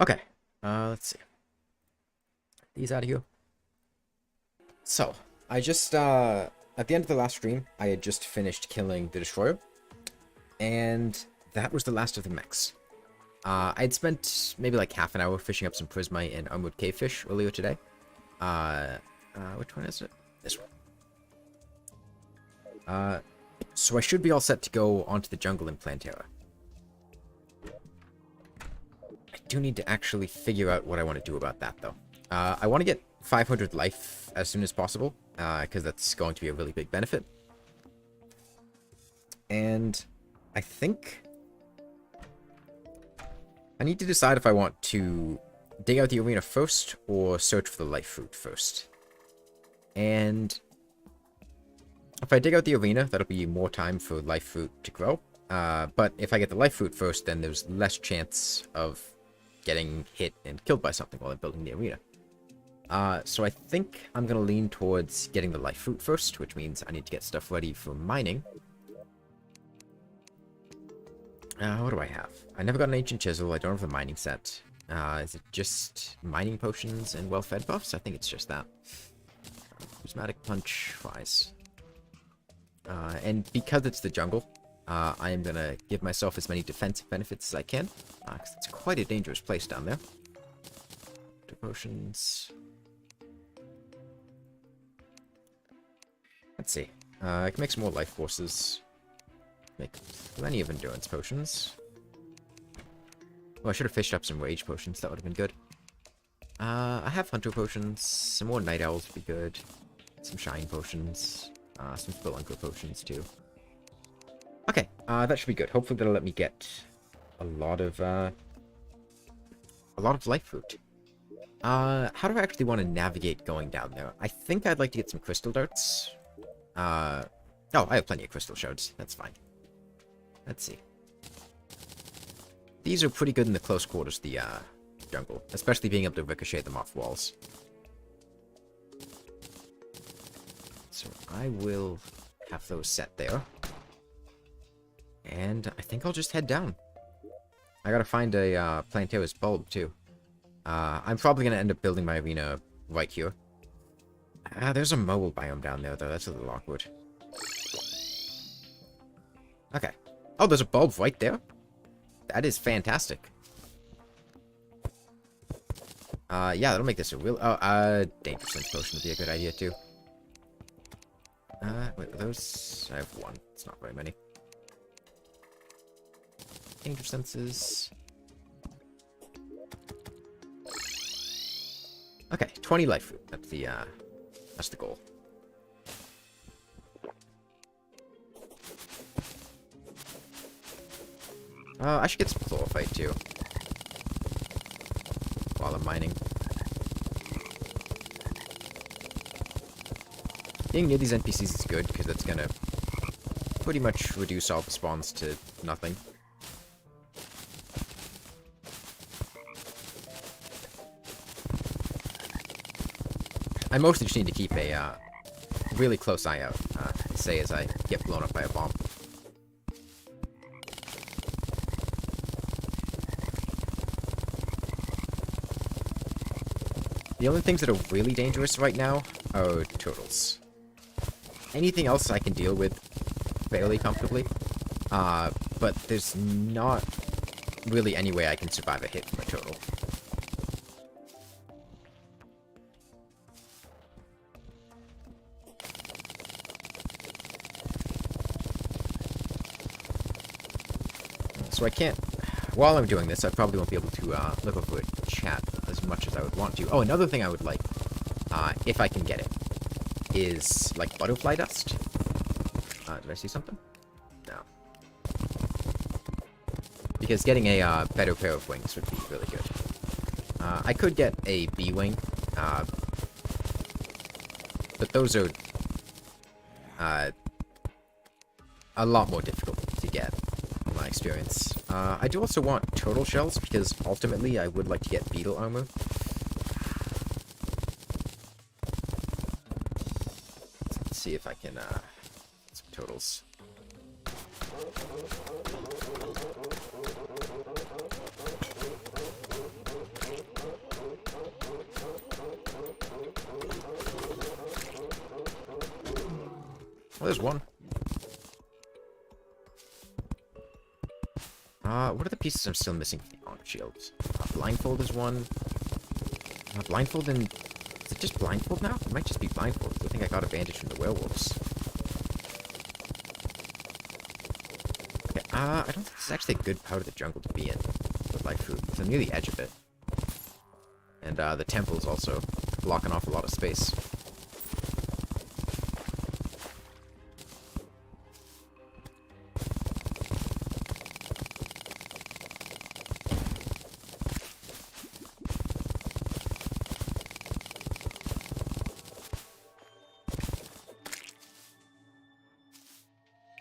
Okay, let's see. These out of here. So, I just, at the end of the last stream, I had just finished killing the Destroyer, and that was the last of the mechs. I'd spent maybe like half an hour fishing up some Prismite and Armored Cavefish earlier today. Which one is it? This one. So I should be all set to go onto the jungle in Plantera. I do need to actually figure out what I want to do about that, though. I want to get 500 life as soon as possible, because that's going to be a really big benefit. And I think I need to decide if I want to dig out the arena first or search for the life fruit first. And if I dig out the arena, that'll be more time for life fruit to grow. But if I get the life fruit first, then there's less chance of getting hit and killed by something while I'm building the arena. So I think I'm going to lean towards getting the life fruit first, which means I need to get stuff ready for mining. What do I have? I never got an ancient chisel. I don't have the mining set. Is it just mining potions and well-fed buffs? I think it's just that. Prismatic punch wise. And because it's the jungle, I am going to give myself as many defensive benefits as I can. Because it's quite a dangerous place down there. Potions. Let's see. I can make some more life forces. Make plenty of endurance potions. Oh, I should have fished up some rage potions. That would have been good. I have hunter potions. Some more night owls would be good. Some shine potions. Some spelunker potions too. Okay, that should be good. Hopefully that'll let me get a lot of life fruit. How do I actually want to navigate going down there? I think I'd like to get some crystal darts. Oh, I have plenty of crystal shards. That's fine. Let's see. These are pretty good in the close quarters of the jungle, especially being able to ricochet them off walls. So I will have those set there. And I think I'll just head down. I gotta find a Plantera's bulb, too. I'm probably gonna end up building my arena right here. There's a mobile biome down there, though. That's a little awkward. Okay. Oh, there's a bulb right there? That is fantastic. Yeah, that'll make this a real... Oh, Danger Sense Potion would be a good idea, too. Wait, are those... I have one. It's not very many. Danger Senses... Okay, 20 life fruit. That's the goal. I should get some chlorophyte too. While I'm mining. Being near these NPCs is good, because it's gonna pretty much reduce all the spawns to nothing. I mostly just need to keep a really close eye out, say as I get blown up by a bomb. The only things that are really dangerous right now are turtles. Anything else I can deal with fairly comfortably, but there's not really any way I can survive a hit from a turtle. So I can't... While I'm doing this, I probably won't be able to look over chat as much as I would want to. Oh, another thing I would like, if I can get it, is, like, butterfly dust. Did I see something? No. Because getting a better pair of wings would be really good. I could get a bee wing, but those are a lot more difficult to get, in my experience. I do also want turtle shells, because ultimately I would like to get beetle armor. Let's see if I can, get some turtles. Well, there's one. What are the pieces I'm still missing for the arm shields? Blindfold is one. Blindfold and... Is it just blindfold now? It might just be blindfold. I think I got a bandage from the werewolves. Okay, I don't think this is actually a good part of the jungle to be in with life food, because I'm near the edge of it. And, the temple's also blocking off a lot of space.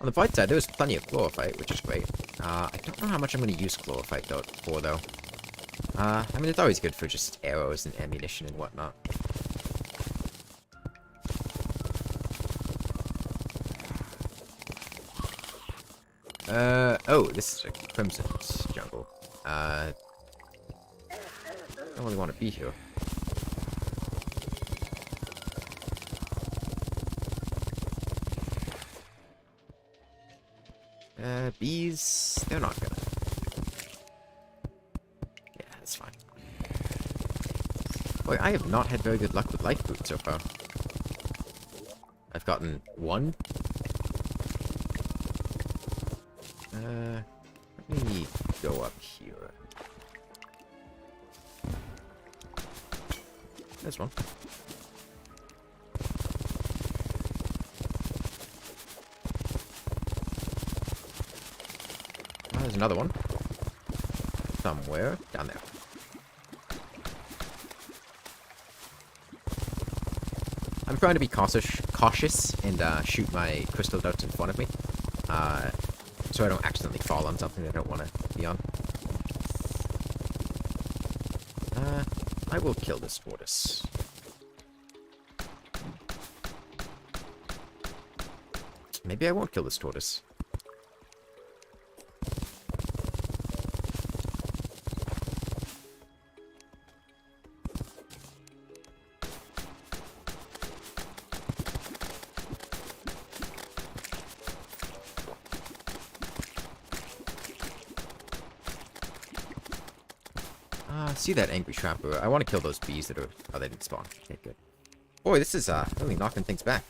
On the bright side, there was plenty of chlorophyte, which is great. I don't know how much I'm going to use chlorophyte for, though. I mean, it's always good for just arrows and ammunition and whatnot. Oh, this is a Crimson's jungle. I don't really want to be here. Bees, they're not gonna. Yeah, that's fine. Boy, I have not had very good luck with life food so far. I've gotten one. Let me go up here. There's one. There's another one. Somewhere down there. I'm trying to be cautious and shoot my crystal darts in front of me. So I don't accidentally fall on something I don't want to be on. I will kill this tortoise. Maybe I won't kill this tortoise. See that angry trapper. I want to kill those bees that are... Oh, they didn't spawn. Okay, good. Boy, this is really knocking things back.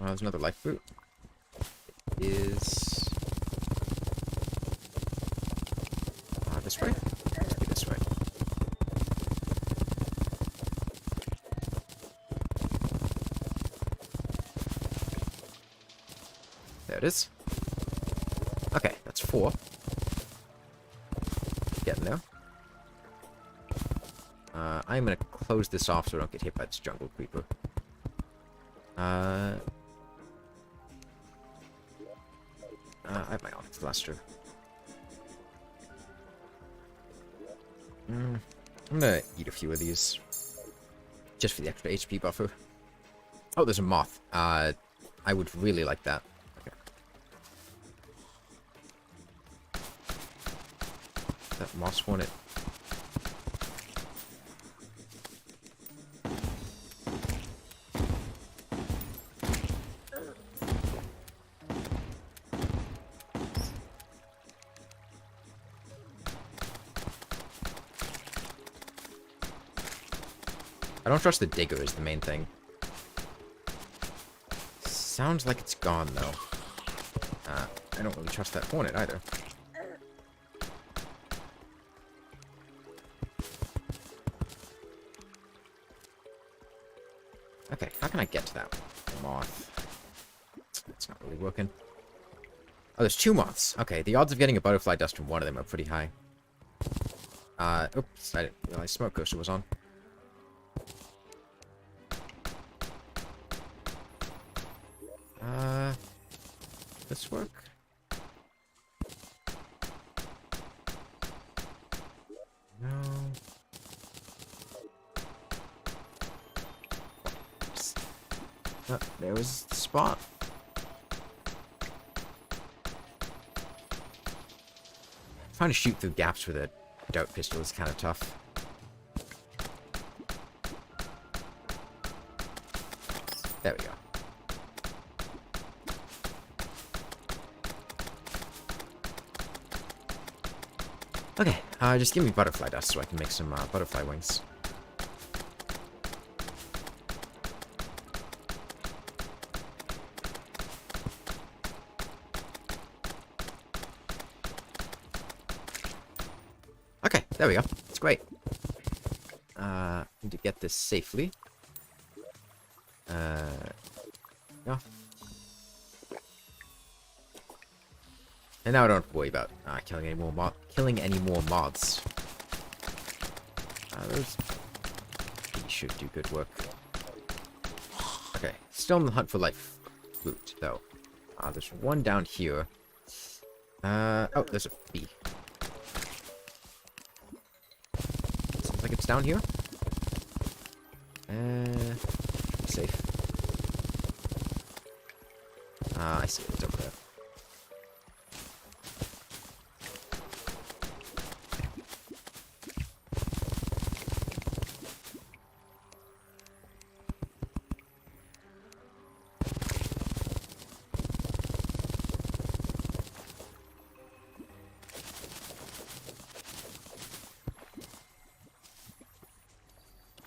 Oh, there's another life fruit. It is... this way? Let's be this way. There it is. Okay, that's 4. Getting there. I'm gonna close this off so I don't get hit by this jungle creeper. I have my onyx blaster. I'm gonna eat a few of these. Just for the extra HP buffer. Oh, there's a moth. I would really like that. That moss one, it... I don't trust the digger is the main thing. Sounds like it's gone, though. I don't really trust that hornet, either. Okay, how can I get to that moth? It's not really working. Oh, there's 2 moths. Okay, the odds of getting a butterfly dust from one of them are pretty high. Oops, I didn't realize smoke coaster was on. This work? No. Oh, there was the spot. Trying to shoot through gaps with a dart pistol is kind of tough. There we go. Okay, just give me butterfly dust so I can make some butterfly wings. Okay, there we go. It's great. Need to get this safely. Yeah. And now I don't have to worry about killing any more moths. Those should do good work. Okay, still on the hunt for life loot though. There's one down here. Oh, there's a bee. Seems like it's down here. Safe. I see it's over there.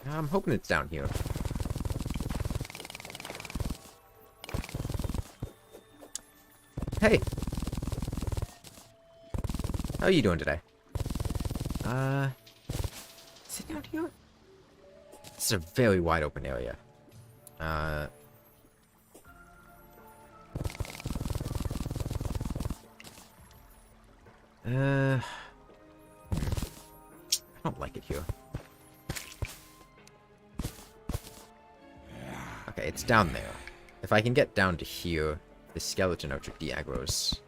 I'm hoping it's down here. Hey! How are you doing today? Is it down here? This is a very wide open area. I don't like it here. Okay, it's down there. If I can get down to here, the skeleton orchard de-aggros.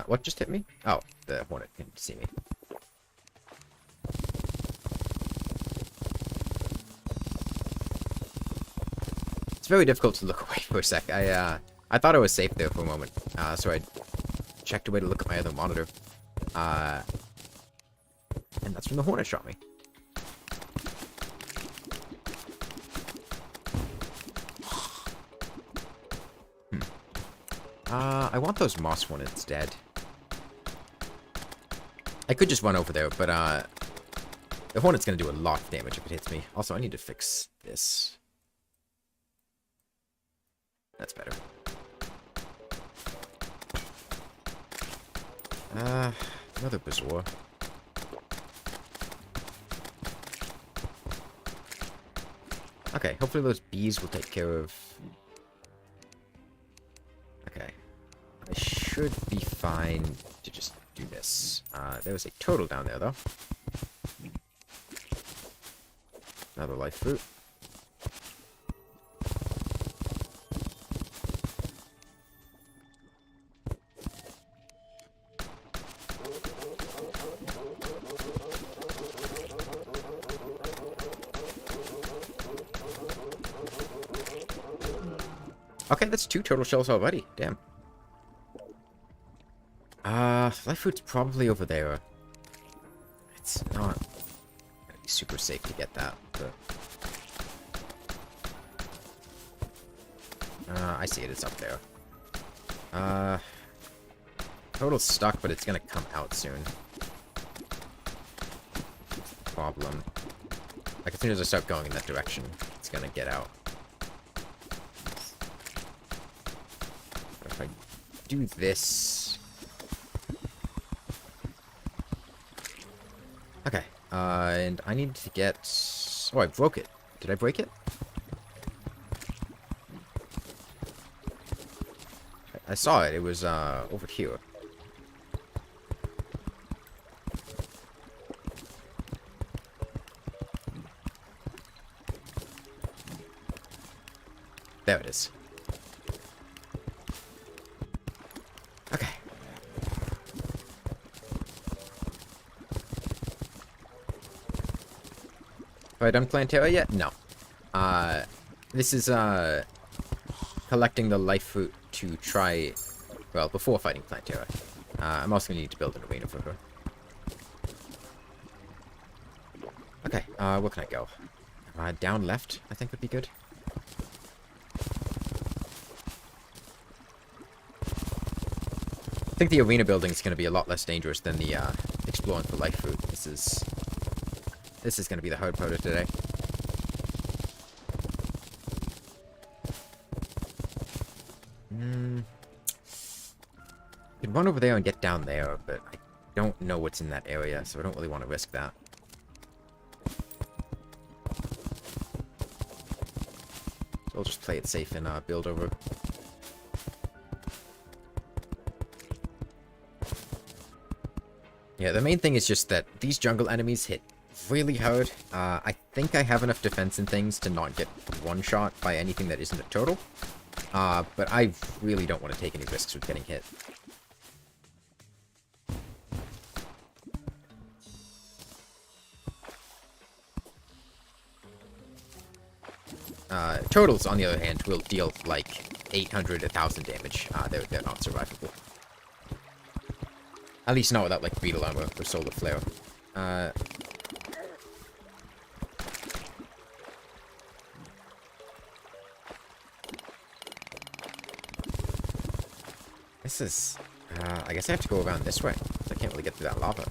What just hit me? Oh, the hornet can see me. It's very difficult to look away for a sec. I thought I was safe there for a moment, so I checked away to look at my other monitor. And that's when the hornet shot me. I want those moss hornets dead. I could just run over there, but the hornet's gonna do a lot of damage if it hits me. Also, I need to fix this. That's better. Another Bazoar. Okay, hopefully those bees will take care of... Okay. I should be fine to just do this. There was a turtle down there, though. Another life fruit. Okay, that's 2 turtle shells already. Damn. Life fruit's probably over there. It's not gonna be super safe to get that, but... I see it. It's up there. Turtle's stuck, but it's gonna come out soon. That's the problem. Like, as soon as I start going in that direction, it's gonna get out. If I do this... Okay, and I need to get... Oh, I broke it. Did I break it? I saw it. It was, over here. There it is. Okay. Have I done Plantera yet? No. This is, collecting the life fruit to try... Well, before fighting Plantera. I'm also going to need to build an arena for her. Okay, where can I go? Down left, I think would be good. I think the arena building is going to be a lot less dangerous than the exploring for life food. This is going to be the hard part of today. I could run over there and get down there, but I don't know what's in that area, so I don't really want to risk that. So I'll just play it safe and build over. Yeah, the main thing is just that these jungle enemies hit really hard. I think I have enough defense and things to not get one-shot by anything that isn't a turtle. But I really don't want to take any risks with getting hit. Turtles, on the other hand, will deal like 800, 1,000 damage. They're not survivable. At least not without like beetle armor or solar flare. This is... I guess I have to go around this way. I can't really get through that lava.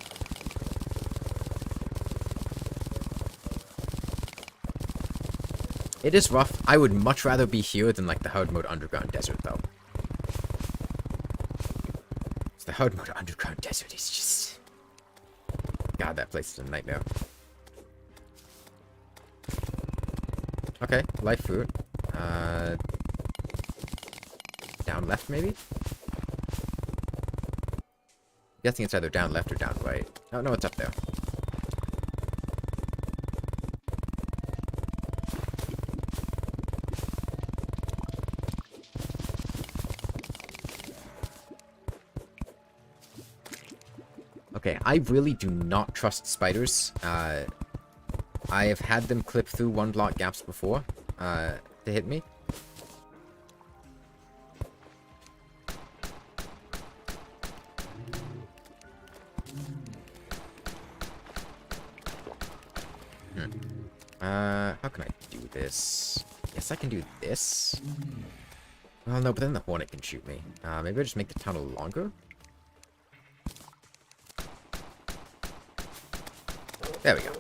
It is rough. I would much rather be here than, like, the hard mode underground desert, though. The hard mode underground desert is just... God, that place is a nightmare. Okay, life fruit. Down left, maybe? I'm guessing it's either down left or down right. Oh, no, it's up there. Okay, I really do not trust spiders. I have had them clip through one block gaps before, to hit me. How can I do this? Yes, I can do this. Well, no, but then the hornet can shoot me. Maybe I'll just make the tunnel longer? There we go.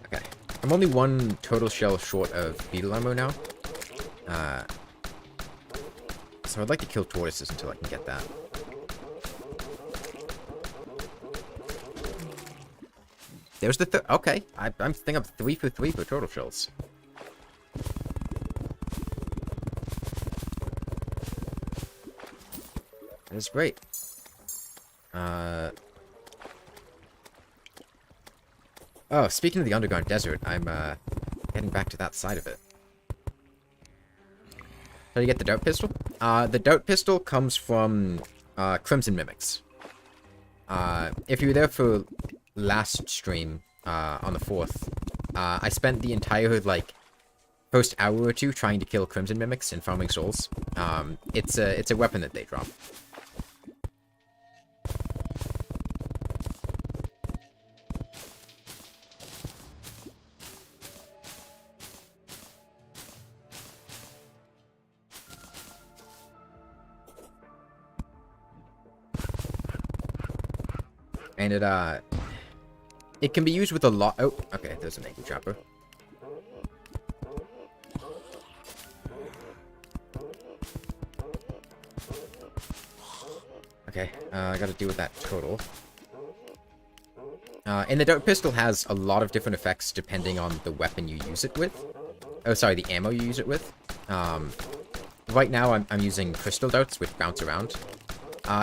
Okay. I'm only one total shell short of beetle ammo now. So I'd like to kill tortoises until I can get that. There's the okay. I'm thinking of 3 for 3 for turtle shells. That is great. Oh, speaking of the underground desert, I'm heading back to that side of it. How do you get the dart pistol? The dart pistol comes from Crimson Mimics. If you were there for last stream on the 4th, I spent the entire like first hour or two trying to kill Crimson Mimics and farming souls. It's a weapon that they drop. And it can be used with a lot. Oh, okay, there's an angry chopper. Okay, I gotta deal with that total. And the dart pistol has a lot of different effects depending on the weapon you use it with. Oh, sorry, the ammo you use it with. Right now, I'm using crystal darts, which bounce around.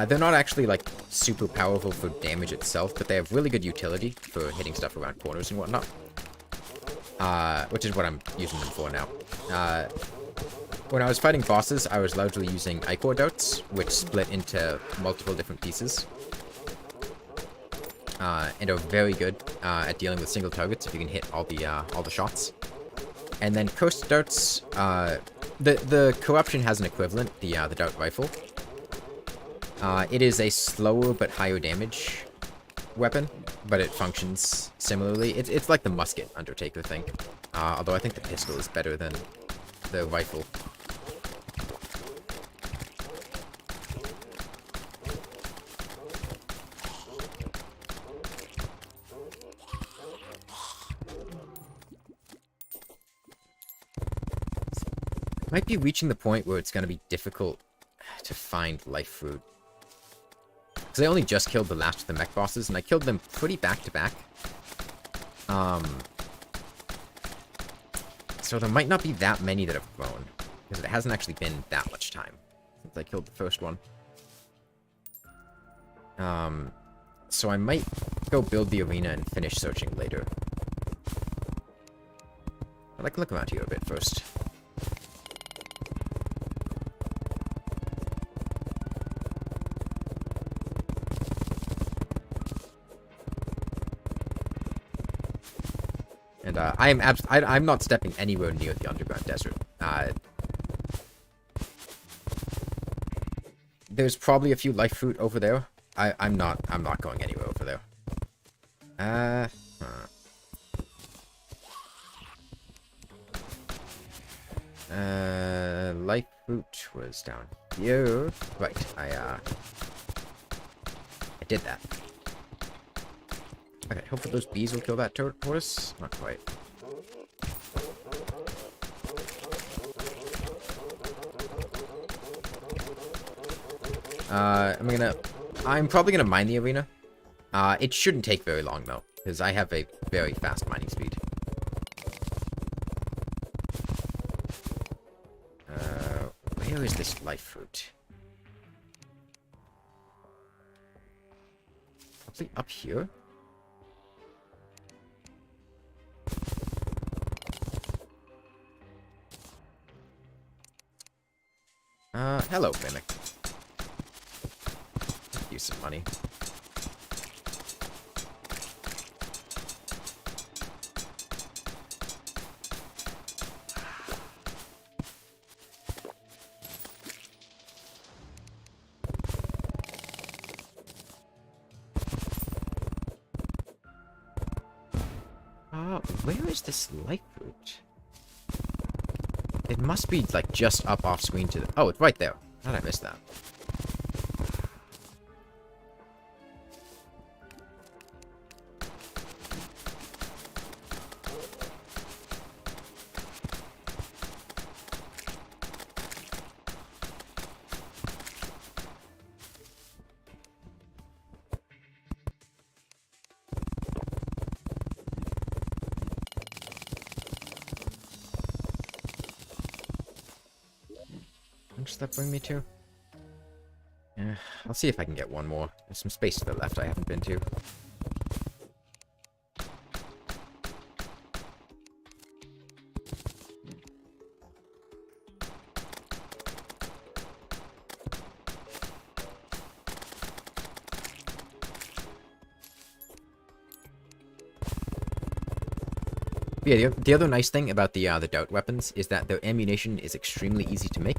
They're not actually, like, super powerful for damage itself, but they have really good utility for hitting stuff around corners and whatnot. Which is what I'm using them for now. When I was fighting bosses, I was largely using ichor darts, which split into multiple different pieces. And are very good at dealing with single targets if you can hit all the shots. And then coast darts The corruption has an equivalent, the Dart Rifle. It is a slower but higher damage weapon, but it functions similarly. It's like the musket Undertaker thing. Although I think the pistol is better than the rifle. Might be reaching the point where it's going to be difficult to find life fruit. Because I only just killed the last of the mech bosses, and I killed them pretty back-to-back. So there might not be that many that have grown. Because it hasn't actually been that much time since I killed the first one. So I might go build the arena and finish searching later. But I can look around here a bit first. And I'm not stepping anywhere near the underground desert. There's probably a few life fruit over there. I'm not going anywhere over there. Life fruit was down here. Right, I did that. Okay, hopefully those bees will kill that tortoise. Not quite. I'm probably gonna mine the arena. It shouldn't take very long though, because I have a very fast mining speed. Where is this life fruit? Probably up here. Hello, Mimic. Use some money. Where is this life fruit? It must be, like, just up off screen to the... Oh, it's right there. How did I miss that? What does that bring me to? Yeah, I'll see if I can get one more. There's some space to the left I haven't been to. Yeah, the other nice thing about the dart weapons is that their ammunition is extremely easy to make.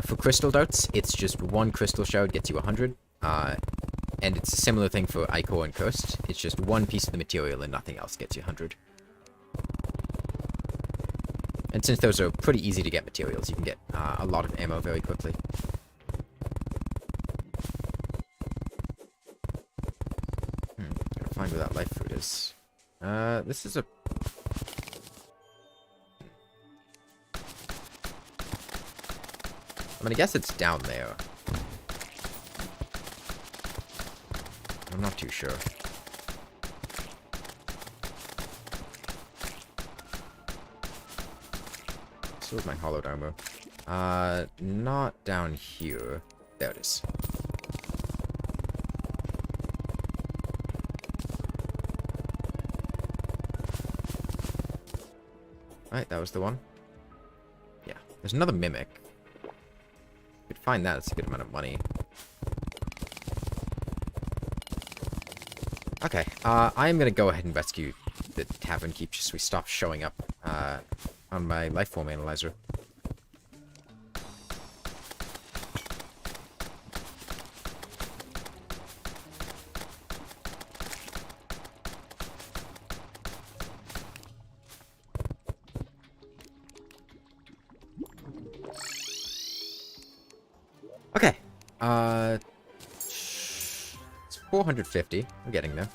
For crystal darts, it's just one crystal shard gets you 100. And it's a similar thing for Ichor and Cursed. It's just one piece of the material and nothing else gets you 100. And since those are pretty easy to get materials, you can get a lot of ammo very quickly. Gotta find where that life fruit is. This is a... I'm gonna guess it's down there. I'm not too sure. So with my hollowed armor. Not down here. There it is. Right, that was the one. Yeah, there's another mimic. If you could find that, it's a good amount of money. Okay, I'm gonna go ahead and rescue the tavern keep just so we stop showing up on my life form analyzer. It's 450. I'm getting there.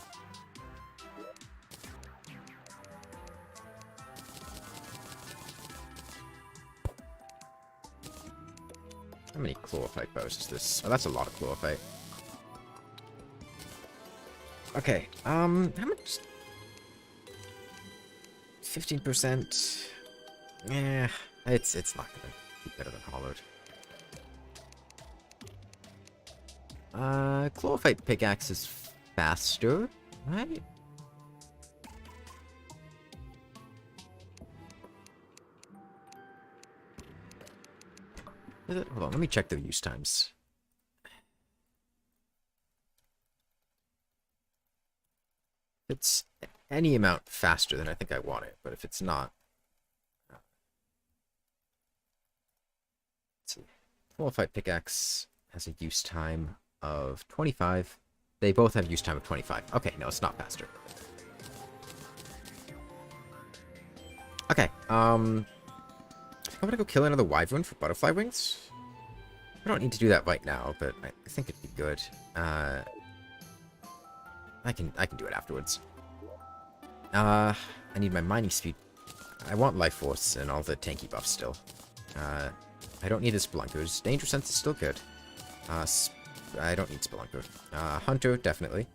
How many chlorophyte bows is this? Oh, that's a lot of chlorophyte. Okay, how much? 15%. Yeah, it's not gonna be better than hollowed. Chlorophyte pickaxe is faster, right? Hold on, let me check the use times. If it's any amount faster than I think I want it, but if it's not... Let's see. Chlorophyte pickaxe has a use time of 25. They both have use time of 25. Okay, no, it's not faster. Okay, I'm gonna go kill another wyvern for butterfly wings. I don't need to do that right now, but I think it'd be good. I can do it afterwards. I need my mining speed. I want life force and all the tanky buffs still. I don't need a spelunkers. Danger sense is still good. I don't need spelunker. Hunter, definitely.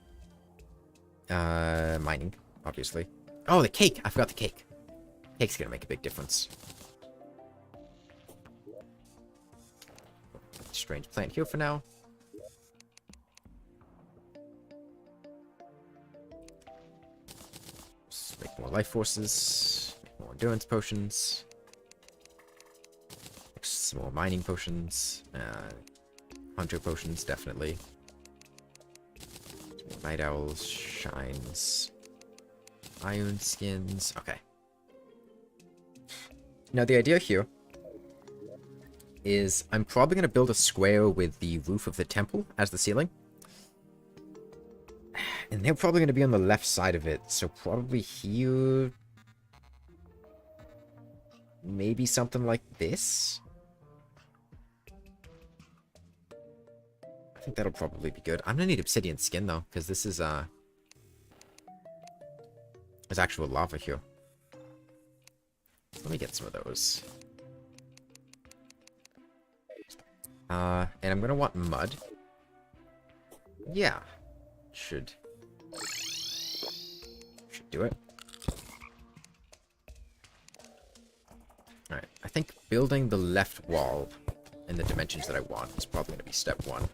Mining, obviously. Oh, the cake! I forgot the cake. Cake's gonna make a big difference. Strange plant here for now. Just make more life forces. Make more endurance potions. Make some more mining potions. Hunter potions, definitely. Some more night owls, shines. Iron skins. Okay. Now the idea here is I'm probably going to build a square with the roof of the temple as the ceiling. And they're probably going to be on the left side of it, so probably here... Maybe something like this? I think that'll probably be good. I'm going to need obsidian skin, though, because this is, there's actual lava here. Let me get some of those. And I'm gonna want mud. Yeah. Should do it. Alright, I think building the left wall in the dimensions that I want is probably gonna be step one.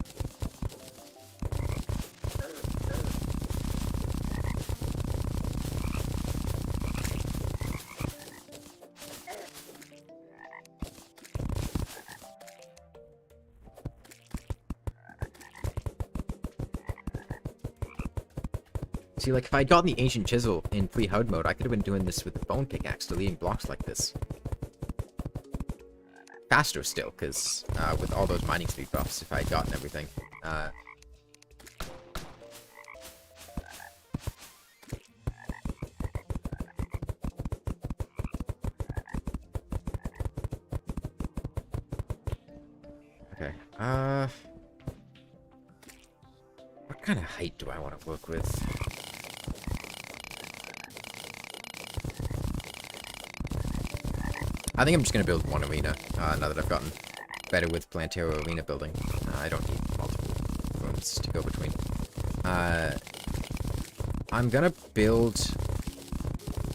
See, like, if I had gotten the Ancient Chisel in pre-HUD mode, I could have been doing this with the Bone Pickaxe, deleting blocks like this. Faster still, because with all those mining speed buffs, if I had gotten everything. Okay, what kind of height do I want to work with? I think I'm just going to build one arena, now that I've gotten better with Plantera arena building. I don't need multiple rooms to go between. I'm going to build...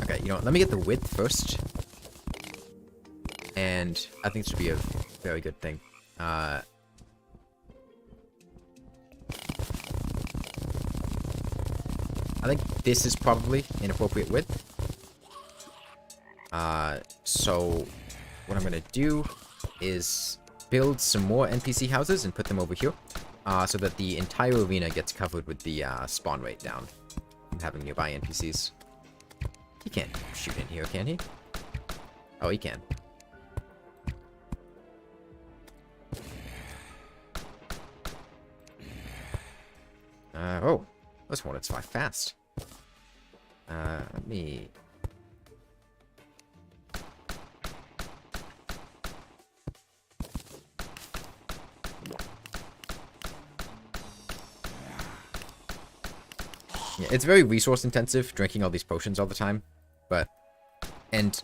Okay, you know what, let me get the width first. And I think this would be a very good thing. I think this is probably an appropriate width. So what I'm gonna do is build some more NPC houses and put them over here, so that the entire arena gets covered with the spawn rate down from having nearby NPCs. He can't shoot in here, can he? Oh, he can. Oh, those hornets fly fast. Let me... Yeah, it's very resource intensive, drinking all these potions all the time. And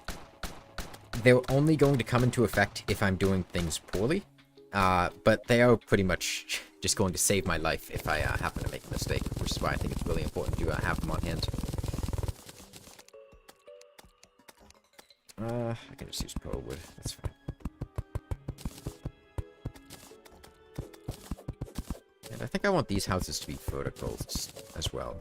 they're only going to come into effect if I'm doing things poorly. But they are pretty much just going to save my life if I happen to make a mistake, which is why I think it's really important to have them on hand. I can just use pearl wood. That's fine. And I think I want these houses to be vertical as well.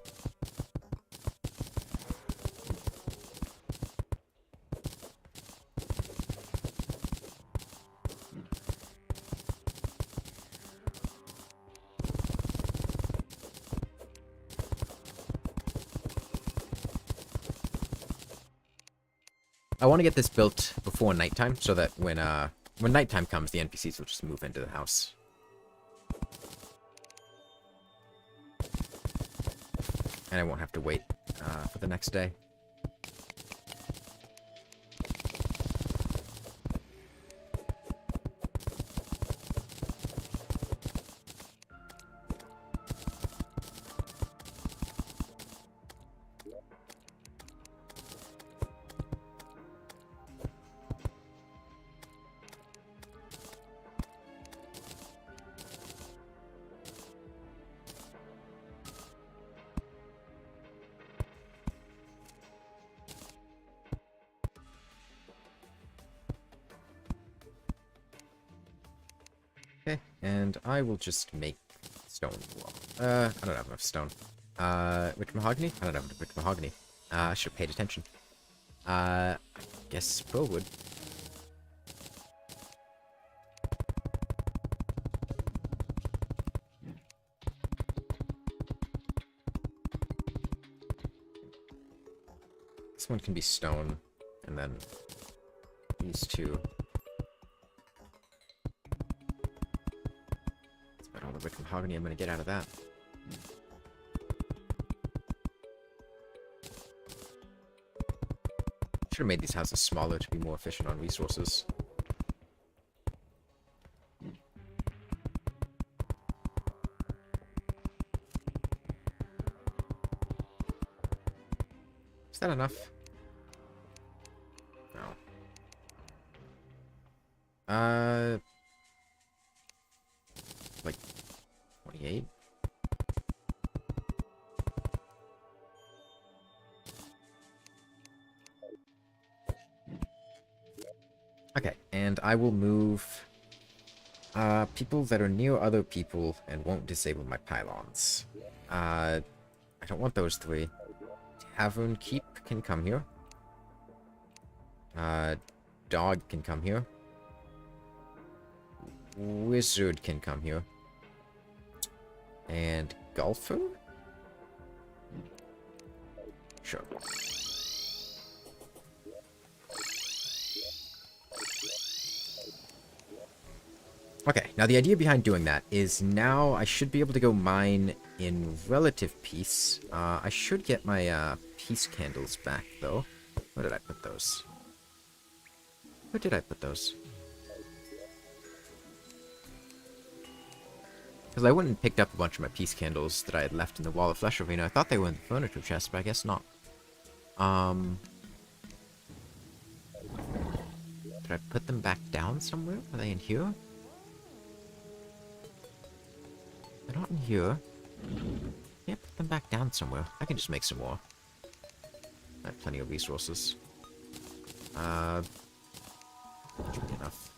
I want to get this built before nighttime, so that when nighttime comes, the NPCs will just move into the house. And I won't have to wait for the next day. Okay, and I will just make stone wall. I don't have enough stone. Rich mahogany? I don't have enough rich mahogany. I should have paid attention. I guess pearl wood. This one can be stone, and then these two. All the rich mahogany I'm going to get out of that. Should have made these houses smaller to be more efficient on resources. Is that enough? No. Like 28? Okay, and I will move people that are near other people and won't disable my pylons. I don't want those three. Tavern Keep can come here. Dog can come here. Wizard can come here. And Golfer? Sure. Okay, now the idea behind doing that is now I should be able to go mine in relative peace. I should get my peace candles back, though. Where did I put those? Where did I put those? Because I went and picked up a bunch of my peace candles that I had left in the Wall of Flesh arena. I thought they were in the furniture chest, but I guess not. Did I put them back down somewhere? Are they in here? They're not in here. Yeah, put them back down somewhere. I can just make some more. I have plenty of resources. Should be enough.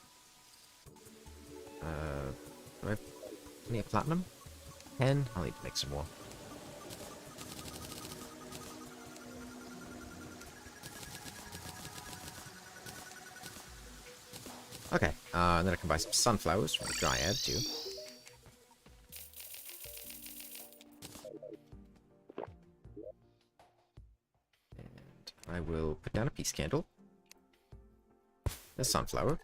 Do I have plenty of platinum? 10? I'll need to make some more. Okay, and then I can buy some sunflowers from the Dryad, too. And I will put down a peace candle. A sunflower.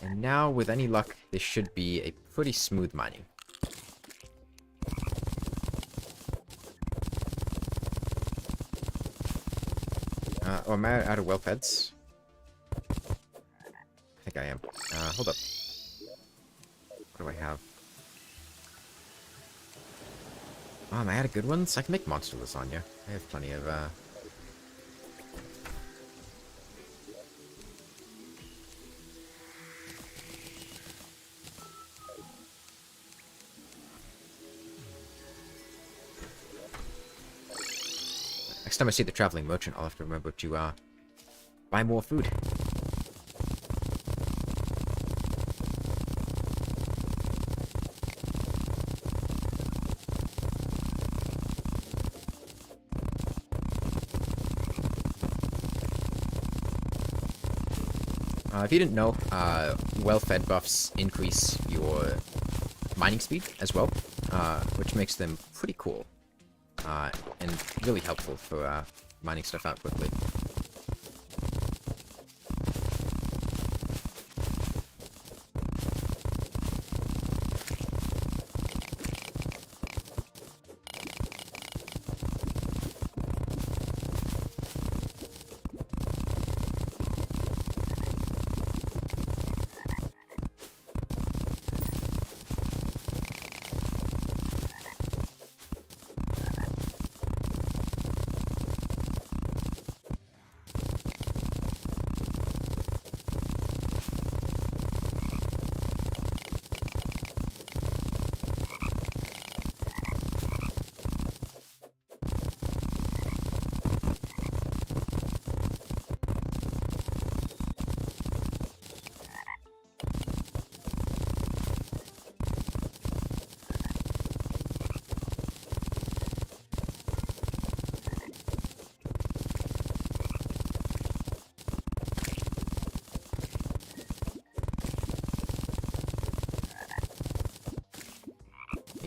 And now, with any luck, this should be a pretty smooth mining. Oh, am I out of well beds? I think I am. Hold up. What do I have? Am I out of good ones? I can make monster lasagna. I have plenty of, Next time I see the traveling merchant, I'll have to remember to, buy more food. If you didn't know, well-fed buffs increase your mining speed as well, which makes them pretty cool, and really helpful for mining stuff out quickly.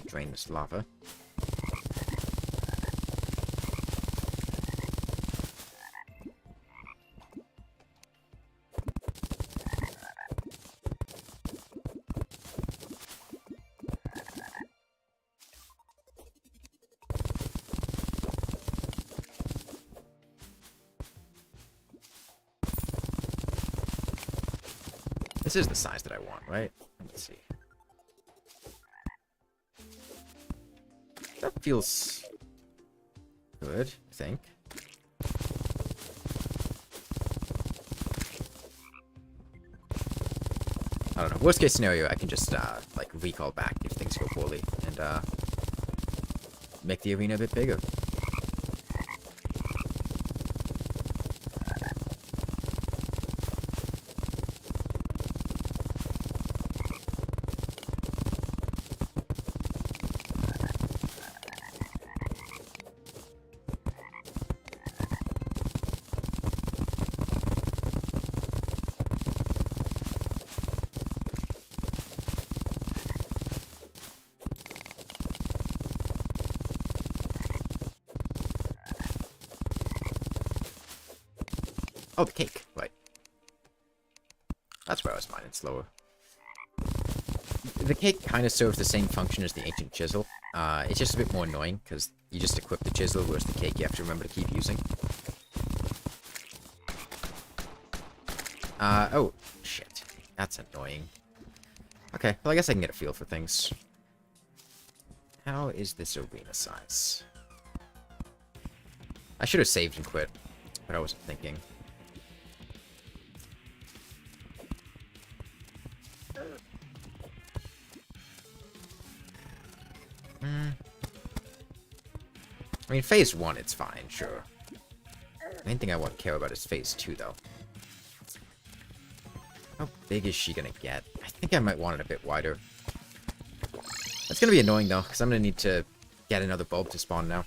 Drain this lava. This is the size that I want, right? Let's see. That feels good, I think. I don't know. Worst case scenario, I can just, like, recall back if things go poorly and, make the arena a bit bigger. Oh, the cake. Right. That's where I was mining slower. The cake kind of serves the same function as the ancient chisel. It's just a bit more annoying, because you just equip the chisel, whereas the cake you have to remember to keep using. Oh, shit. That's annoying. Okay, well I guess I can get a feel for things. How is this arena size? I should have saved and quit, but I wasn't thinking. I mean, phase 1, it's fine, sure. The main thing I want to care about is phase 2, though. How big is she gonna get? I think I might want it a bit wider. That's gonna be annoying, though, because I'm gonna need to get another bulb to spawn now.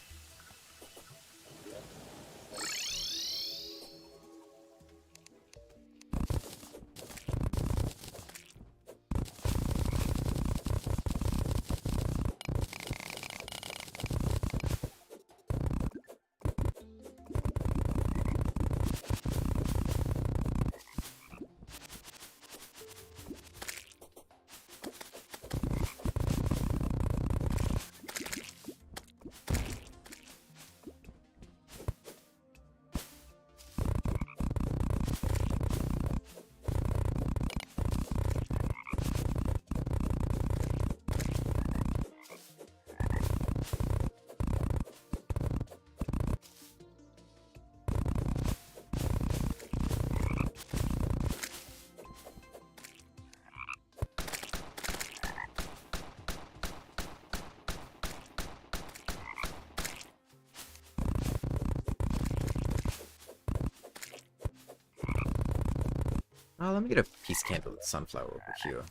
Let me get a peace candle with sunflower over here.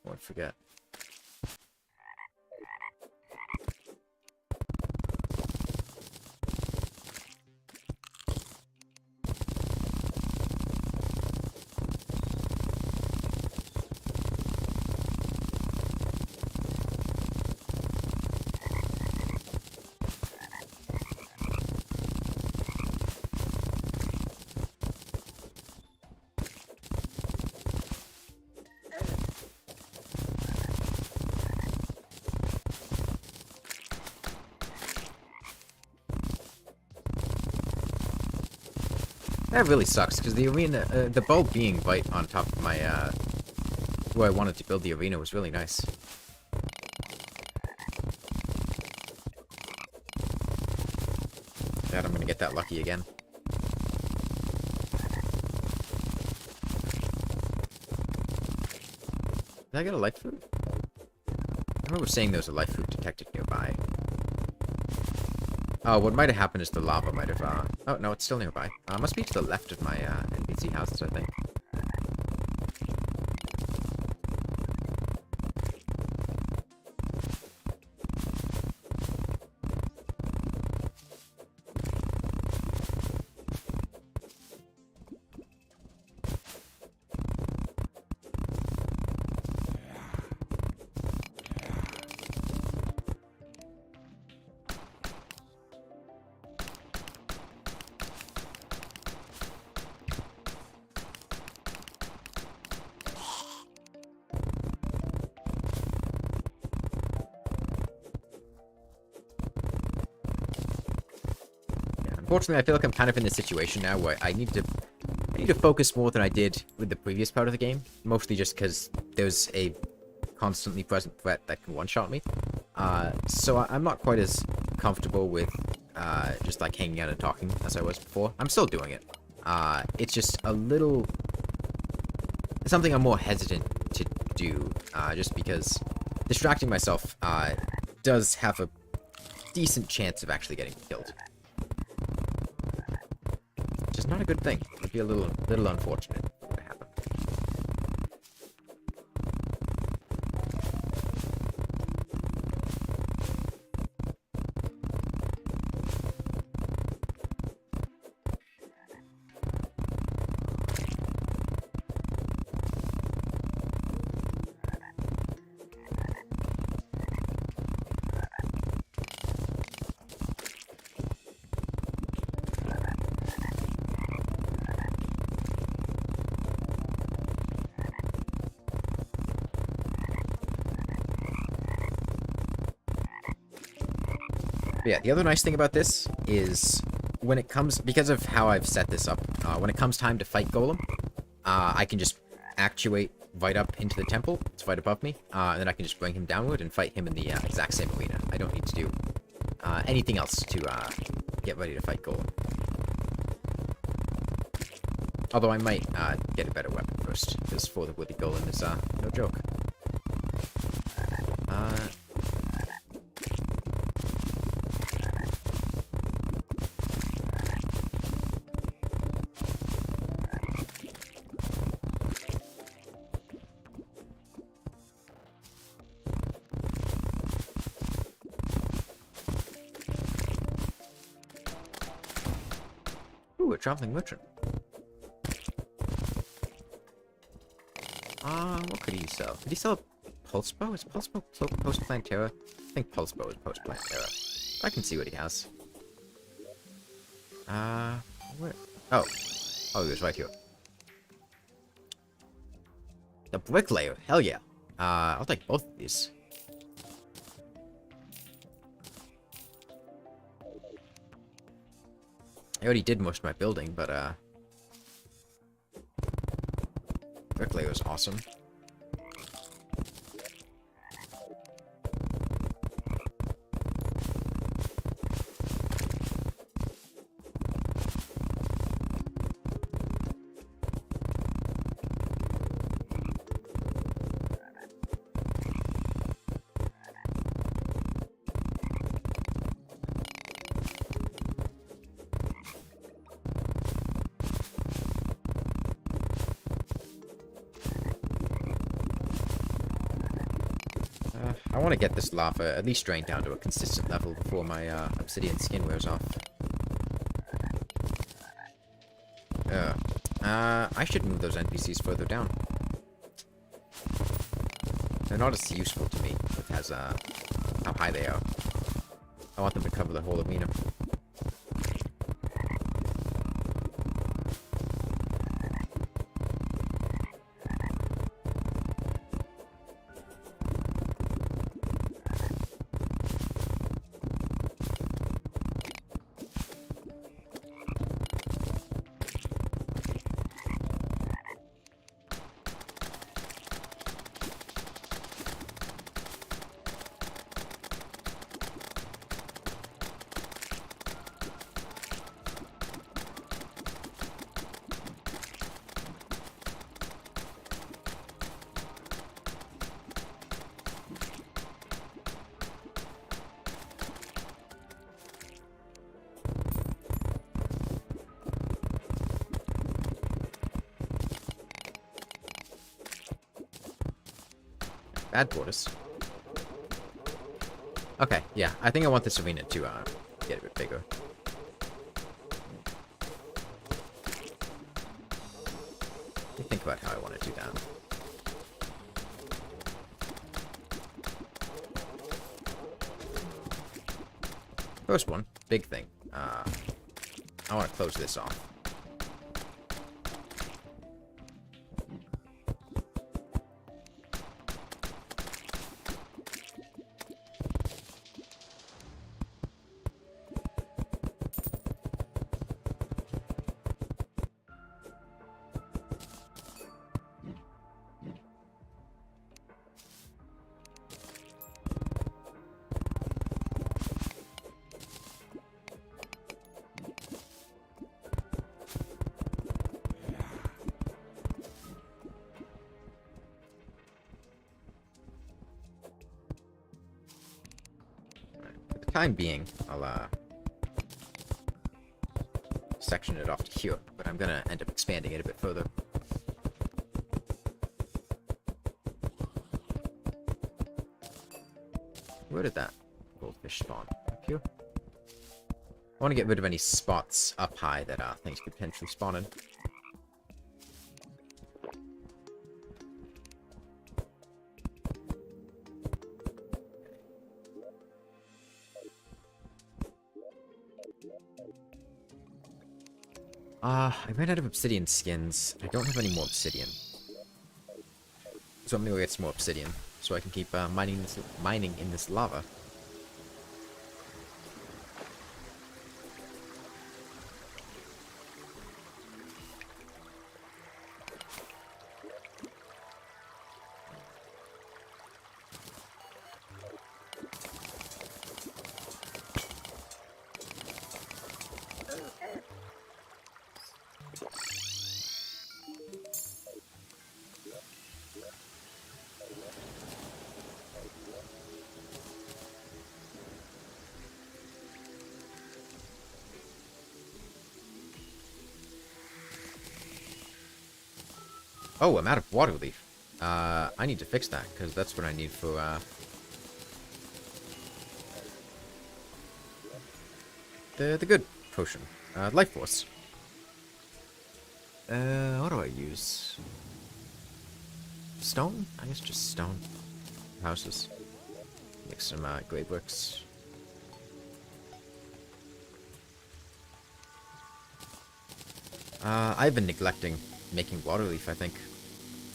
Won't forget. That really sucks, because the arena, the bulb being right on top of my, where I wanted to build the arena was really nice. God, I'm gonna get that lucky again. Did I get a light fruit? I remember saying there was a light fruit detected nearby. Oh, what might have happened is the lava might have, oh, no, it's still nearby. Must be to the left of my, NPC houses, I think. Unfortunately, I feel like I'm kind of in this situation now where I need to focus more than I did with the previous part of the game. Mostly just because there's a constantly present threat that can one-shot me. So I'm not quite as comfortable with just like hanging out and talking as I was before. I'm still doing it. It's just a little something I'm more hesitant to do, just because distracting myself does have a decent chance of actually getting killed. Which is not a good thing. It would be a little unfortunate to happen. But yeah, the other nice thing about this is when it comes, because of how I've set this up, when it comes time to fight Golem, I can just actuate right up into the temple. It's right above me, and then I can just bring him downward and fight him in the exact same arena. I don't need to do anything else to get ready to fight Golem. Although I might get a better weapon first, because 4 the Woody Golem is no joke. Ooh, a traveling merchant. What could he sell? Could he sell a pulse bow? Is pulse bow post Plantera? I think pulse bow is post Plantera. I can see what he has. Where? Oh, he was right here. The bricklayer, hell yeah. I'll take both of these. I already did most of my building, but bricklayer is awesome. I want to get this lava at least drained down to a consistent level before my obsidian skin wears off. I should move those NPCs further down. They're not as useful to me as how high they are. I want them to cover the whole arena. Bad borders. Okay, yeah. I think I want this arena to get a bit bigger. Let me think about how I want to do that. First one, big thing. I want to close this off. Time being, I'll section it off to here, but I'm gonna end up expanding it a bit further. Where did that goldfish spawn? Up here? I want to get rid of any spots up high that things could potentially spawn in. I ran out of obsidian skins. I don't have any more obsidian. So I'm gonna go get some more obsidian, so I can keep mining in this lava. Oh, I'm out of water leaf. I need to fix that, because that's what I need for, the good potion. Life Force. What do I use? Stone? I guess just stone. Houses. Make some, glade bricks. I've been neglecting making water leaf, I think.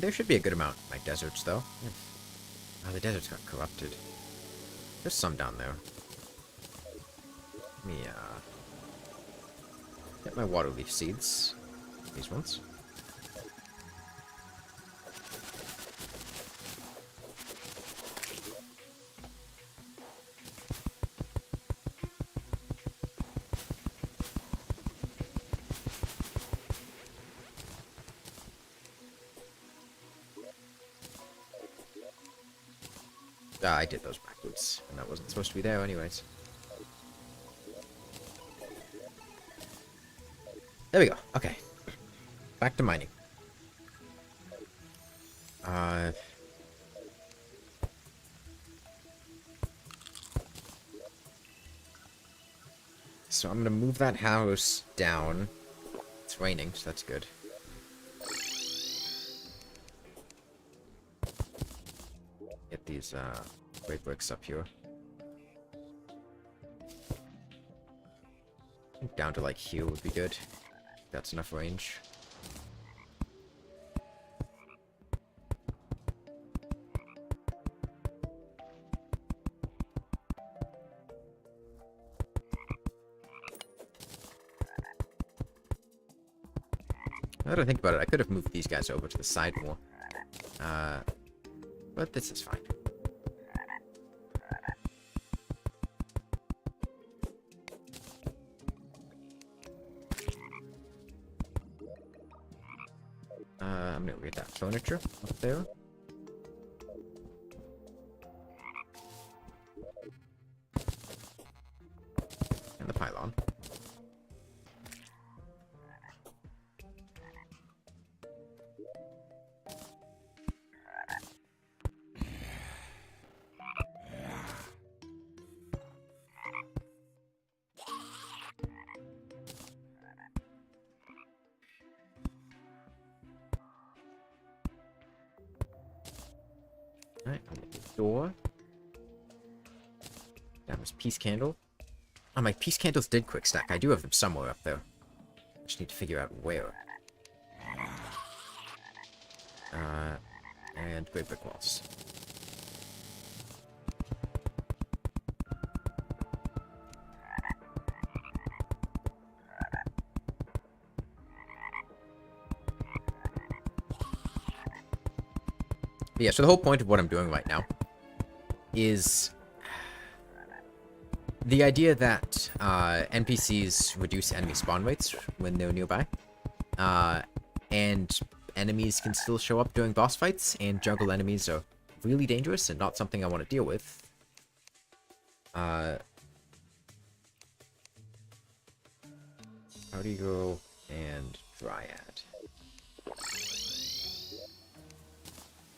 There should be a good amount in my deserts, though. Oh, the deserts got corrupted. There's some down there. Let me, get my water leaf seeds. These ones. I did those backwards, and that wasn't supposed to be there anyways. There we go. Okay. Back to mining. So I'm gonna move that house down. It's raining, so that's good. Get these great bricks up here. I think down to like here would be good. That's enough range. Now that I think about it, I could have moved these guys over to the side more. But this is fine. I'm gonna get that furniture up there. And the pylon. Alright, I'll get the door. That was peace candle. Oh, my peace candles did quick stack. I do have them somewhere up there. I just need to figure out where. And great brick walls. But yeah, so the whole point of what I'm doing right now is the idea that NPCs reduce enemy spawn rates when they're nearby, and enemies can still show up during boss fights, and jungle enemies are really dangerous and not something I want to deal with. How do you go and Dryad?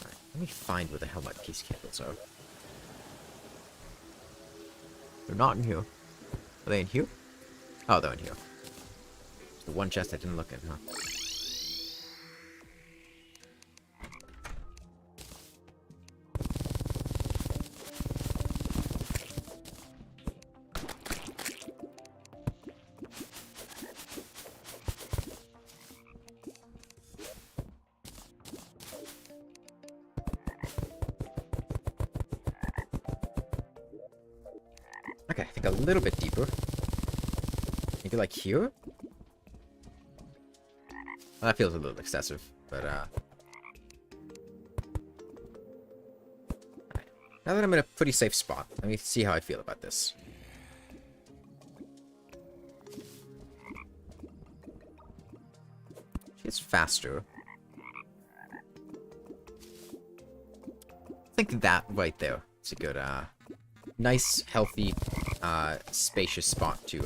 Alright, let me find where the hell my peace candles are. They're not in here. Are they in here? Oh, they're in here. It's the one chest I didn't look in, huh? Okay, I think a little bit deeper. Maybe like here? Well, that feels a little excessive, but alright. Now that I'm in a pretty safe spot, let me see how I feel about this. It's faster. I think that right there is a good, nice, healthy, spacious spot to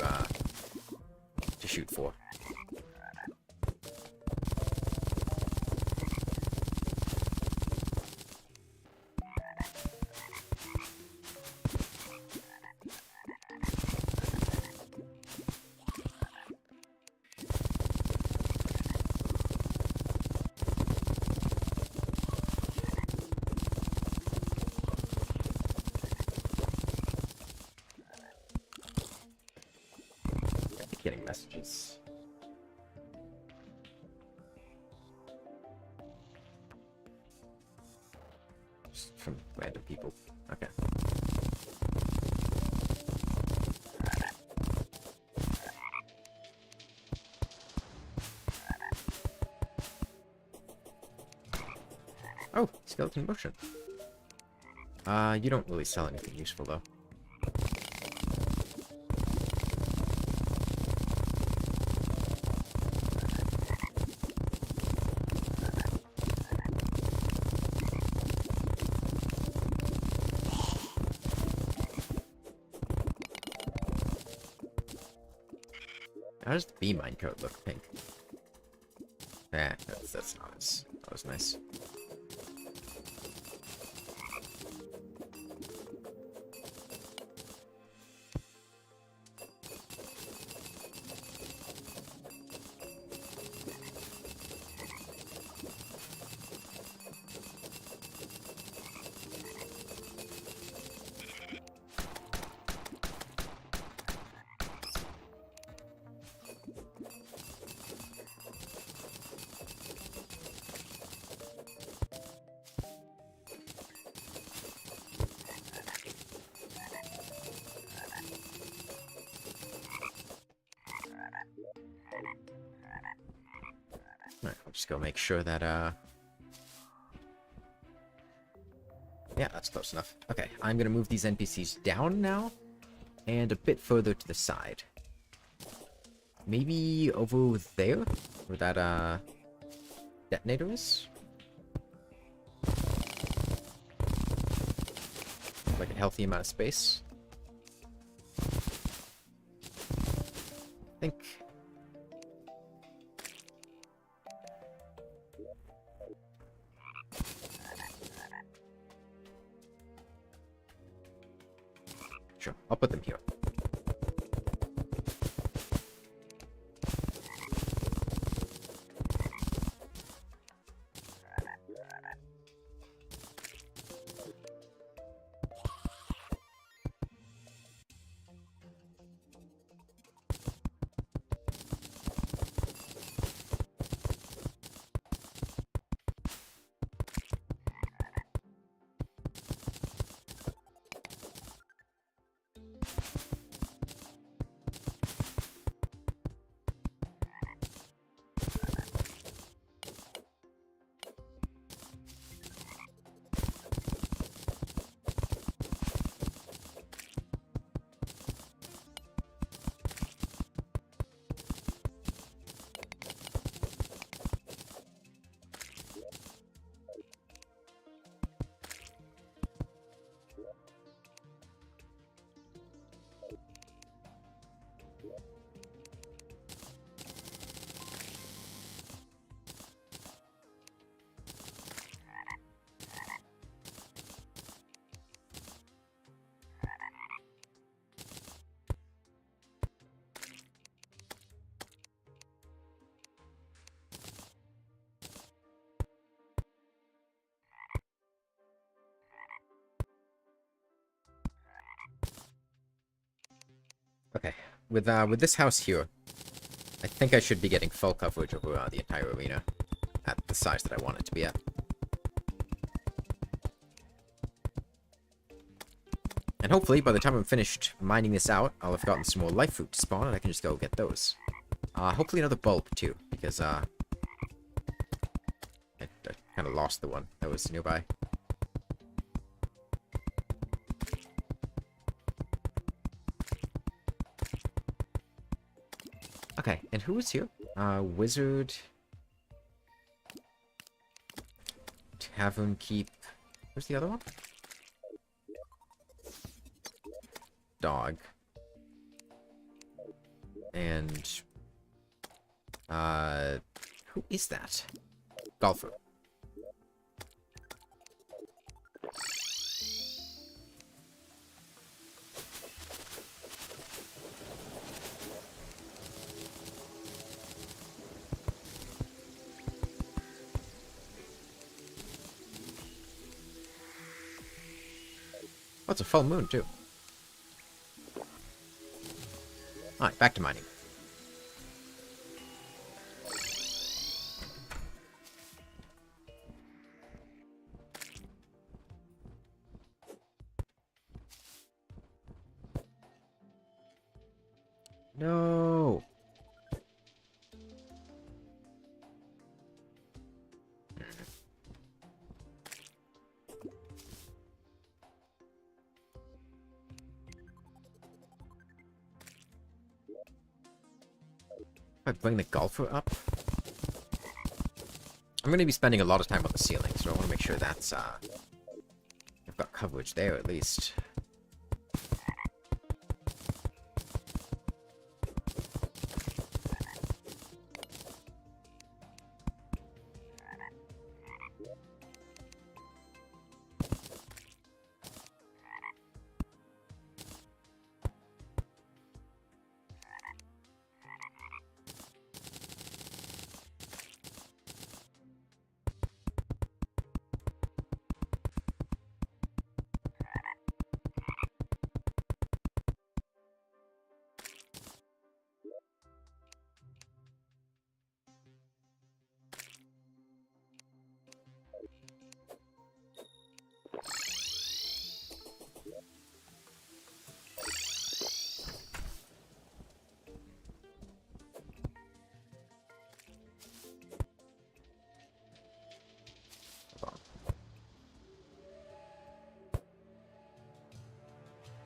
shoot for. Getting messages. Just from random people. Okay. Oh, skeleton motion. You don't really sell anything useful though. How does the bee minecart look pink? That's not as nice. go make sure that, yeah, that's close enough. Okay, I'm gonna move these NPCs down now, and a bit further to the side. Maybe over there? Where that, detonator is? Like a healthy amount of space. I think... Sure, I'll put them here. Okay, with this house here, I think I should be getting full coverage over the entire arena at the size that I want it to be at. And hopefully, by the time I'm finished mining this out, I'll have gotten some more life fruit to spawn, and I can just go get those. Hopefully another bulb, too, because, I kind of lost the one that was nearby. Okay, and who is here? Wizard... Tavern Keep... Where's the other one? Dog. And... who is that? Golfer. Oh, it's a full moon, too. Alright, back to mining. No! If I bring the golfer up? I'm going to be spending a lot of time on the ceiling, so I want to make sure that's, I've got coverage there at least.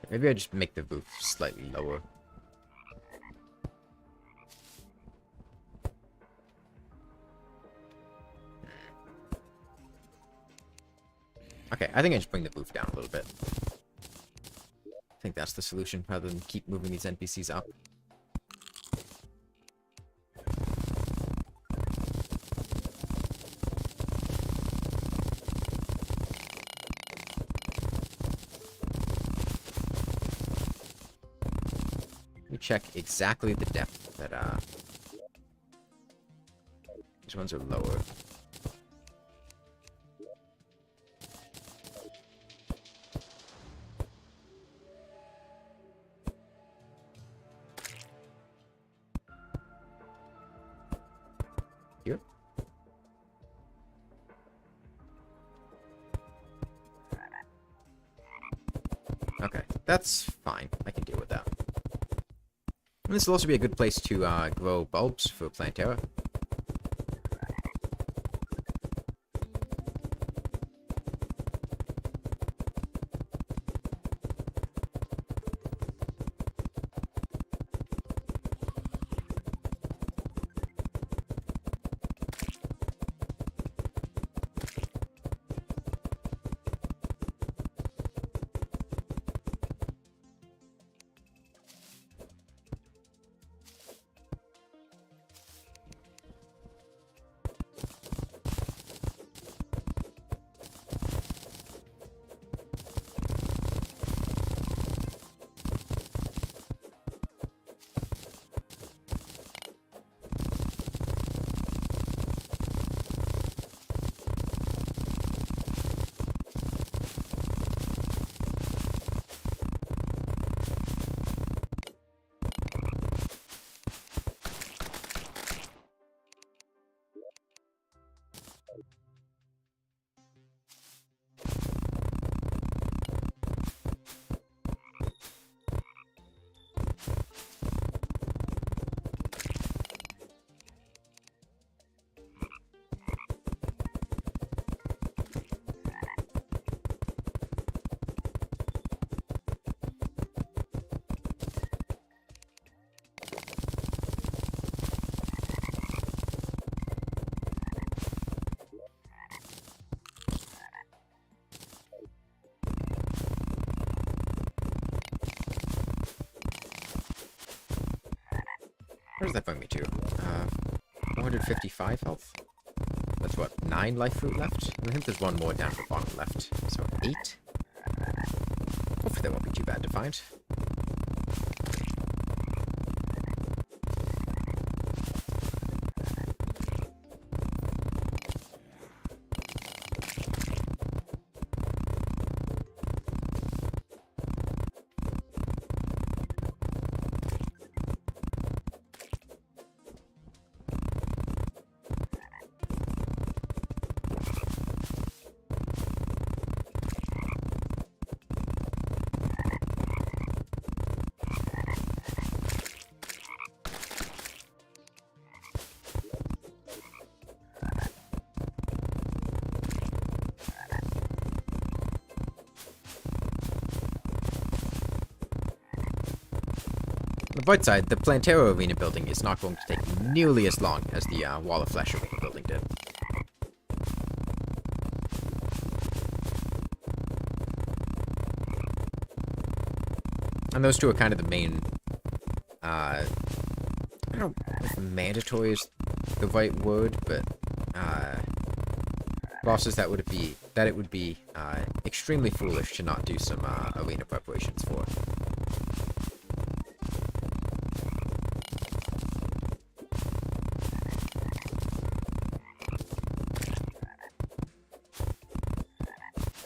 Maybe I just make the roof slightly lower. Okay, I think I just bring the roof down a little bit. I think that's the solution, rather than keep moving these NPCs up. Let me check exactly the depth that, these ones are lower. Here? Okay, that's fine. I can deal with that. And this will also be a good place to grow bulbs for Plantera. Where does that bring me to? 455 health? That's what, 9 life fruit left? I think there's one more down at the bottom left. So 8? Hopefully that won't be too bad to find. On the bright side, the Plantera arena building is not going to take nearly as long as the Wall of Flesh arena building did. And those two are kind of the main, I don't know if mandatory is the right word, but, bosses that it would be extremely foolish to not do some, arena preparations for.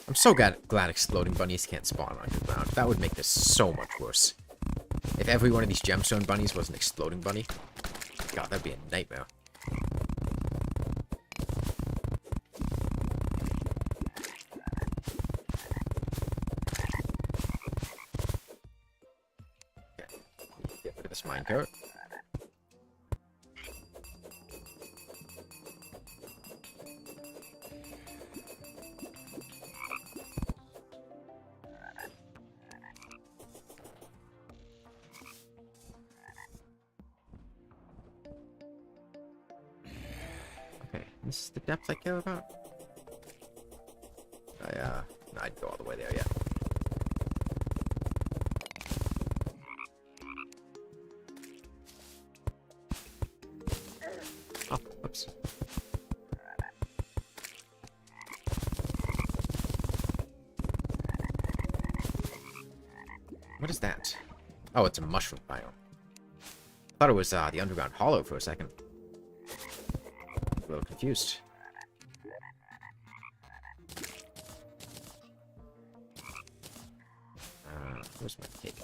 I'm so glad exploding bunnies can't spawn underground. That would make this so much worse. If every one of these gemstone bunnies was an exploding bunny, God, that'd be a nightmare. Okay, get rid of this minecart. This is the depth I care about? I'd go all the way there, yeah. Oh, whoops. What is that? Oh, it's a mushroom biome. I thought it was the underground hollow for a second. A little confused. Where's my cake?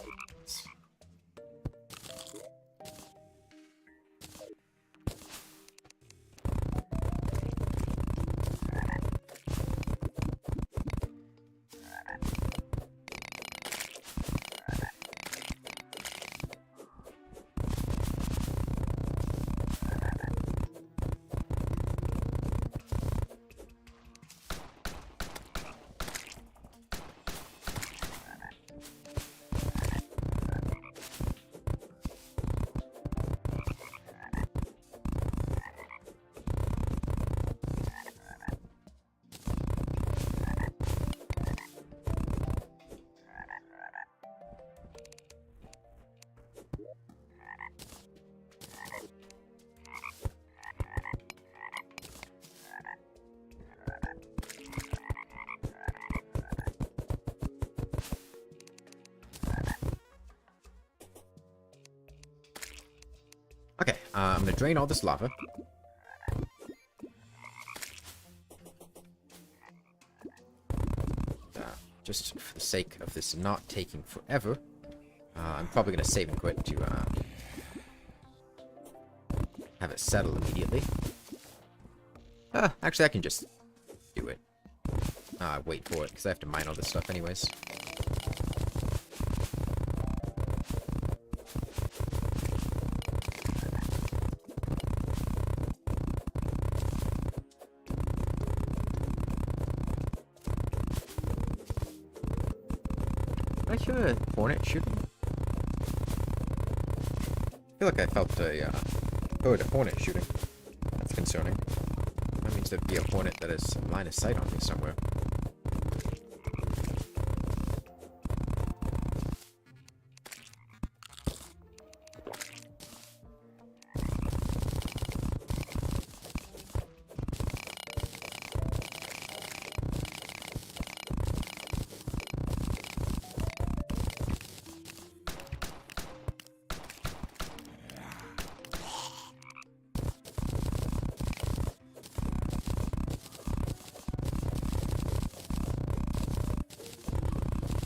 Okay, I'm gonna drain all this lava. Just for the sake of this not taking forever, I'm probably gonna save and quit to have it settle immediately. Actually, I can just do it. Wait for it, because I have to mine all this stuff anyways. Did I hear a hornet shooting? I feel like I felt heard a hornet shooting. That's concerning. That means there'd be a hornet that has line of sight on me somewhere.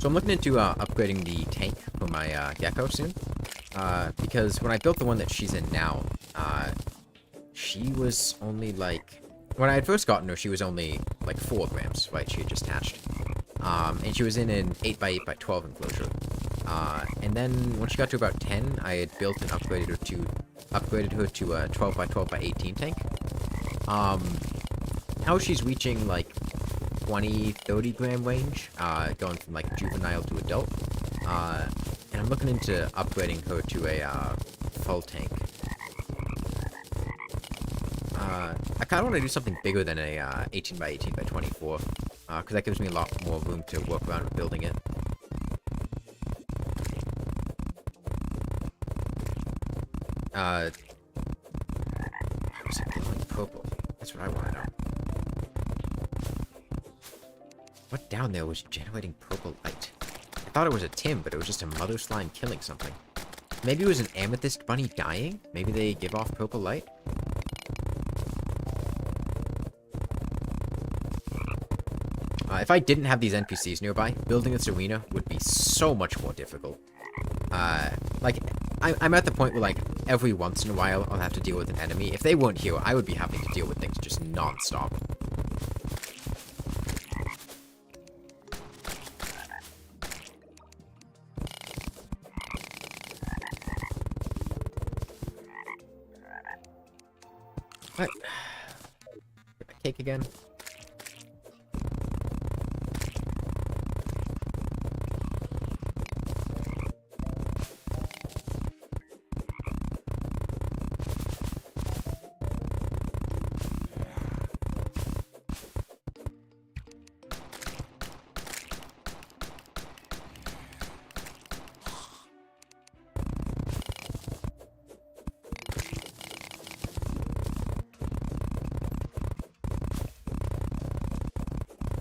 So I'm looking into upgrading the tank for my gecko soon, because when I built the one that she's in now, she was only like, when I had first gotten her, she was only like 4 grams, right? She had just hatched, and she was in an 8x8x12 enclosure, and then when she got to about 10, I had built and upgraded her to a 12x12x18 tank. Now she's reaching like 20-30 gram range, going from like juvenile to adult, and I'm looking into upgrading her to a full tank. I kind of want to do something bigger than a 18x18x24, because that gives me a lot more room to work around with building it. Why was it glowing purple? That's what I want to know. What down there was generating purple light? I thought it was a Tim, but it was just a mother slime killing something. Maybe it was an amethyst bunny dying? Maybe they give off purple light? If I didn't have these NPCs nearby, building this arena would be so much more difficult. Like, I'm at the point where, like, every once in a while I'll have to deal with an enemy. If they weren't here, I would be having to deal with things just non-stop. What? Get my cake again.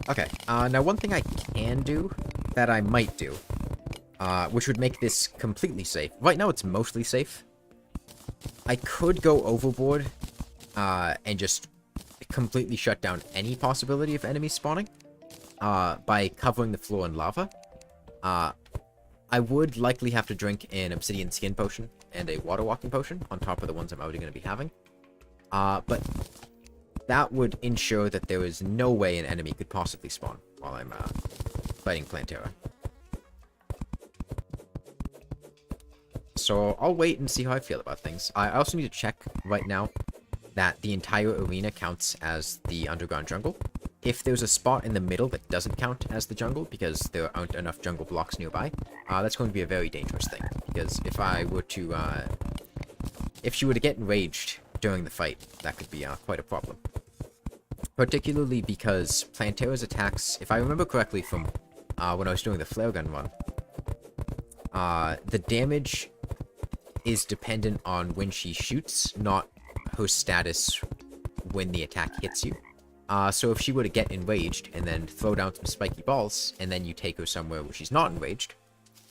Okay, now one thing I can do, that I might do, which would make this completely safe. Right now it's mostly safe. I could go overboard, and just completely shut down any possibility of enemies spawning, by covering the floor in lava. I would likely have to drink an obsidian skin potion and a water walking potion on top of the ones I'm already going to be having. But that would ensure that there is no way an enemy could possibly spawn while I'm fighting Plantera. So I'll wait and see how I feel about things. I also need to check right now that the entire arena counts as the underground jungle. If there's a spot in the middle that doesn't count as the jungle because there aren't enough jungle blocks nearby, that's going to be a very dangerous thing. Because if I were to, if she were to get enraged during the fight, that could be quite a problem. Particularly because Plantera's attacks, if I remember correctly from when I was doing the flare gun run, the damage is dependent on when she shoots, not her status when the attack hits you. So if she were to get enraged and then throw down some spiky balls, and then you take her somewhere where she's not enraged,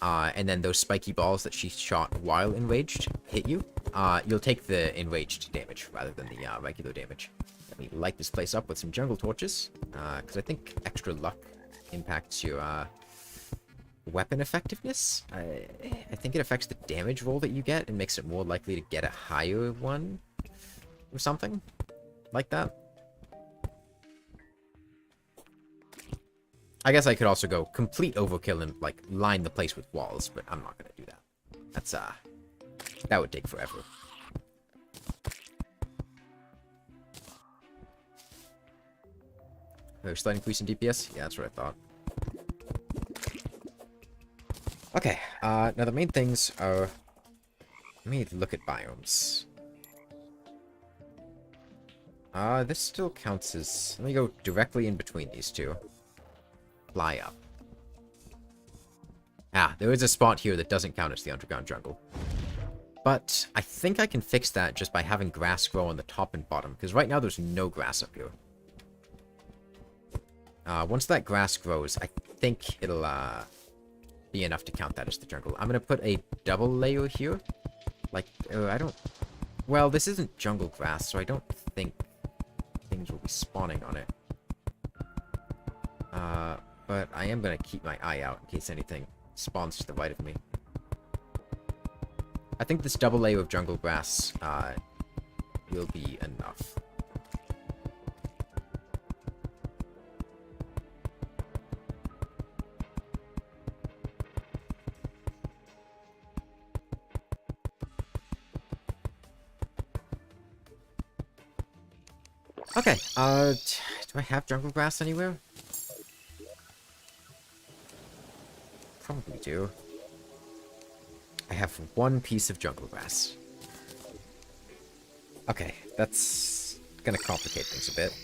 and then those spiky balls that she shot while enraged hit you, you'll take the enraged damage rather than the regular damage. Let me light this place up with some jungle torches, because I think extra luck impacts your weapon effectiveness. I think it affects the damage roll that you get and makes it more likely to get a higher one or something like that. I guess I could also go complete overkill and, like, line the place with walls, but I'm not gonna do that. That's, that would take forever. There's slight increase in DPS? Yeah, that's what I thought. Okay, now the main things are... Let me look at biomes. This still counts as... Let me go directly in between these two. Fly up. There is a spot here that doesn't count as the underground jungle. But I think I can fix that just by having grass grow on the top and bottom, because right now there's no grass up here. Once that grass grows, I think it'll be enough to count that as the jungle. I'm going to put a double layer here. Like, I don't... Well, this isn't jungle grass, so I don't think things will be spawning on it. But I am going to keep my eye out in case anything spawns to the right of me. I think this double layer of jungle grass will be enough. Okay, do I have jungle grass anywhere? Probably do. I have one piece of jungle grass. Okay, that's gonna complicate things a bit.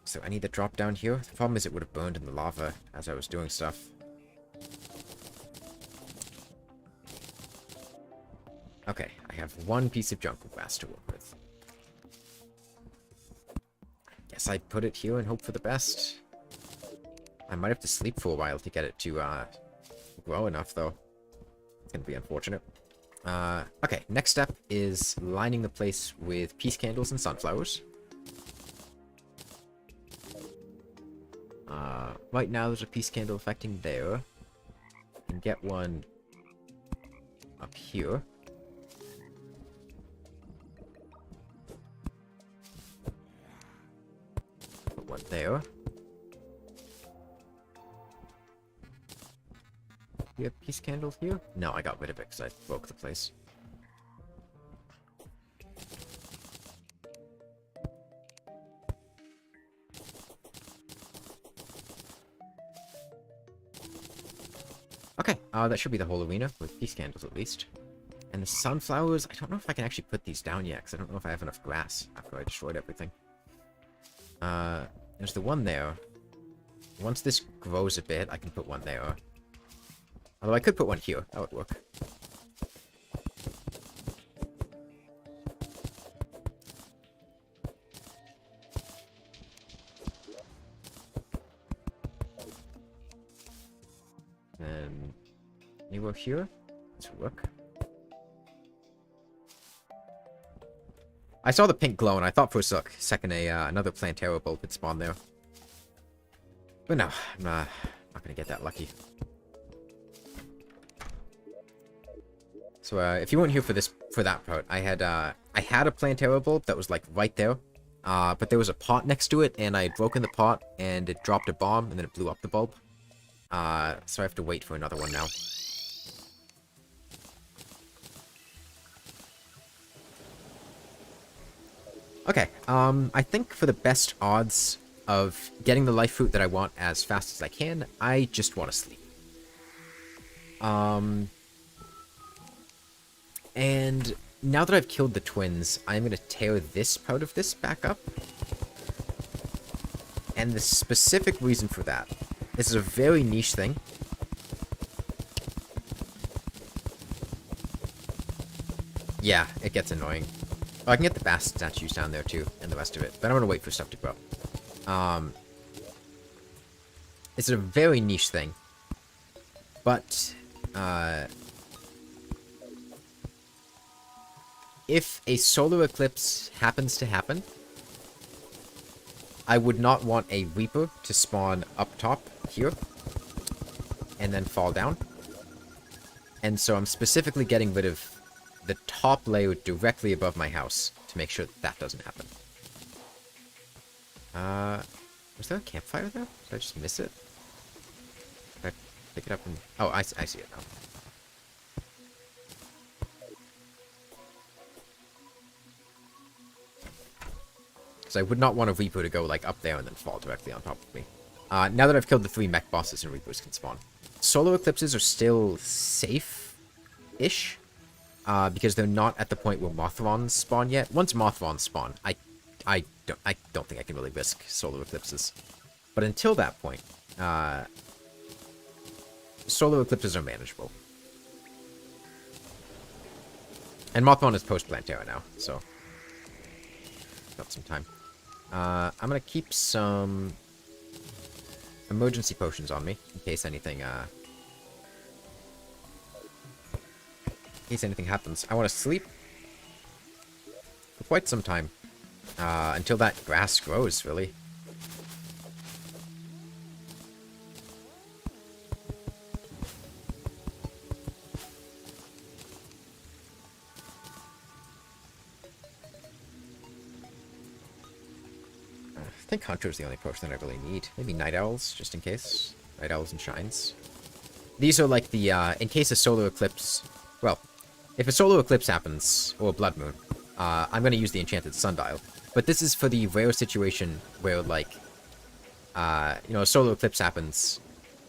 So I need to drop down here. The problem is it would have burned in the lava as I was doing stuff. Okay, I have one piece of jungle grass to work with. Guess I put it here and hope for the best. I might have to sleep for a while to get it to grow enough, though. It's gonna be unfortunate. Okay, next step is lining the place with peace candles and sunflowers. Right now there's a peace candle affecting there. I can get one up here. Put one there. Do you have peace candles here? No, I got rid of it because I broke the place. Okay, that should be the whole arena with peace candles at least. And the sunflowers, I don't know if I can actually put these down yet because I don't know if I have enough grass after I destroyed everything. There's the one there. Once this grows a bit, I can put one there. Although I could put one here. That would work. And anywhere here? This will work. I saw the pink glow, and I thought for a second another Plantera bulb had spawned there. But no, I'm not gonna get that lucky. So if you weren't here for that part, I had a Plantera bulb that was like right there, but there was a pot next to it, and I had broken the pot, and it dropped a bomb, and then it blew up the bulb. So I have to wait for another one now. Okay, I think for the best odds of getting the life fruit that I want as fast as I can, I just want to sleep. And now that I've killed the twins, I'm going to tear this part of this back up. And the specific reason for that, this is a very niche thing. Yeah, it gets annoying. Oh, I can get the bast statues down there too, and the rest of it, but I'm going to wait for stuff to grow. It's a very niche thing, but if a solar eclipse happens to happen, I would not want a Reaper to spawn up top here and then fall down. And so I'm specifically getting rid of the top layer directly above my house to make sure that doesn't happen. Was there a campfire there? Did I just miss it? Did I pick it up and... Oh, I see it now. Because I would not want a Reaper to go, like, up there and then fall directly on top of me. Now that I've killed the 3 mech bosses and Reapers can spawn. Solar eclipses are still safe-ish. Because they're not at the point where Mothron's spawn yet. Once Mothron's spawn, I don't think I can really risk solar eclipses. But until that point, solar eclipses are manageable. And Mothron is post-Plantera now, so got some time. I'm gonna keep some emergency potions on me in case anything happens. I want to sleep for quite some time. Until that grass grows, really. I think Hunter's the only potion that I really need. Maybe Night Owls, just in case. Night Owls and Shines. These are like the, in case a solar eclipse... Well, if a solar eclipse happens, or a blood moon, I'm going to use the enchanted sundial. But this is for the rare situation where, like, you know, a solar eclipse happens,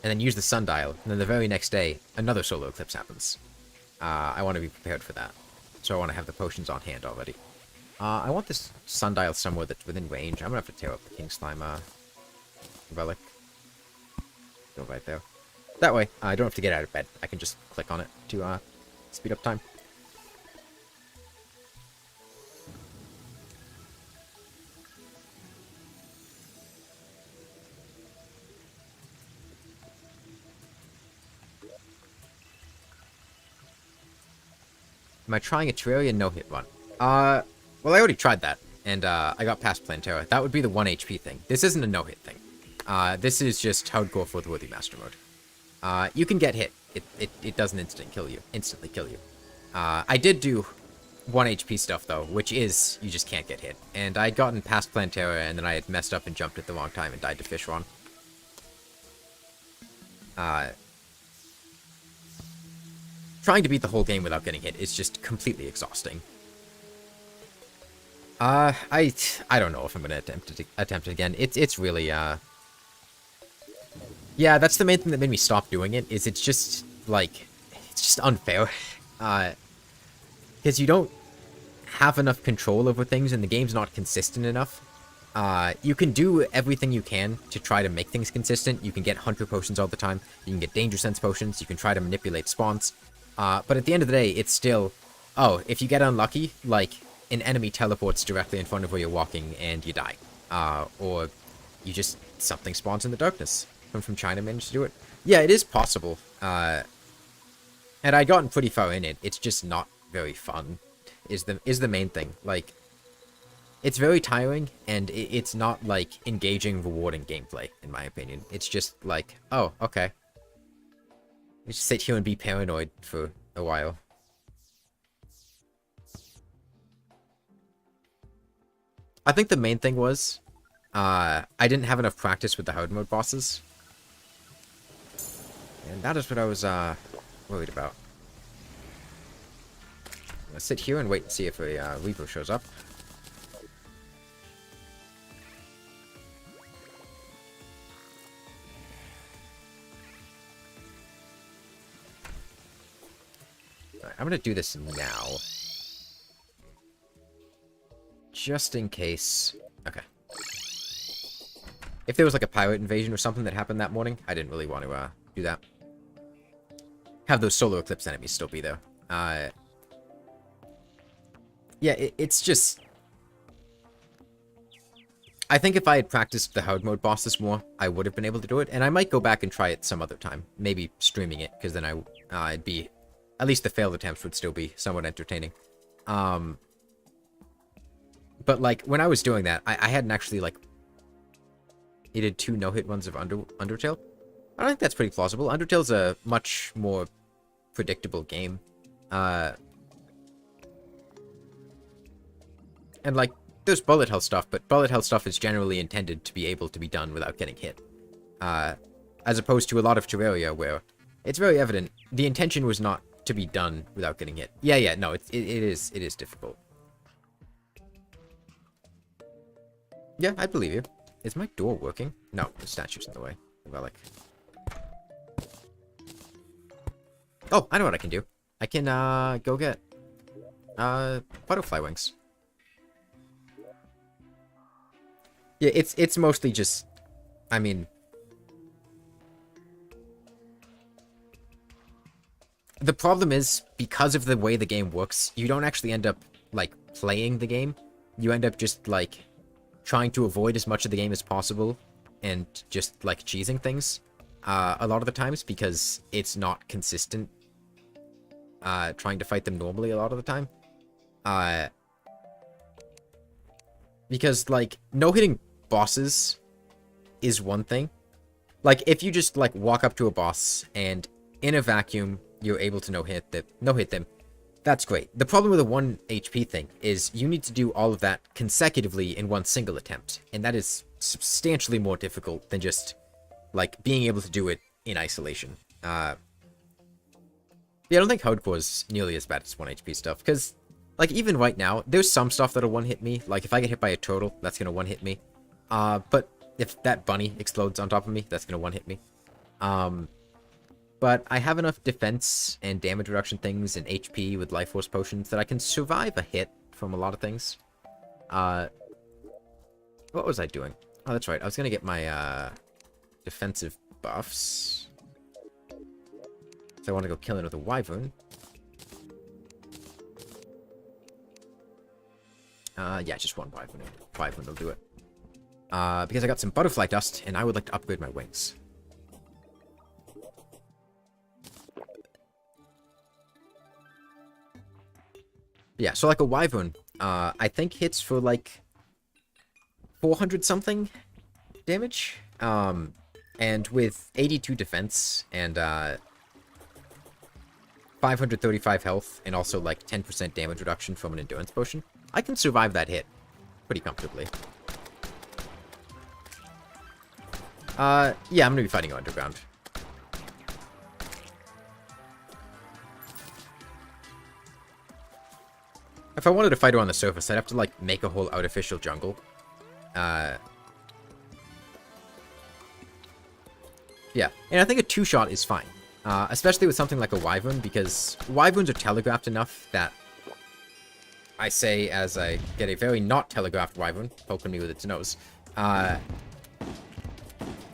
and then use the sundial, and then the very next day, another solar eclipse happens. I want to be prepared for that. So I want to have the potions on hand already. I want this sundial somewhere that's within range. I'm going to have to tear up the King Slime relic. Go right there. That way, I don't have to get out of bed. I can just click on it to speed up time. Am I trying a Terraria no-hit run? Well, I already tried that, and I got past Plantera. That would be the 1 HP thing. This isn't a no-hit thing. This is just hardcore for the Worthy Master mode. You can get hit. It doesn't instantly kill you. I did do 1 HP stuff, though, which is you just can't get hit. And I had gotten past Plantera, and then I had messed up and jumped at the wrong time and died to Fishron. Trying to beat the whole game without getting hit is just completely exhausting. I don't know if I'm gonna attempt it again. It's really yeah, that's the main thing that made me stop doing it. Is it's just like it's just unfair, because you don't have enough control over things and the game's not consistent enough. You can do everything you can to try to make things consistent. You can get Hunter potions all the time. You can get Danger Sense potions. You can try to manipulate spawns. But at the end of the day, it's still... Oh, if you get unlucky, like, an enemy teleports directly in front of where you're walking and you die. Or you just... something spawns in the darkness. from China managed to do it. Yeah, it is possible. And I'd gotten pretty far in it. It's just not very fun, is the main thing. Like, it's very tiring, and it's not, like, engaging, rewarding gameplay, in my opinion. It's just like, oh, okay. You just sit here and be paranoid for a while. I think the main thing was, I didn't have enough practice with the hard mode bosses. And that is what I was, worried about. Let's sit here and wait and see if a, Reaper shows up. Alright, I'm gonna do this now. Just in case. Okay. If there was like a pirate invasion or something that happened that morning, I didn't really want to, do that. Have those solar eclipse enemies still be there. Yeah, it's just... I think if I had practiced the hard mode bosses more, I would have been able to do it, and I might go back and try it some other time. Maybe streaming it, because then it'd be... At least the failed attempts would still be somewhat entertaining. But, like, when I was doing that, I hadn't actually, like... It did 2 no-hit runs of Undertale. I think that's pretty plausible. Undertale's a much more predictable game. And, like, there's bullet hell stuff, but bullet hell stuff is generally intended to be able to be done without getting hit. As opposed to a lot of Terraria, where it's very evident the intention was not to be done without getting hit. Yeah, no, it is difficult. Yeah, I believe you. Is my door working? No, the statue's in the way. Relic. Oh, I know what I can do. I can, go get, butterfly wings. Yeah, it's mostly just, I mean... The problem is, because of the way the game works, you don't actually end up, like, playing the game. You end up just, like, trying to avoid as much of the game as possible, and just, like, cheesing things, a lot of the times, because it's not consistent, trying to fight them normally a lot of the time. Because, like, no-hitting bosses is one thing. Like, if you just, like, walk up to a boss, and in a vacuum, you're able to no-hit them, that's great. The problem with the 1 HP thing is you need to do all of that consecutively in one single attempt, and that is substantially more difficult than just, like, being able to do it in isolation. Yeah, I don't think hardcore is nearly as bad as 1 HP stuff, because, like, even right now, there's some stuff that'll one-hit me. Like, if I get hit by a turtle, that's gonna one-hit me. But if that bunny explodes on top of me, that's gonna one-hit me. But I have enough defense and damage reduction things and HP with life force potions that I can survive a hit from a lot of things. What was I doing? Oh, that's right. I was gonna get my, defensive buffs. So I want to go kill another wyvern. Yeah, just one wyvern. Wyvern will do it. Because I got some butterfly dust, and I would like to upgrade my wings. Yeah, so like a wyvern, I think hits for like 400 something damage. And with 82 defense and 535 health and also like 10% damage reduction from an endurance potion, I can survive that hit pretty comfortably. Yeah, I'm gonna be fighting underground. If I wanted to fight her on the surface, I'd have to, like, make a whole artificial jungle. Yeah, and I think a 2-shot is fine. Especially with something like a wyvern, because wyverns are telegraphed enough that I say as I get a very not telegraphed wyvern poking me with its nose.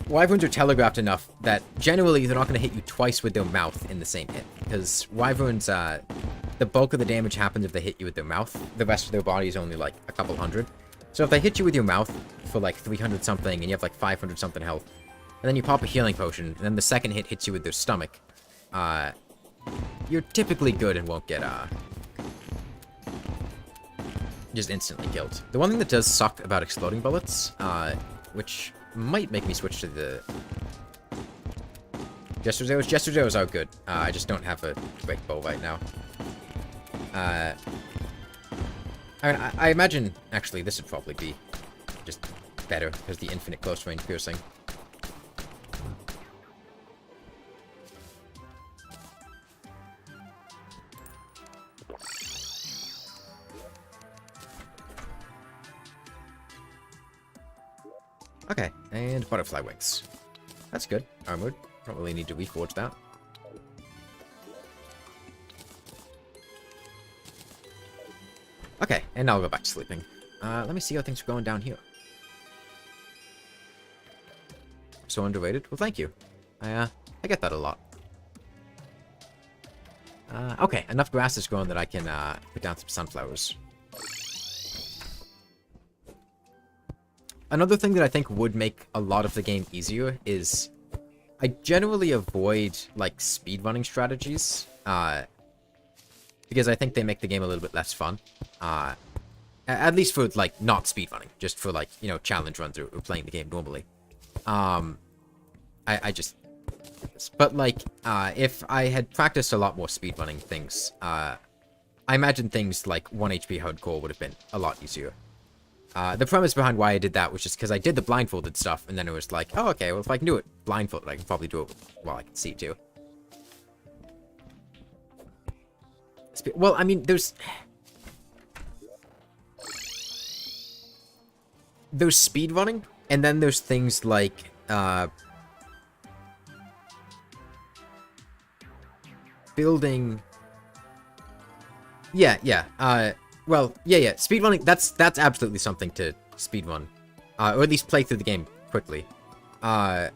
Wyverns are telegraphed enough that generally they're not going to hit you twice with their mouth in the same hit. Because wyverns, the bulk of the damage happens if they hit you with their mouth. The rest of their body is only like a couple hundred. So if they hit you with your mouth for like 300 something and you have like 500 something health, and then you pop a healing potion, and then the second hit hits you with their stomach, you're typically good and won't get, just instantly killed. The one thing that does suck about exploding bullets, which might make me switch to the Jester's Arrows. Jester's Arrows are good. I just don't have a great bow right now. I mean, I imagine, actually, this would probably be just better, because the infinite close range piercing. Okay, and butterfly wings. That's good. Armored. Don't really need to reforge that. Okay, and now I'll go back to sleeping. Let me see how things are going down here. So underrated? Well, thank you. I get that a lot. Okay, enough grass is growing that I can, put down some sunflowers. Another thing that I think would make a lot of the game easier is I generally avoid, like, speedrunning strategies, because I think they make the game a little bit less fun. At least for, like, not speedrunning, just for, like, you know, challenge runs or playing the game normally. I just... But, like, if I had practiced a lot more speedrunning things, I imagine things like 1 HP hardcore would have been a lot easier. The premise behind why I did that was just because I did the blindfolded stuff, and then it was like, oh, okay, well, if I can do it blindfolded, I can probably do it while I can see, too. Well, I mean, there's speedrunning, and then there's things like, building... Well, yeah, speedrunning, that's absolutely something to speedrun. Or at least play through the game quickly. But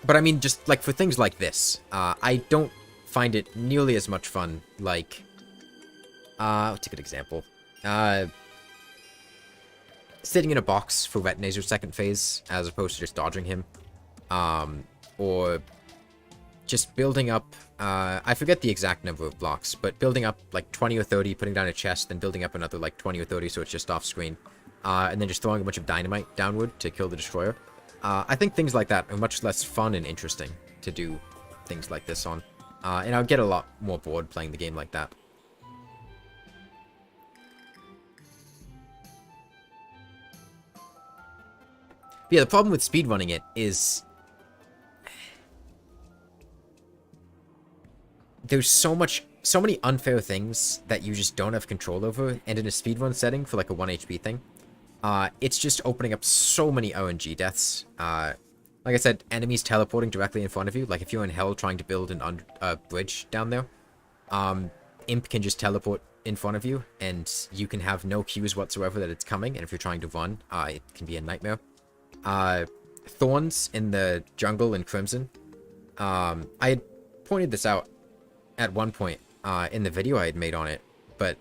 I mean, just, like, for things like this, I don't find it nearly as much fun, like... what's a good example? Sitting in a box for Retinazer's second phase, as opposed to just dodging him. Or just building up, I forget the exact number of blocks, but building up like 20 or 30, putting down a chest, then building up another like 20 or 30 so it's just off screen. And then just throwing a bunch of dynamite downward to kill the destroyer. I think things like that are much less fun and interesting to do things like this on. And I'll get a lot more bored playing the game like that. But yeah, the problem with speedrunning it is... There's so many unfair things that you just don't have control over, and in a speedrun setting for like a 1 HP thing, it's just opening up so many RNG deaths. Like I said, enemies teleporting directly in front of you, like if you're in hell trying to build a bridge down there, Imp can just teleport in front of you, and you can have no cues whatsoever that it's coming, and if you're trying to run, it can be a nightmare. Thorns in the jungle in Crimson. I had pointed this out at one point in the video I had made on it, but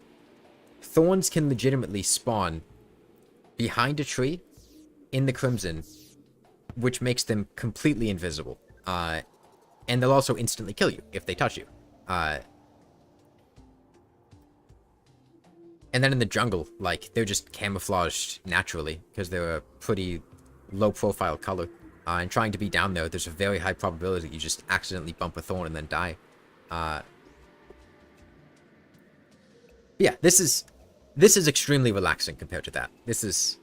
thorns can legitimately spawn behind a tree in the Crimson, which makes them completely invisible. And they'll also instantly kill you if they touch you. And then in the jungle, like, they're just camouflaged naturally, because they're a pretty low-profile color. And trying to be down there, there's a very high probability you just accidentally bump a thorn and then die. Yeah, this is extremely relaxing compared to that. This is...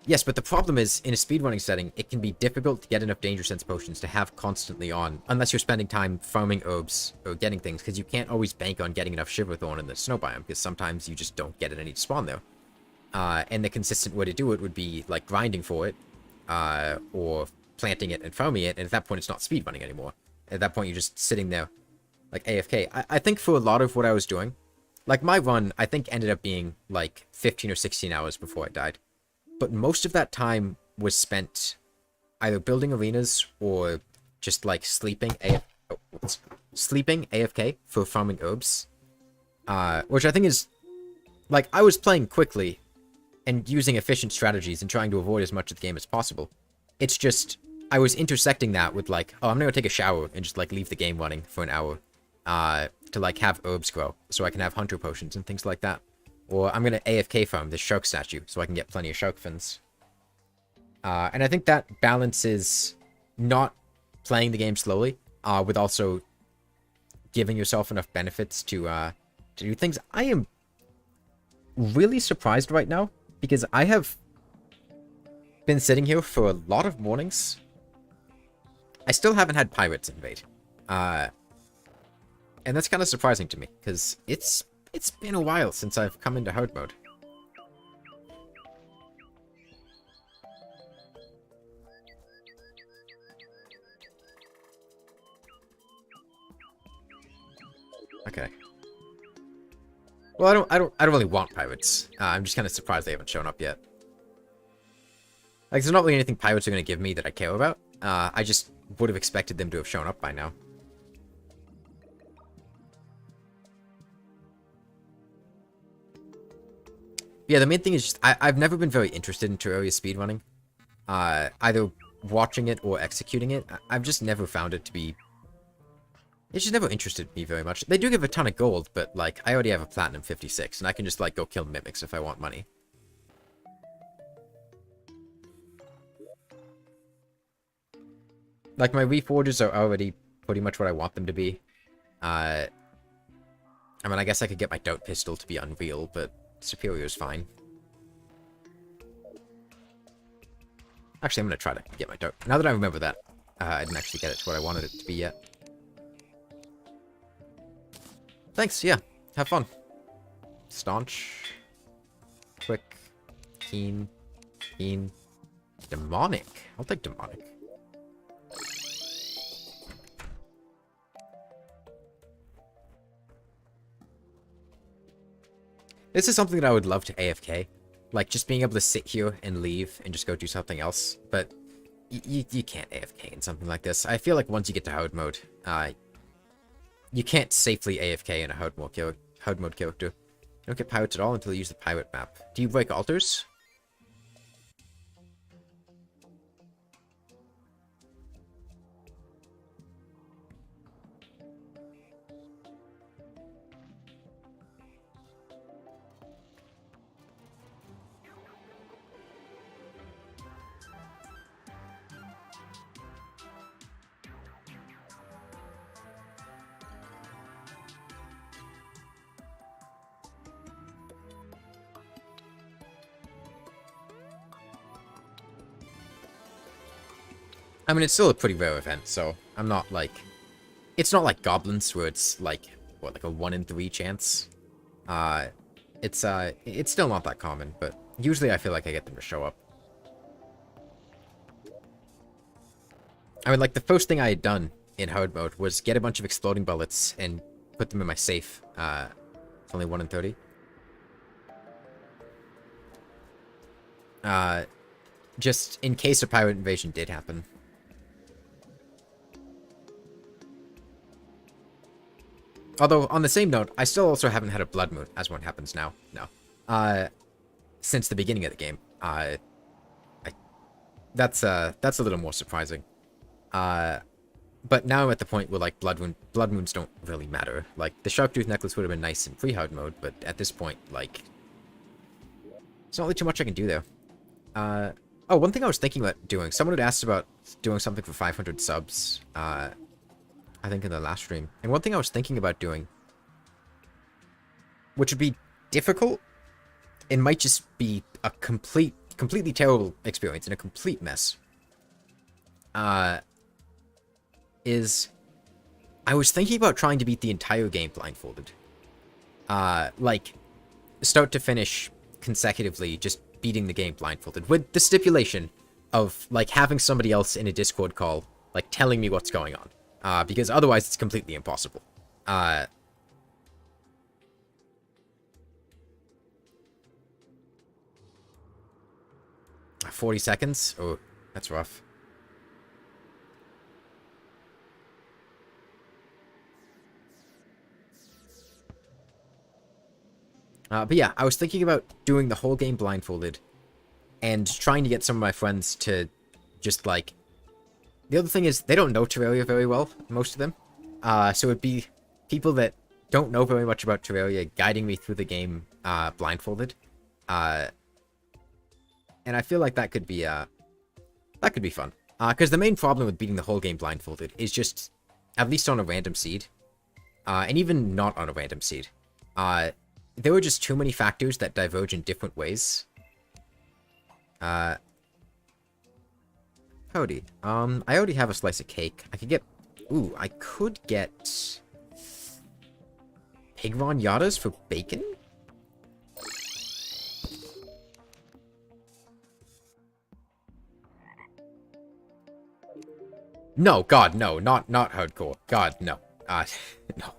Yes, but the problem is, in a speedrunning setting, it can be difficult to get enough Danger Sense potions to have constantly on, unless you're spending time farming herbs or getting things, because you can't always bank on getting enough Shiverthorn in the snow biome, because sometimes you just don't get any to spawn there. And the consistent way to do it would be, like, grinding for it, or planting it and farming it, and at that point it's not speedrunning anymore. At that point you're just sitting there, like, AFK. I think for a lot of what I was doing, like, my run, I think, ended up being, like, 15 or 16 hours before I died. But most of that time was spent either building arenas or just, like, sleeping AFK for farming herbs. Which I think is, like, I was playing quickly and using efficient strategies and trying to avoid as much of the game as possible. It's just, I was intersecting that with like, oh, I'm gonna go take a shower and just like leave the game running for an hour. To like have herbs grow, so I can have hunter potions and things like that. Or I'm gonna AFK farm this shark statue so I can get plenty of shark fins. And I think that balances not playing the game slowly, with also giving yourself enough benefits to do things. I am really surprised right now, because I have been sitting here for a lot of mornings. I still haven't had pirates invade. And that's kind of surprising to me, because it's been a while since I've come into hard mode. Okay. Well, I don't really want pirates. I'm just kind of surprised they haven't shown up yet. Like, there's not really anything pirates are going to give me that I care about. I just would have expected them to have shown up by now. Yeah, the main thing is just, I've never been very interested in Terraria speedrunning. Either watching it or executing it. I've just never found it to be... It's just never interested me very much. They do give a ton of gold, but, like, I already have a Platinum 56, and I can just, like, go kill mimics if I want money. Like, my reforges are already pretty much what I want them to be. I mean, I guess I could get my Dart Pistol to be Unreal, but Superior's fine. Actually, I'm gonna try to get my Dart. Now that I remember that, I didn't actually get it to what I wanted it to be yet. Thanks, yeah. Have fun. Staunch. Quick. Keen. Keen. Demonic. I'll take Demonic. This is something that I would love to AFK. Like, just being able to sit here and leave and just go do something else. But you can't AFK in something like this. I feel like once you get to hard mode, you can't safely AFK in a hard mode character. You don't get pirates at all until you use the pirate map. Do you break altars? I mean, it's still a pretty rare event, so I'm not like... It's not like goblins, where it's like, what, like a 1 in 3 chance? It's still not that common, but usually I feel like I get them to show up. I mean, like, the first thing I had done in hard mode was get a bunch of exploding bullets and put them in my safe. It's only 1 in 30. Just in case a pirate invasion did happen. Although, on the same note, I still also haven't had a blood moon, as one happens now. No. Since the beginning of the game. That's a little more surprising. But now I'm at the point where, like, blood moons don't really matter. Like, the Sharktooth Necklace would have been nice in pre-hard mode, but at this point, like... There's not really too much I can do there. Oh, one thing I was thinking about doing. Someone had asked about doing something for 500 subs. I think in the last stream. And one thing I was thinking about doing, which would be difficult, it might just be a completely terrible experience and a complete mess, is I was thinking about trying to beat the entire game blindfolded. Like, start to finish consecutively, just beating the game blindfolded, with the stipulation of, like, having somebody else in a Discord call, like, telling me what's going on. Because otherwise it's completely impossible. 40 seconds? Oh, that's rough. But yeah, I was thinking about doing the whole game blindfolded and trying to get some of my friends to just like... The other thing is, they don't know Terraria very well, most of them. So it'd be people that don't know very much about Terraria guiding me through the game blindfolded. And I feel like that could be fun. Because the main problem with beating the whole game blindfolded is just, at least on a random seed, and even not on a random seed, there were just too many factors that diverge in different ways. Cody, I already have a slice of cake. I could get... Ooh, I could get... Pig Yadas for bacon? No, God, no. Not hardcore. God, no. No.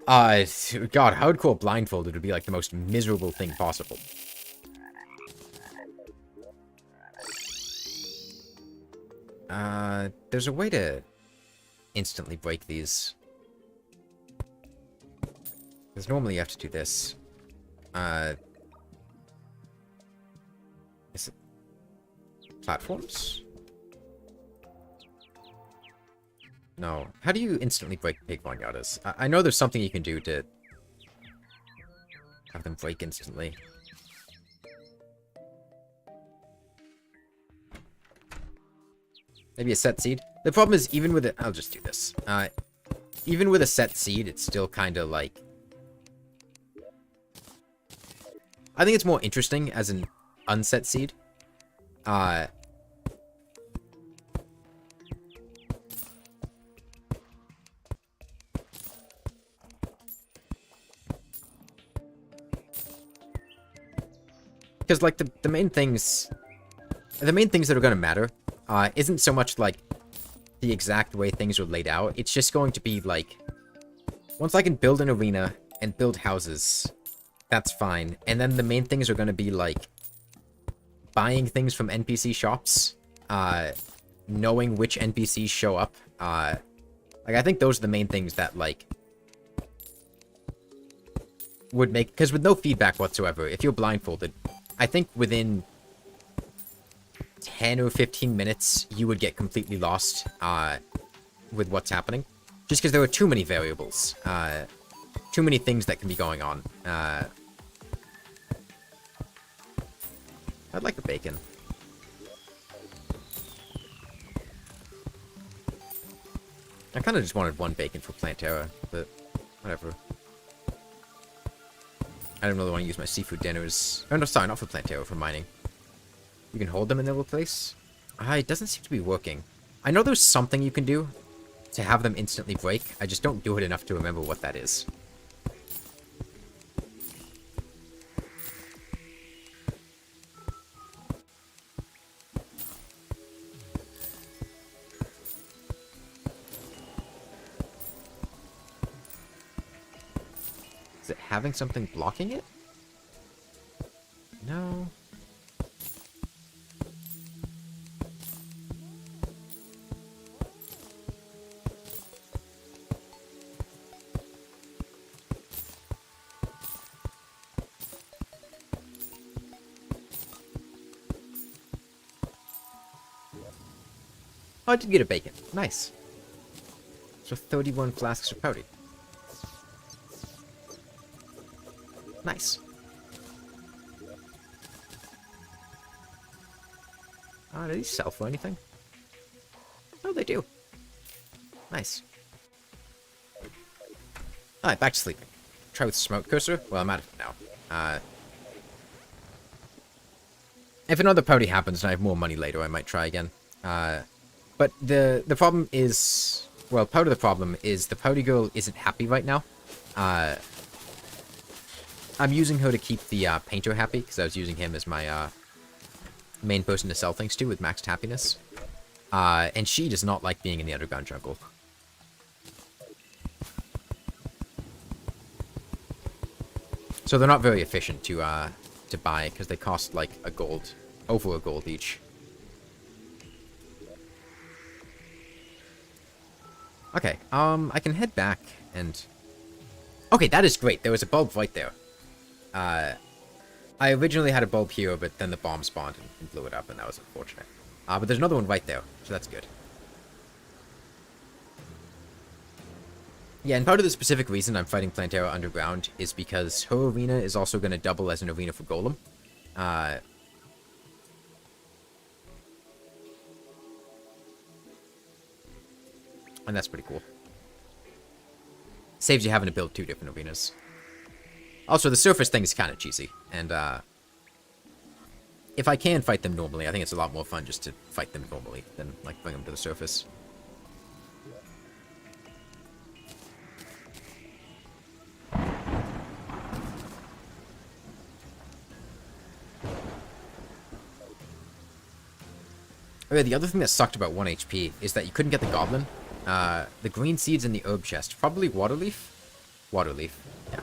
God, hardcore blindfolded would be like the most miserable thing possible. There's a way to instantly break these. Because normally you have to do this. Is it platforms? No. How do you instantly break pig Vanyadas? I know there's something you can do to have them break instantly. Maybe a set seed? The problem is, even with it... I'll just do this. Even with a set seed, it's still kind of like... I think it's more interesting as an unset seed. Because, like, the main things... The main things that are going to matter isn't so much, like, the exact way things are laid out. It's just going to be, like... Once I can build an arena and build houses, that's fine. And then the main things are going to be, like, buying things from NPC shops, knowing which NPCs show up. Like, I think those are the main things that, like... would make... Because with no feedback whatsoever, if you're blindfolded... I think within 10 or 15 minutes, you would get completely lost with what's happening. Just because there are too many variables. Too many things that can be going on. I'd like the bacon. I kind of just wanted one bacon for Plantera, but whatever. I don't really want to use my seafood dinners. Oh, no, sorry, not for Plantera, for mining. You can hold them in their little place? It doesn't seem to be working. I know there's something you can do to have them instantly break. I just don't do it enough to remember what that is. Is it having something blocking it? No. Oh, I did get a bacon. Nice. So 31 flasks of pouty. Nice. Do these sell for anything? Oh, they do. Nice. Alright, back to sleeping. Try with smoke cursor. Well, I'm out of it now. If another pouty happens and I have more money later, I might try again. But the problem is... Well, part of the problem is the pouty girl isn't happy right now. I'm using her to keep the painter happy, because I was using him as my main person to sell things to with maxed happiness. And she does not like being in the underground jungle. So they're not very efficient to buy, because they cost like a gold, over a gold each. Okay, I can head back and... Okay, that is great. There was a bulb right there. I originally had a bulb here, but then the bomb spawned and blew it up, and that was unfortunate. But there's another one right there, so that's good. Yeah, and part of the specific reason I'm fighting Plantera underground is because her arena is also going to double as an arena for Golem. And that's pretty cool. Saves you having to build 2 different arenas. Also, the surface thing is kind of cheesy, and if I can fight them normally, I think it's a lot more fun just to fight them normally than, like, bring them to the surface. Okay, the other thing that sucked about 1 HP is that you couldn't get the goblin. The green seeds in the herb chest. Probably waterleaf? Waterleaf, yeah.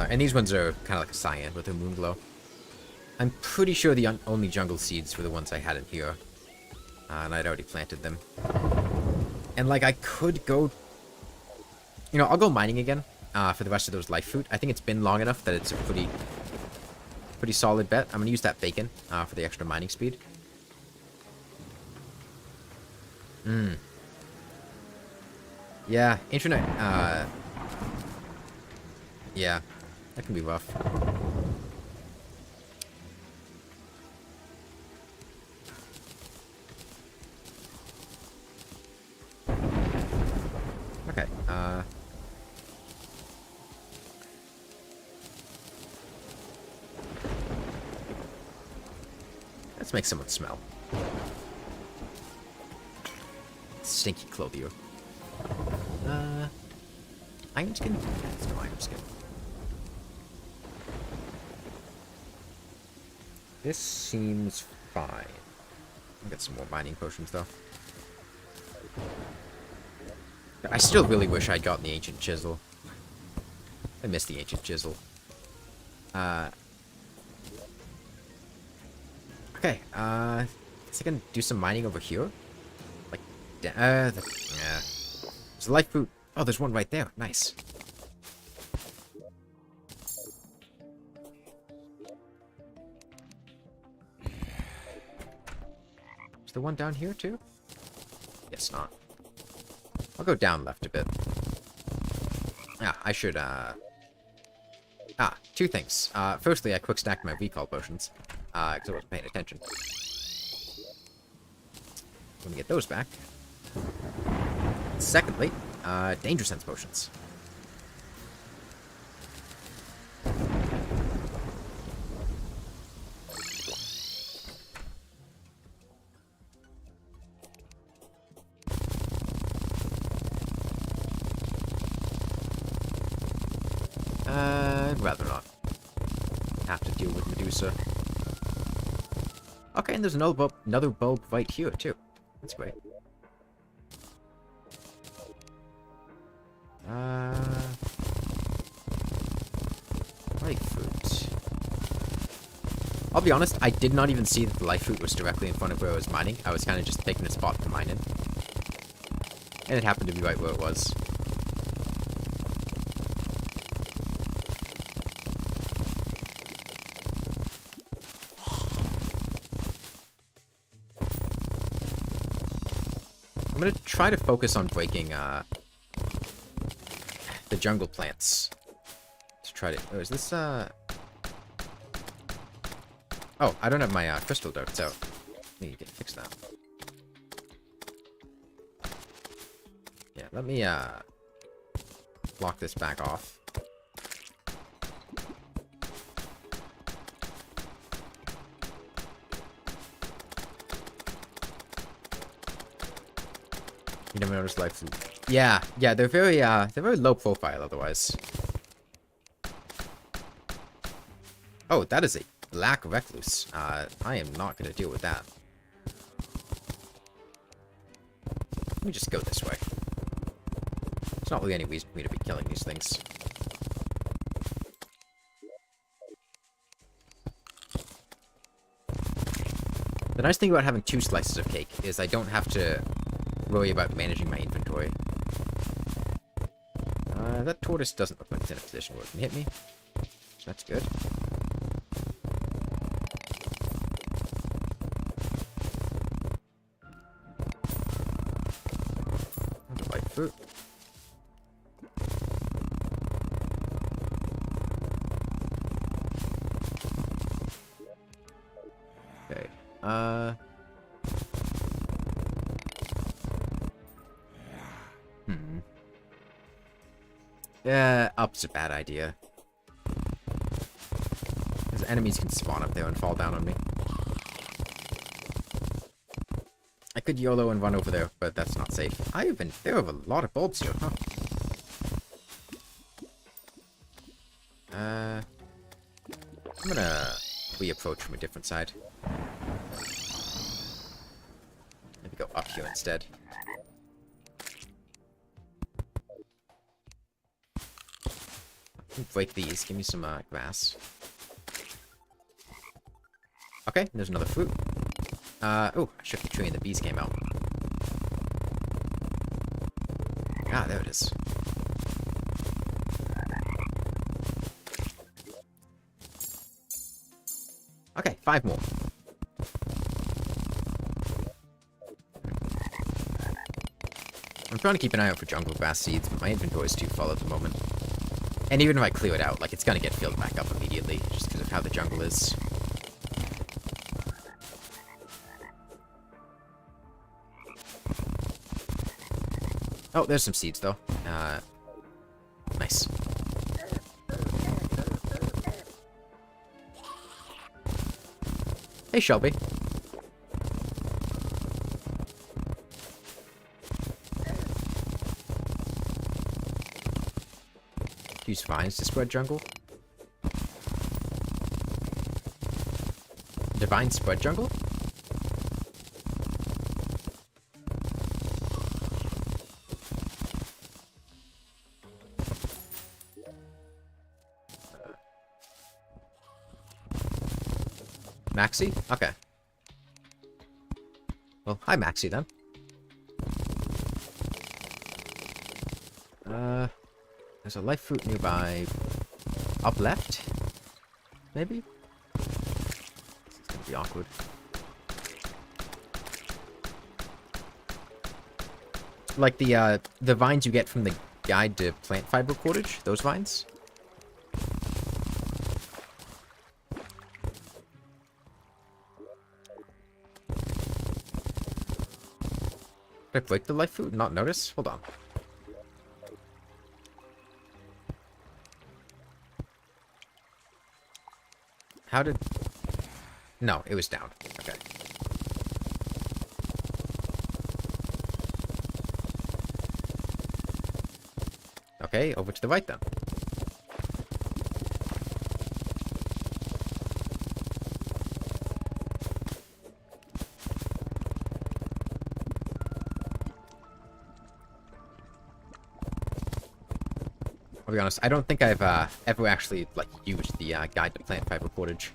And these ones are kind of like a cyan with a moon glow. I'm pretty sure the only jungle seeds were the ones I had in here. And I'd already planted them. And, like, I could go... You know, I'll go mining again for the rest of those life fruit. I think it's been long enough that it's a pretty solid bet. I'm going to use that bacon for the extra mining speed. Yeah, internet... yeah, that can be rough. Okay, let's make someone smell. Stinky clothier. Iron skin? There's no iron skin. This seems fine. I'll get some more mining potions, though. I still really wish I'd gotten the ancient chisel. I miss the ancient chisel. Okay, guess I can do some mining over here. Like, yeah. There's a life fruit. Oh, there's one right there. Nice. Is there one down here, too? Guess not. I'll go down left a bit. I should, 2 things. Firstly, I quick stacked my recall potions, because I wasn't paying attention. Let me get those back. Secondly, danger sense potions. I'd rather not have to deal with Medusa. Okay, and there's another bulb right here, too. That's great. Life fruit. I'll be honest, I did not even see that the life fruit was directly in front of where I was mining. I was kind of just picking a spot to mine in. And it happened to be right where it was. I'm gonna try to focus on breaking, the jungle plants. To try to... Oh, is this, Oh, I don't have my, crystal darts out. Need to fix that. Yeah, let me, lock this back off. You never noticed life fruit. Yeah, they're very low profile otherwise. Oh, that is a black recluse. I am not gonna deal with that. Let me just go this way. There's not really any reason for me to be killing these things. The nice thing about having 2 slices of cake is I don't have to worry about managing my inventory. That tortoise doesn't look like it's in a position where it can hit me. So that's good. Yeah, up's a bad idea. Because enemies can spawn up there and fall down on me. I could YOLO and run over there, but that's not safe. There are a lot of bulbs here, huh? I'm gonna reapproach from a different side. Maybe go up here instead. Break these. Give me some grass. Okay, there's another fruit. Oh, I shook the tree and the bees came out. Ah, there it is. Okay, 5 more. I'm trying to keep an eye out for jungle grass seeds, but my inventory is too full at the moment. And even if I clear it out, like, it's gonna get filled back up immediately, just because of how the jungle is. Oh, there's some seeds, though. Nice. Hey, Shelby. Use vines to spread jungle. Divine spread jungle? Maxi? Okay. Well, hi Maxi then. There's a life fruit nearby. Up left? Maybe? This is gonna be awkward. Like the vines you get from the guide to plant fiber cordage? Those vines? Did I break the life fruit and not notice? Hold on. How did... No, it was down. Okay. Okay, over to the right then. I'll be honest, I don't think I've ever actually like used the guide to plant fiber cordage.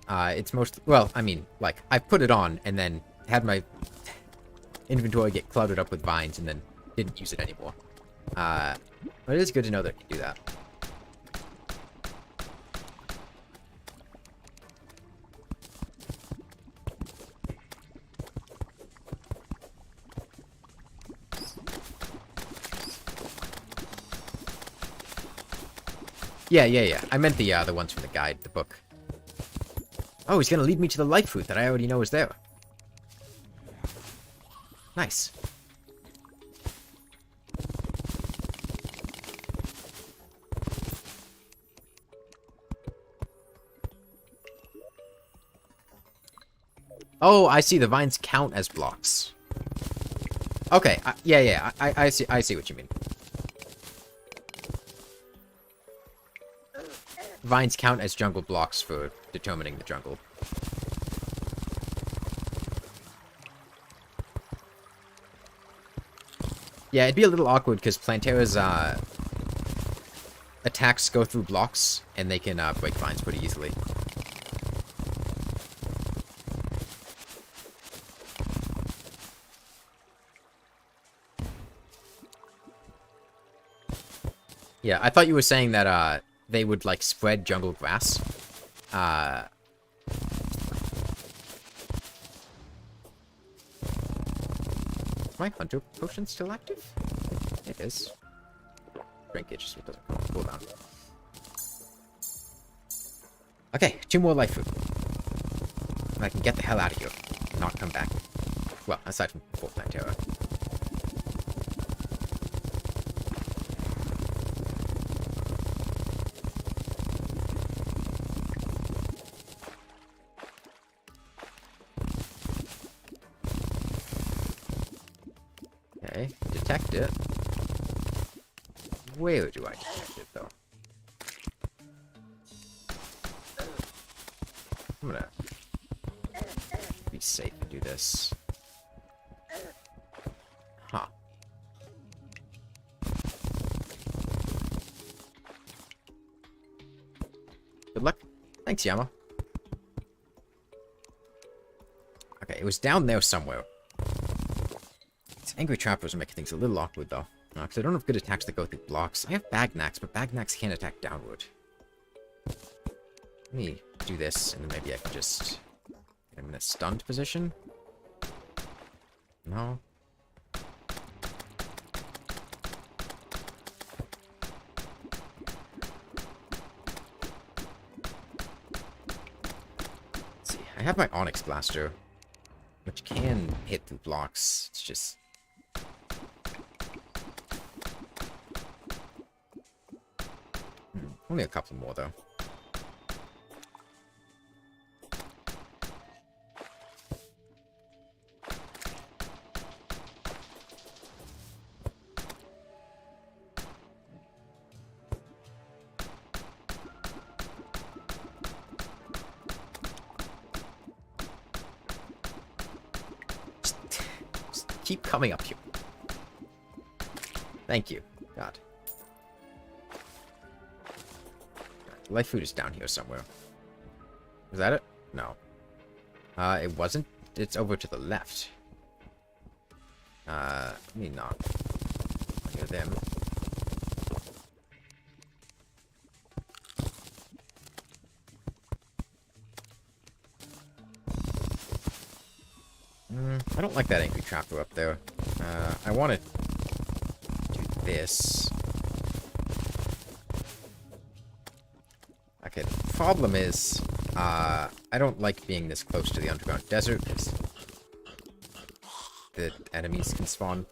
It's most well, I mean, like I've put it on and then had my inventory get cluttered up with vines and then didn't use it anymore. But it is good to know that I can do that. Yeah. I meant the ones from the guide, the book. Oh, he's gonna lead me to the life fruit that I already know is there. Nice. Oh, I see. The vines count as blocks. Okay. Yeah. I see. I see what you mean. Vines count as jungle blocks for determining the jungle. Yeah, it'd be a little awkward because Plantera's attacks go through blocks, and they can break vines pretty easily. Yeah, I thought you were saying that they would, like, spread jungle grass. Is my hunter potion still active? It is. Drink it, just so it doesn't cool down. Okay, 2 more life food. I can get the hell out of here and not come back. Well, aside from Fort Plantera. Okay, detect it. Where do I detect it, though? I'm gonna be safe and do this. Huh. Good luck. Thanks, Yama. Okay, it was down there somewhere. These angry trappers are making things a little awkward, though. Because I don't have good attacks that go through blocks. I have Bagnacks, but Bagnacks can't attack downward. Let me do this, and then maybe I can just get him in a stunned position. No. Let's see, I have my Onyx Blaster, which can hit through blocks. It's just... only a couple more, though. Just keep coming up here. Thank you. God. Life food is down here somewhere. Is that it? No. It wasn't. It's over to the left. Let me knock near them. I don't like that angry trapper up there. I want to do this. Okay, the problem is, I don't like being this close to the underground desert, because the enemies can spawn.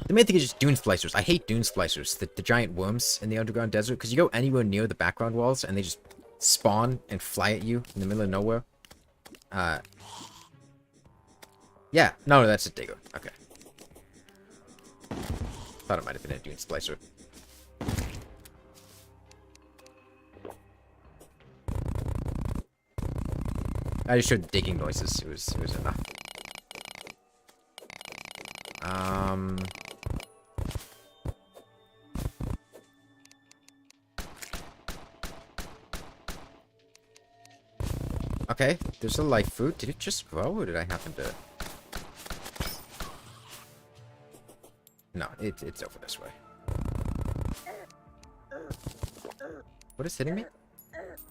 The main thing is just dune splicers. I hate dune splicers, the giant worms in the underground desert, because you go anywhere near the background walls, and they just spawn and fly at you in the middle of nowhere. Yeah, no, that's a digger. Okay. Thought it might have been a dune splicer. I just heard digging noises. It was enough. Okay, there's a life food. Did it just grow, or did I happen to... No, it's over this way. What is hitting me?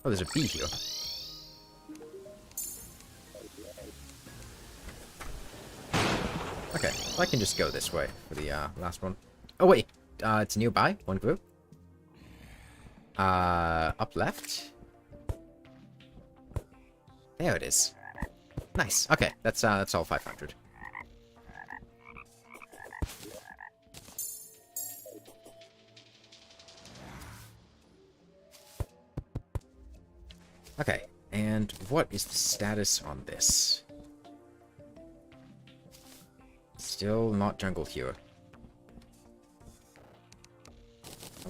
Oh, there's a bee here. Okay, well, I can just go this way for the last one. Oh wait, it's nearby. One group. Up left. There it is. Nice. Okay, that's all 500. Okay, and what is the status on this? Still not jungle here.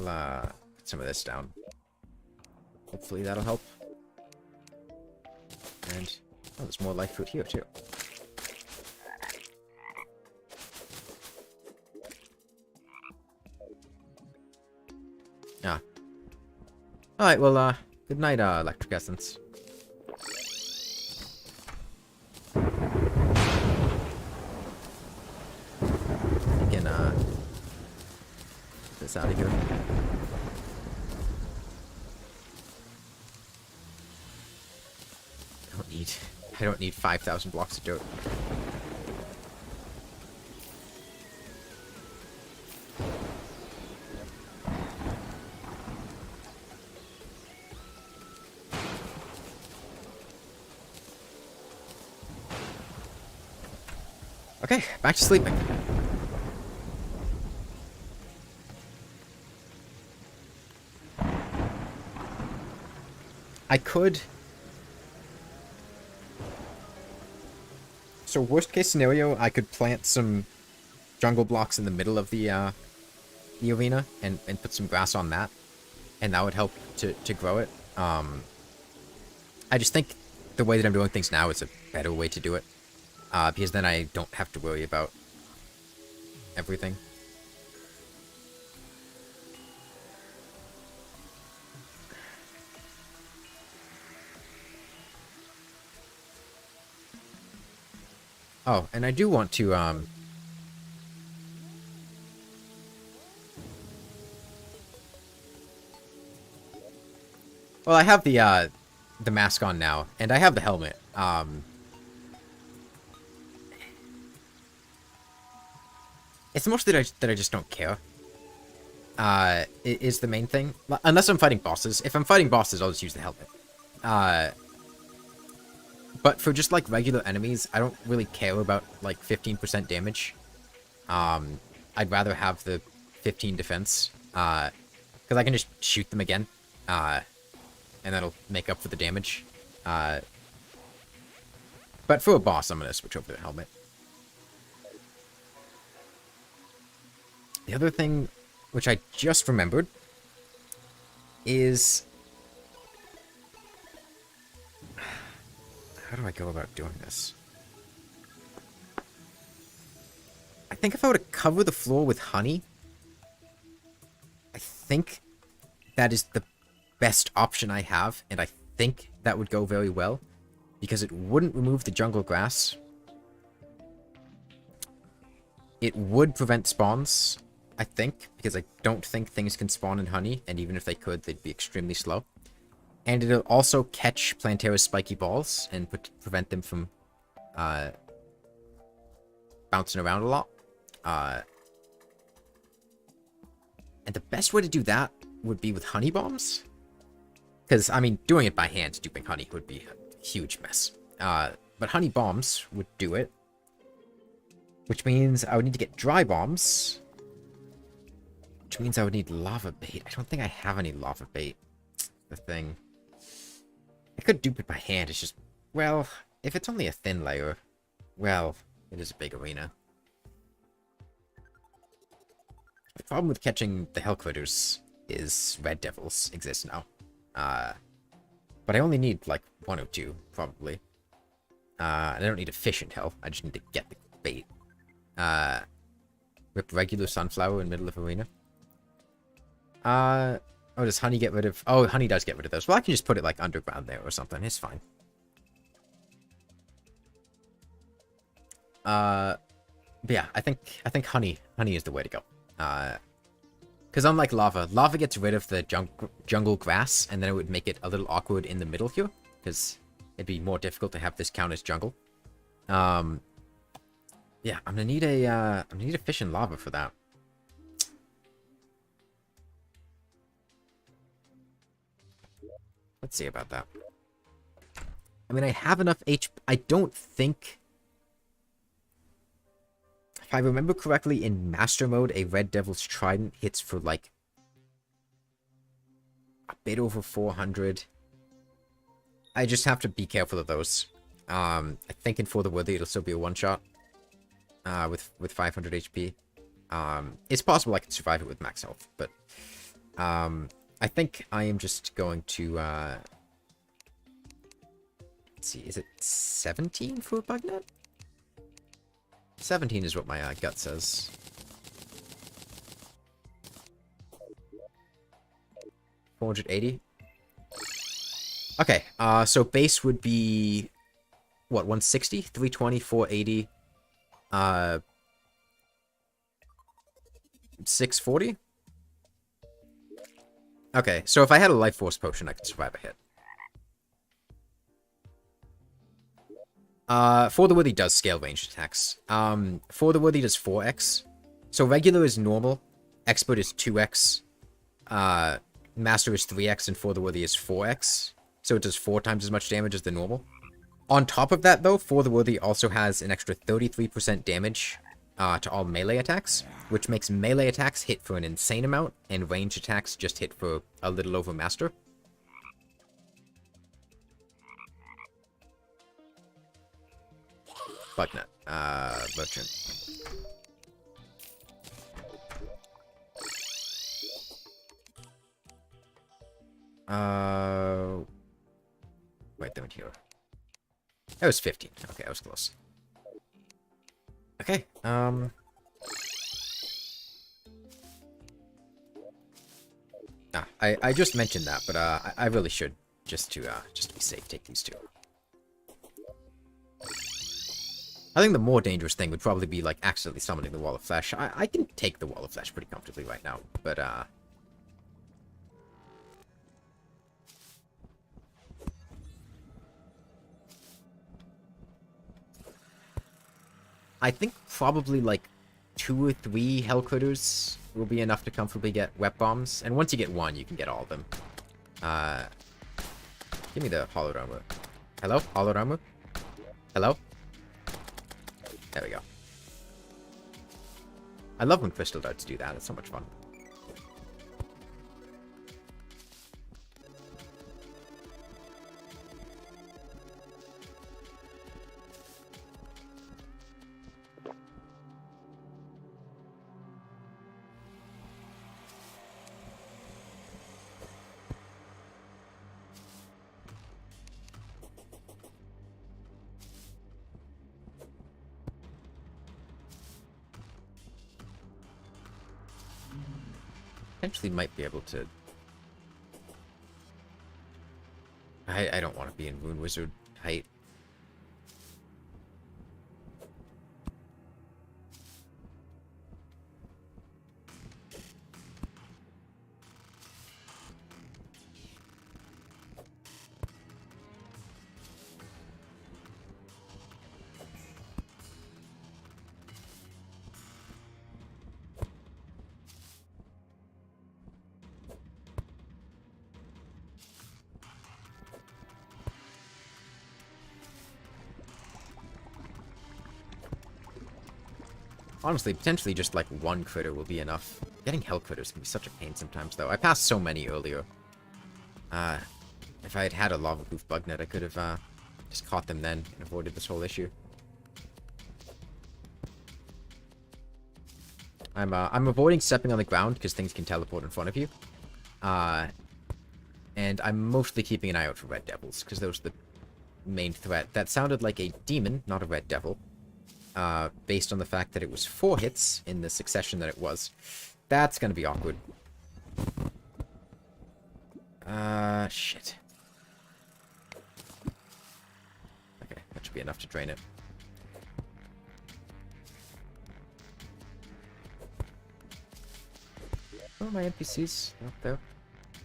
I'll put some of this down. Hopefully that'll help. And oh, there's more life food here too. Ah. Alright, well, good night, Electric Essence. We can, get this out of here. I don't need 5,000 blocks of dirt. Okay, back to sleeping. I could... So worst case scenario, I could plant some jungle blocks in the middle of the arena and put some grass on that. And that would help to grow it. I just think the way that I'm doing things now is a better way to do it. Because then I don't have to worry about everything. Oh, and I do want to, well, I have the mask on now, and I have the helmet. It's mostly that I just don't care. Is the main thing. Unless I'm fighting bosses. If I'm fighting bosses, I'll just use the helmet. But for just, like, regular enemies, I don't really care about, like, 15% damage. I'd rather have the 15 defense. Because I can just shoot them again. And that'll make up for the damage. But for a boss, I'm gonna switch over to the helmet. The other thing, which I just remembered, is... How do I go about doing this? I think if I were to cover the floor with honey, I think that is the best option I have, and I think that would go very well, because it wouldn't remove the jungle grass. It would prevent spawns, I think, because I don't think things can spawn in honey, and even if they could, they'd be extremely slow. And it'll also catch Plantera's spiky balls and prevent them from bouncing around a lot. And the best way to do that would be with honey bombs. Because, I mean, doing it by hand, duping honey, would be a huge mess. But honey bombs would do it. Which means I would need to get dry bombs. Which means I would need lava bait. I don't think I have any lava bait. The thing. I could dupe it by hand, it's just... Well, if it's only a thin layer... Well, it is a big arena. The problem with catching the hell critters is red devils exist now. But I only need, like, 1 or 2, probably. And I don't need efficient hell, I just need to get the bait. Rip regular sunflower in middle of arena. Oh, does honey get rid of... Oh, honey does get rid of those. Well, I can just put it, like, underground there or something. It's fine. But yeah, I think honey is the way to go. Because unlike lava gets rid of the jungle grass, and then it would make it a little awkward in the middle here, because it'd be more difficult to have this count as jungle. Yeah, I'm gonna need a fish and lava for that. Let's see about that. I mean, I have enough HP. I don't think... If I remember correctly, in Master Mode, a Red Devil's Trident hits for, like, a bit over 400. I just have to be careful of those. I think in For the Worthy, it'll still be a one-shot. With 500 HP. It's possible I can survive it with max health, but... I think I am just going to, let's see, is it 17 for a bug net? 17 is what my gut says. $480. Okay, so base would be, what, 160? 320, 480, 640? Okay, so if I had a Life Force Potion, I could survive a hit. For the Worthy does scale ranged attacks. For the Worthy does 4x. So regular is normal, Expert is 2x, Master is 3x, and For the Worthy is 4x. So it does 4 times as much damage as the normal. On top of that, though, For the Worthy also has an extra 33% damage to all melee attacks, which makes melee attacks hit for an insane amount, and range attacks just hit for a little over Master. Bugnut. Merchant. Wait, don't here. That was 15. Okay, I was close. Okay, I just mentioned that, but I really should just to be safe take these two. I think the more dangerous thing would probably be like accidentally summoning the Wall of Flesh. I can take the Wall of Flesh pretty comfortably right now, but I think probably like 2 or 3 Hell Critters will be enough to comfortably get Web Bombs. And once you get 1, you can get all of them. Give me the Hollowed Armor. Hello? Hollowed Armor? Hello? There we go. I love when Crystal Darts do that. It's so much fun. Potentially might be able to... I don't want to be in Moon Wizard height. Honestly, potentially just like 1 critter will be enough. Getting Hell Critters can be such a pain sometimes, though. I passed so many earlier. If I had had a Lava Proof Bugnut, I could have just caught them then and avoided this whole issue. I'm avoiding stepping on the ground because things can teleport in front of you. And I'm mostly keeping an eye out for Red Devils because those are the main threat. That sounded like a demon, not a Red Devil. Based on the fact that it was 4 hits in the succession that it was. That's gonna be awkward. Shit. Okay, that should be enough to drain it. Oh, my NPCs out there.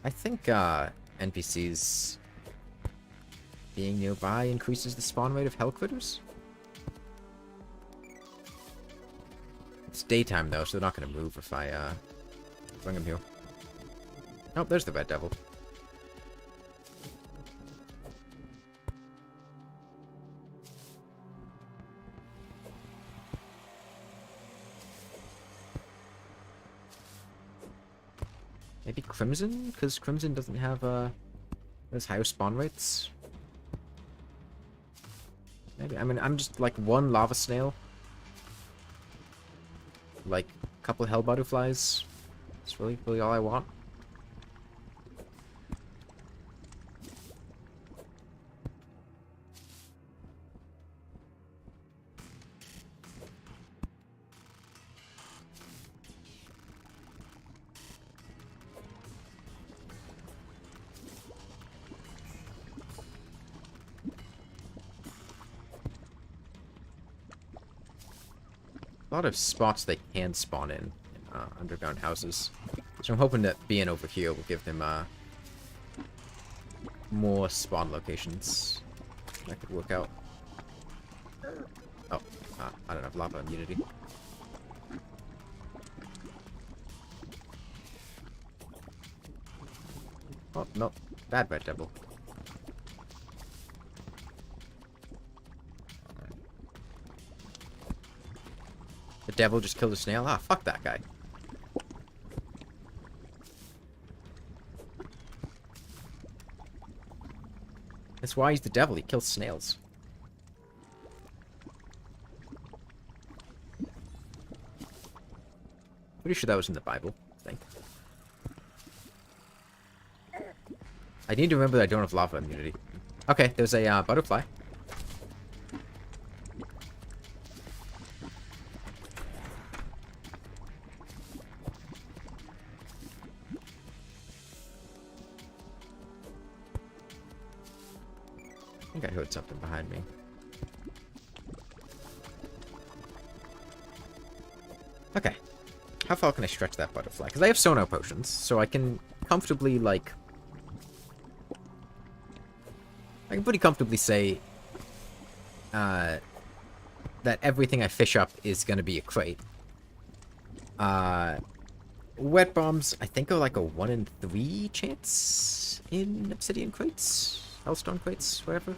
I think, NPCs being nearby increases the spawn rate of Hell Critters? It's daytime, though, so they're not going to move if I, bring them here. Oh, there's the Red Devil. Maybe Crimson? Because Crimson doesn't have, those higher spawn rates? Maybe. I mean, I'm just, like, 1 Lava Snail. Like, a couple of Hell Butterflies. That's really all I want. A lot of spots they can spawn in underground houses. So I'm hoping that being over here will give them more spawn locations. That could work out. Oh, I don't have lava immunity. Oh, no. Bad Red Devil. devil just killed a snail? Ah, fuck that guy. That's why he's the devil. He kills snails. Pretty sure that was in the Bible, I think. I need to remember that I don't have lava immunity. Okay, there's a butterfly. I think I heard something behind me. Okay. How far can I stretch that butterfly? Because I have sonar potions, so I can comfortably, like... I can pretty comfortably say that everything I fish up is going to be a crate. Wet bombs, I think, are like a 1 in 3 chance in obsidian crates? Hellstone crates, whatever.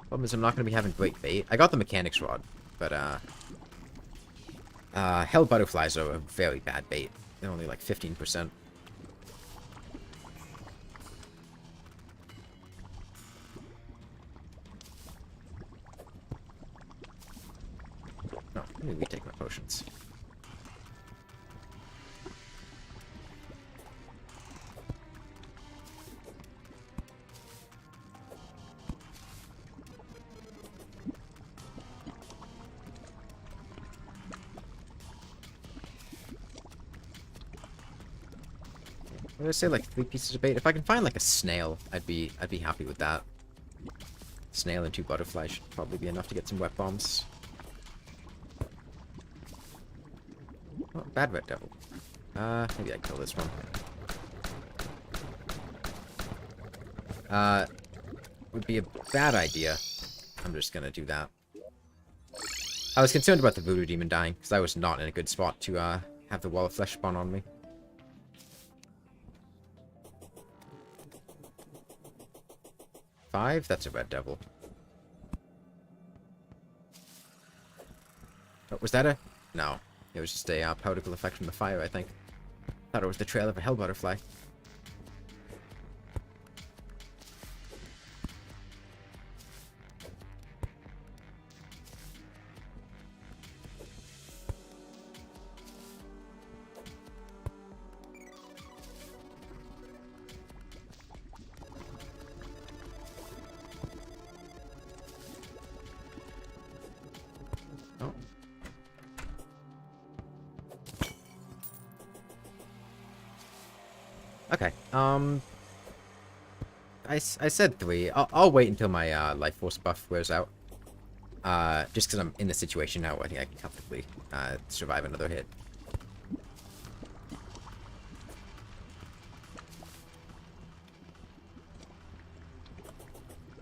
Problem is I'm not going to be having great bait. I got the mechanics rod, but hell butterflies are a very bad bait. They're only like 15%. No, let me retake my potions. I would say like 3 pieces of bait. If I can find like a snail, I'd be happy with that. Snail and 2 butterflies should probably be enough to get some wet bombs. Oh, bad red devil. Maybe I kill this one. Would be a bad idea. I'm just gonna do that. I was concerned about the voodoo demon dying, because I was not in a good spot to have the wall of flesh spawn on me. Five? That's a red devil. Oh, was that a... No. It was just a particle effect from the fire, I think. Thought it was the trail of a hell butterfly. Okay, I said 3. I'll wait until my life force buff wears out. Just because I'm in the situation now where I think I can comfortably survive another hit.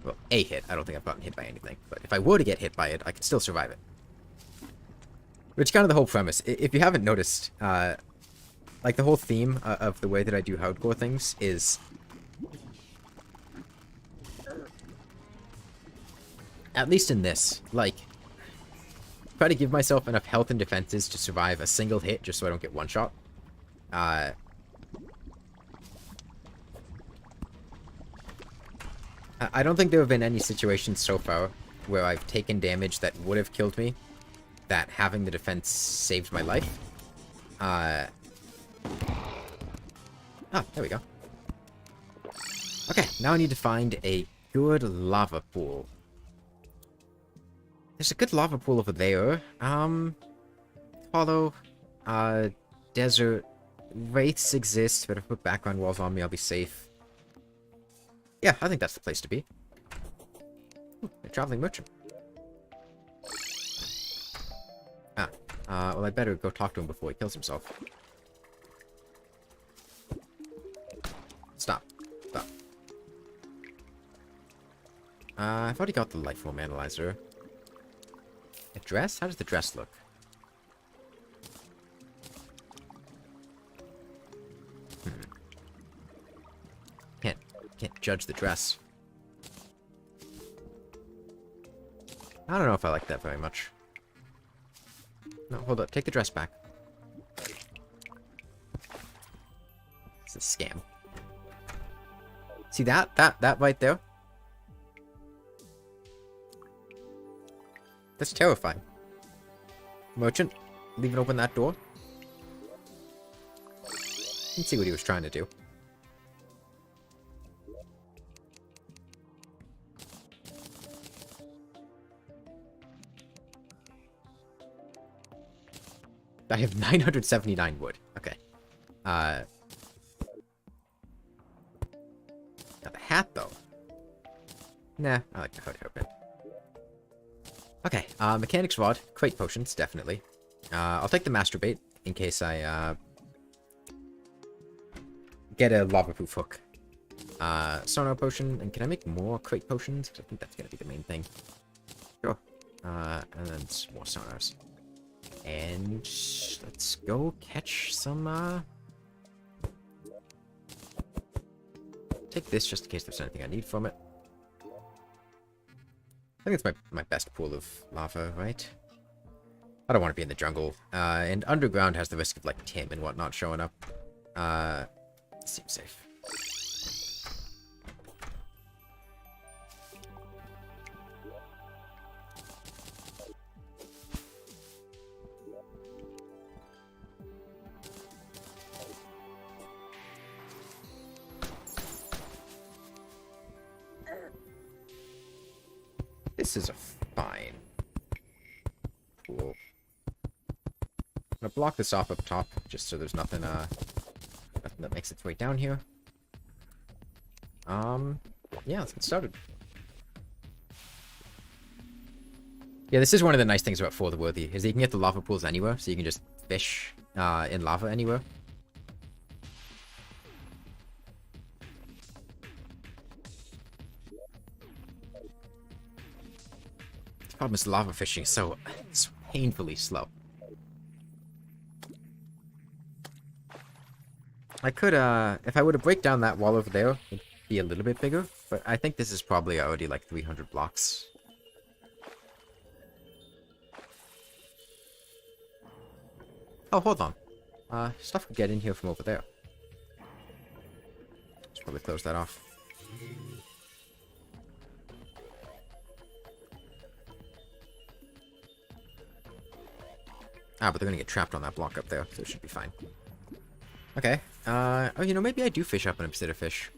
Well, a hit. I don't think I've gotten hit by anything. But if I were to get hit by it, I could still survive it. Which is kind of the whole premise. If you haven't noticed, like, the whole theme of the way that I do hardcore things is... At least in this, like... Try to give myself enough health and defenses to survive a single hit just so I don't get one-shot. I don't think there have been any situations so far where I've taken damage that would have killed me, that having the defense saved my life. Oh, there we go. Okay, now I need to find a good lava pool. There's a good lava pool over there. Hollow, desert, wraiths exist, but if I put background walls on me, I'll be safe. Yeah, I think that's the place to be. Ooh, a traveling merchant. Well, I better go talk to him before he kills himself. Stop. Stop. I've already got the life form analyzer. A dress? How does the dress look? Can't judge the dress. I don't know if I like that very much. No, hold up. Take the dress back. It's a scam. See that? That right there? That's terrifying. Merchant, leave it open that door. Let's see what he was trying to do. I have 979 wood. Okay. Now the hat, though. Nah, I like the hood open. Okay, mechanics rod, crate potions, definitely. I'll take the masturbate in case I, get a lava-proof hook. Sonar potion, and can I make more crate potions? Because I think that's gonna be the main thing. Sure. And then some more sonars. And let's go catch some, take this just in case there's anything I need from it. I think it's my best pool of lava, right? I don't want to be in the jungle. And underground has the risk of, like, Tim and whatnot showing up. Seems safe. This is a fine pool. I'm gonna block this off up top, just so there's nothing, nothing that makes its way down here. Yeah, let's get started. Yeah, this is one of the nice things about For the Worthy, is that you can get the lava pools anywhere, so you can just fish, in lava anywhere. The problem is lava fishing is so painfully slow. I could, if I were to break down that wall over there, it'd be a little bit bigger, but I think this is probably already like 300 blocks. Oh, hold on. Stuff could get in here from over there. Let's probably close that off. Ah, but they're gonna get trapped on that block up there, so it should be fine. Okay. Oh, you know, maybe I do fish up an obsidian fish.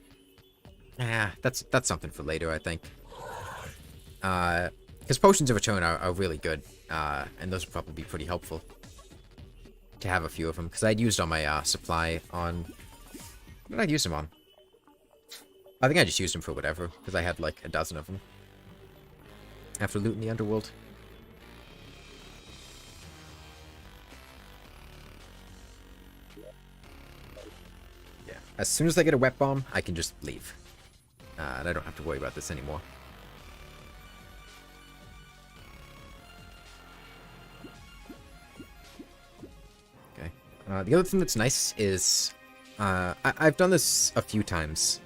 Ah, that's something for later, I think. Because potions of return are really good, and those would probably be pretty helpful to have a few of them. Because I'd used on my supply on. What did I use them on? I think I just used them for whatever, because I had like a dozen of them after looting the underworld. As soon as I get a wet bomb, I can just leave. And I don't have to worry about this anymore. Okay. The other thing that's nice is... I've done this a few times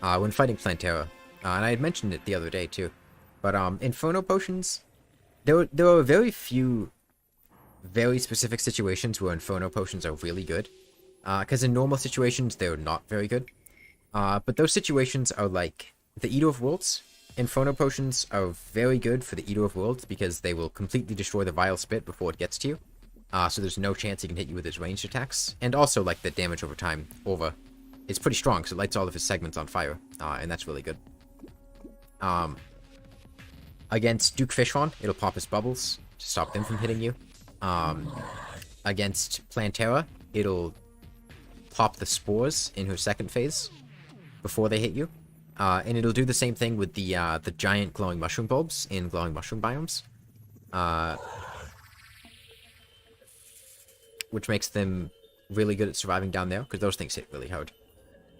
when fighting Plantera. And I had mentioned it the other day, too. But Inferno Potions... There are very few very specific situations where Inferno Potions are really good. Because in normal situations, they're not very good. But those situations are like the Eater of Worlds. Inferno Potions are very good for the Eater of Worlds because they will completely destroy the Vile Spit before it gets to you. So there's no chance he can hit you with his ranged attacks. And also, like, the damage over time, it's pretty strong, so it lights all of his segments on fire. And that's really good. Against Duke Fishron, it'll pop his bubbles to stop them from hitting you. Against Plantera, it'll pop the spores in her second phase before they hit you. And it'll do the same thing with the giant glowing mushroom bulbs in glowing mushroom biomes. Which makes them really good at surviving down there, because those things hit really hard.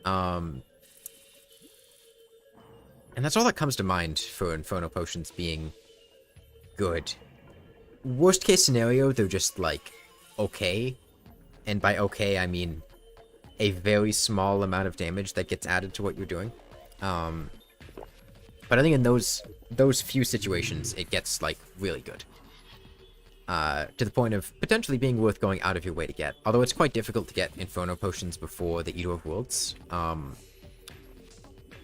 And that's all that comes to mind for Inferno Potions being good. Worst case scenario, they're just, like, okay. And by okay, I mean a very small amount of damage that gets added to what you're doing. But I think in those few situations, it gets, like, really good. To the point of potentially being worth going out of your way to get. Although it's quite difficult to get Inferno Potions before the Eater of Worlds.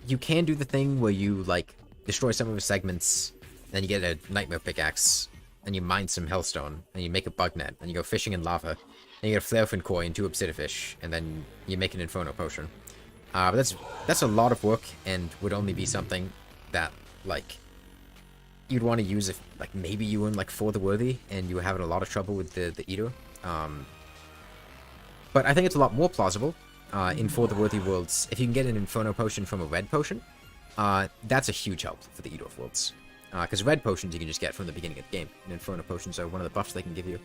You can do the thing where you, like, destroy some of his segments, then you get a Nightmare Pickaxe, and you mine some Hellstone, and you make a Bug Net, and you go fishing in lava, and you get a Flarefin Koi and 2 Obsidifish, and then you make an Inferno Potion. But that's a lot of work, and would only be something that, like, you'd want to use if, like, maybe you were in, like, For the Worthy, and you were having a lot of trouble with the Eater. But I think it's a lot more plausible in For the Worthy Worlds. If you can get an Inferno Potion from a red potion, that's a huge help for the Eater of Worlds. Because red potions you can just get from the beginning of the game, and Inferno Potions are one of the buffs they can give you.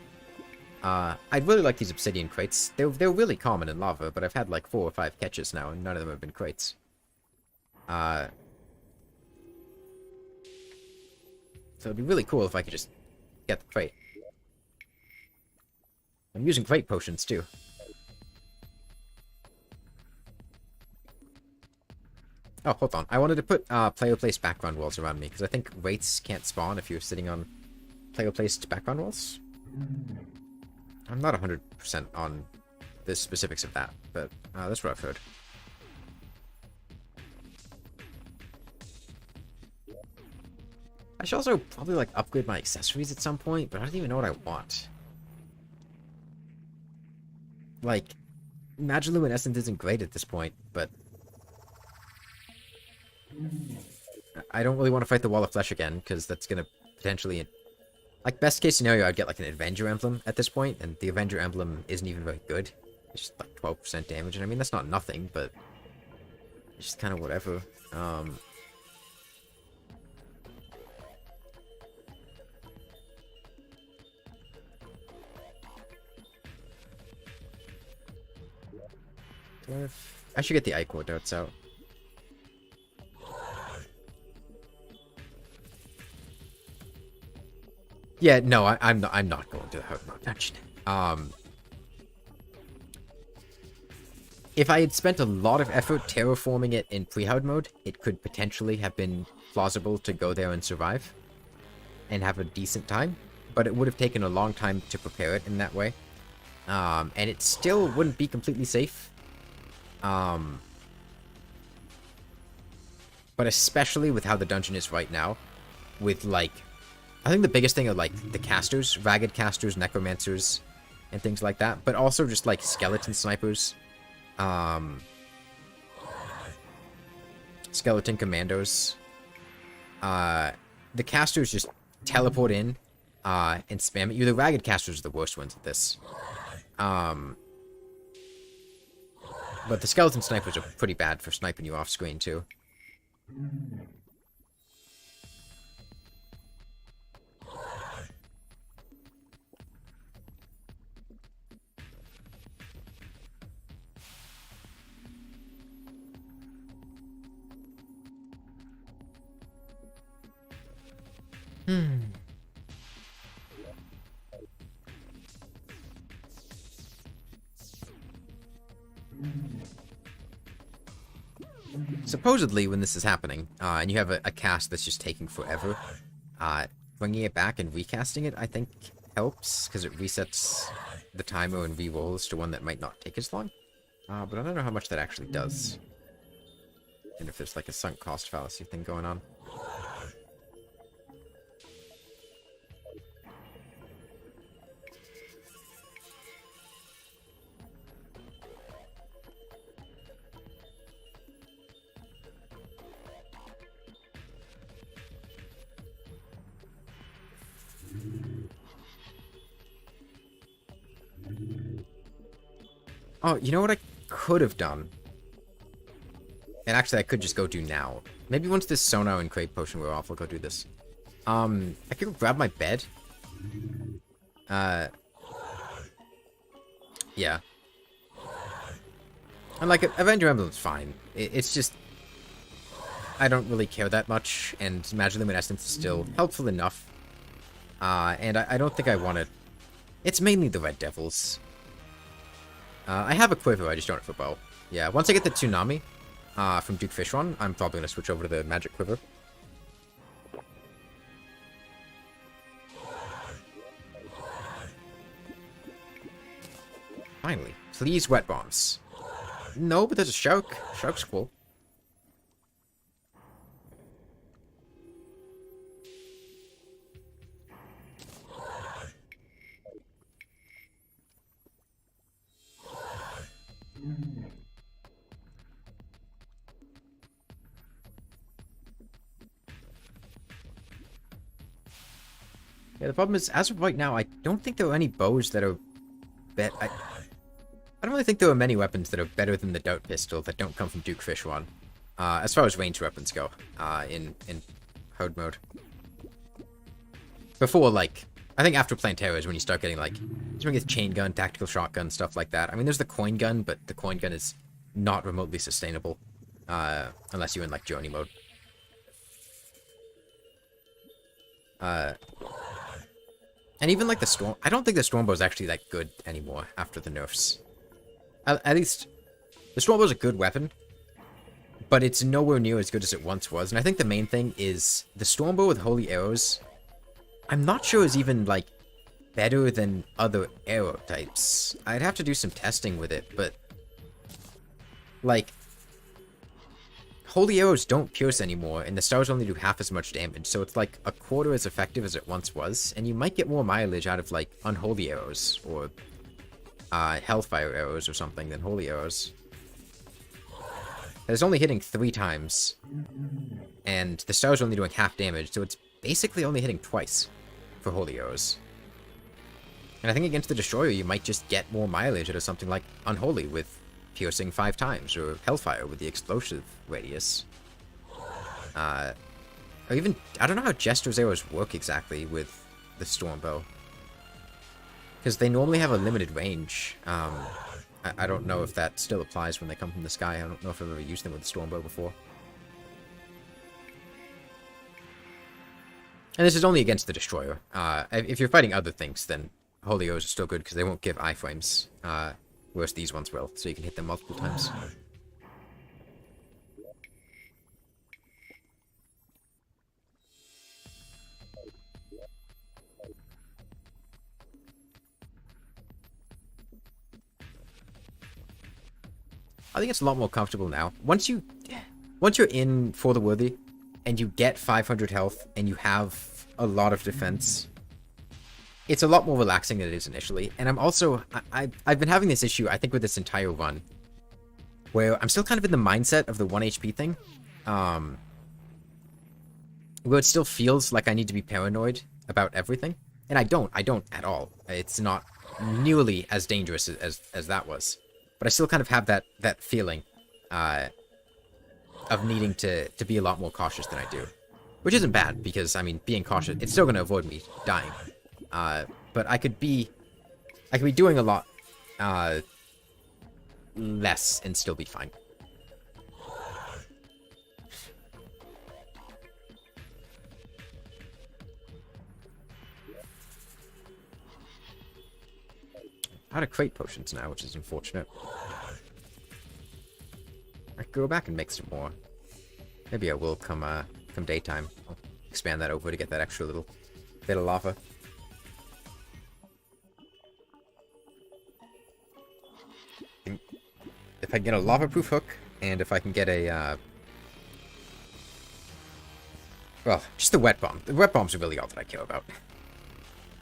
I'd really like these obsidian crates. They're really common in lava, but I've had like 4 or 5 catches now, and none of them have been crates. So it'd be really cool if I could just get the crate. I'm using crate potions too. Oh, hold on. I wanted to put player-placed background walls around me, because I think wraiths can't spawn if you're sitting on player-placed background walls. I'm not 100% on the specifics of that, but that's what I've heard. I should also probably, like, upgrade my accessories at some point, but I don't even know what I want. Like, Magiluminescent isn't great at this point, but I don't really want to fight the Wall of Flesh again, because that's going to potentially... Like, best case scenario, I'd get, like, an Avenger Emblem at this point, and the Avenger Emblem isn't even very good. It's just, like, 12% damage, and I mean, that's not nothing, but... It's just kind of whatever. I should get the Ichor Darts out. Yeah, no, I'm not going to the Hard Mode Dungeon. If I had spent a lot of effort terraforming it in pre-Hard mode, it could potentially have been plausible to go there and survive and have a decent time, but it would have taken a long time to prepare it in that way. And it still wouldn't be completely safe. But especially with how the dungeon is right now, with, like, I think the biggest thing are, like, the casters, ragged casters, necromancers, and things like that, but also just, like, skeleton snipers, skeleton commandos. The casters just teleport in, and spam at you. The ragged casters are the worst ones at this. But the skeleton snipers are pretty bad for sniping you off screen, too. Supposedly, when this is happening, and you have a cast that's just taking forever, bringing it back and recasting it, I think, helps, because it resets the timer and re-rolls to one that might not take as long. But I don't know how much that actually does. And if there's, like, a sunk cost fallacy thing going on. Oh, you know what I could have done? And actually, I could just go do now. Maybe once this Sono and Crate Potion wear off, I'll go do this. I could grab my bed. Yeah. And, like, Avenger Emblem's fine. It's just... I don't really care that much, and Magiluminescence is still helpful enough. And I don't think I want to... It's mainly the Red Devils. I have a Quiver, I just don't have a bow. Yeah, once I get the Tsunami, from Duke Fishron, I'm probably going to switch over to the Magic Quiver. Finally. Please, Wet Bombs. No, but there's a Shark. Shark's cool. Yeah, the problem is, as of right now, I don't think there are any bows that are I don't really think there are many weapons that are better than the Dart Pistol that don't come from Duke Fishron. As far as ranged weapons go, in hard mode. Before, like, I think after Plantera is when you start getting, like, something with chain gun, tactical shotgun, stuff like that. I mean, there's the coin gun, but the coin gun is not remotely sustainable, unless you're in, like, journey mode. And even, like, the Storm... I don't think the Stormbow is actually that good anymore after the nerfs. At least, the Stormbow is a good weapon, but it's nowhere near as good as it once was. And I think the main thing is the Stormbow with Holy Arrows, I'm not sure is even, like, better than other arrow types. I'd have to do some testing with it, but, like, Holy Arrows don't pierce anymore, and the stars only do half as much damage, so it's like a quarter as effective as it once was, and you might get more mileage out of, like, Unholy Arrows, or Hellfire Arrows or something than Holy Arrows. It's only hitting 3 times, and the stars are only doing half damage, so it's basically only hitting twice for Holy Arrows. And I think against the Destroyer, you might just get more mileage out of something like Unholy with piercing 5 times, or Hellfire with the explosive radius. Or even, I don't know how Jester's arrows work exactly with the Stormbow, because they normally have a limited range. I don't know if that still applies when they come from the sky. I don't know if I've ever used them with the Stormbow before. And this is only against the Destroyer. If you're fighting other things, then Holy Arrows are still good, because they won't give iframes. Whereas these ones will, so you can hit them multiple times. I think it's a lot more comfortable now. Once you're in For the Worthy, and you get 500 health, and you have a lot of defense, it's a lot more relaxing than it is initially. And I'm also... I've been having this issue, I think, with this entire run, where I'm still kind of in the mindset of the 1 HP thing. Where it still feels like I need to be paranoid about everything. And I don't at all. It's not nearly as dangerous as that was. But I still kind of have that feeling of needing to be a lot more cautious than I do. Which isn't bad, because, I mean, being cautious, it's still going to avoid me dying. But I could be doing a lot less and still be fine. Out of crate potions now, which is unfortunate. I could go back and make some more. Maybe I will come daytime. I'll expand that over to get that extra little bit of lava. If I can get a lava-proof hook, and if I can get a, well, just the wet bomb. The wet bombs are really all that I care about.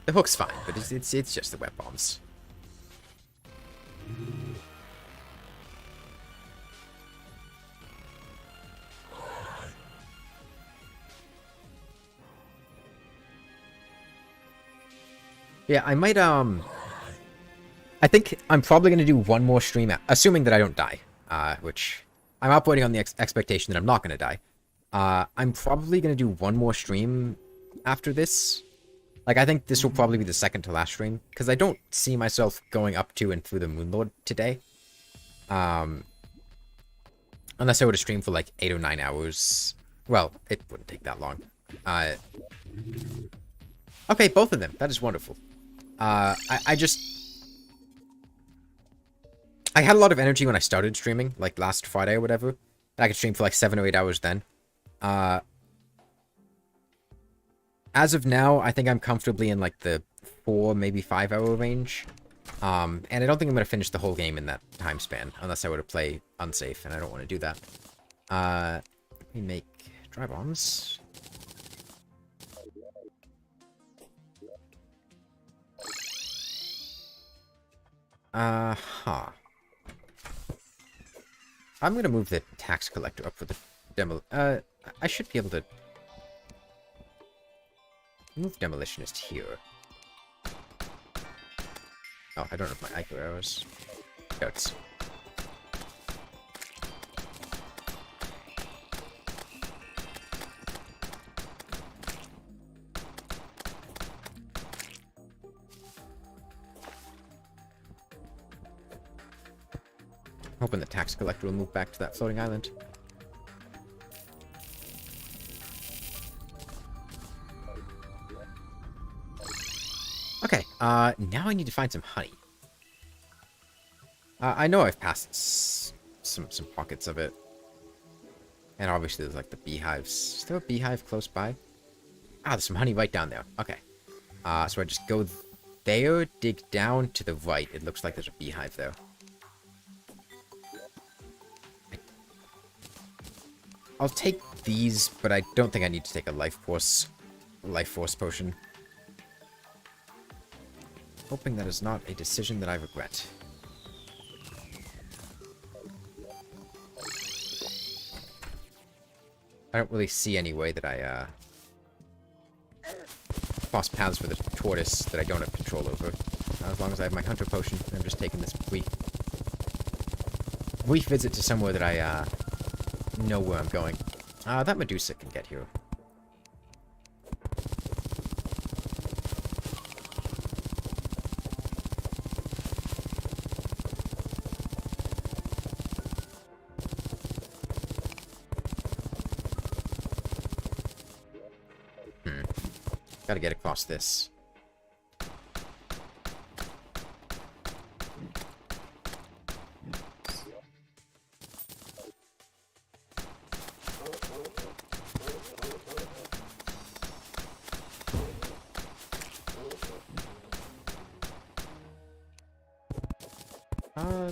The hook's fine, but it's just the wet bombs. Yeah, I might, I think I'm probably going to do one more stream, assuming that I don't die, which I'm operating on the expectation that I'm not going to die. I'm probably going to do one more stream after this. Like, I think this will probably be the second to last stream, because I don't see myself going up to and through the Moonlord today. Unless I were to stream for like 8 or 9 hours. Well, it wouldn't take that long. Okay, both of them. That is wonderful. I had a lot of energy when I started streaming, like last Friday or whatever. I could stream for like 7 or 8 hours then. As of now, I think I'm comfortably in like the 4, maybe 5 hour range. And I don't think I'm going to finish the whole game in that time span, unless I were to play unsafe, and I don't want to do that. Let me make dry bombs. Huh. I'm going to move the tax collector up for the demo. I should be able to move demolitionist here. Oh, I don't know if my Ico arrows. Goats. Hoping the tax collector will move back to that floating island. Okay, now I need to find some honey. I know I've passed some pockets of it. And obviously there's like the beehives. Is there a beehive close by? Ah, there's some honey right down there. Okay. So I just go there, dig down to the right. It looks like there's a beehive there. I'll take these, but I don't think I need to take a life force potion. Hoping that is not a decision that I regret. I don't really see any way that I cross paths with a tortoise that I don't have control over. As long as I have my hunter potion, I'm just taking this brief visit to somewhere that I know where I'm going. That Medusa can get here. Gotta get across this.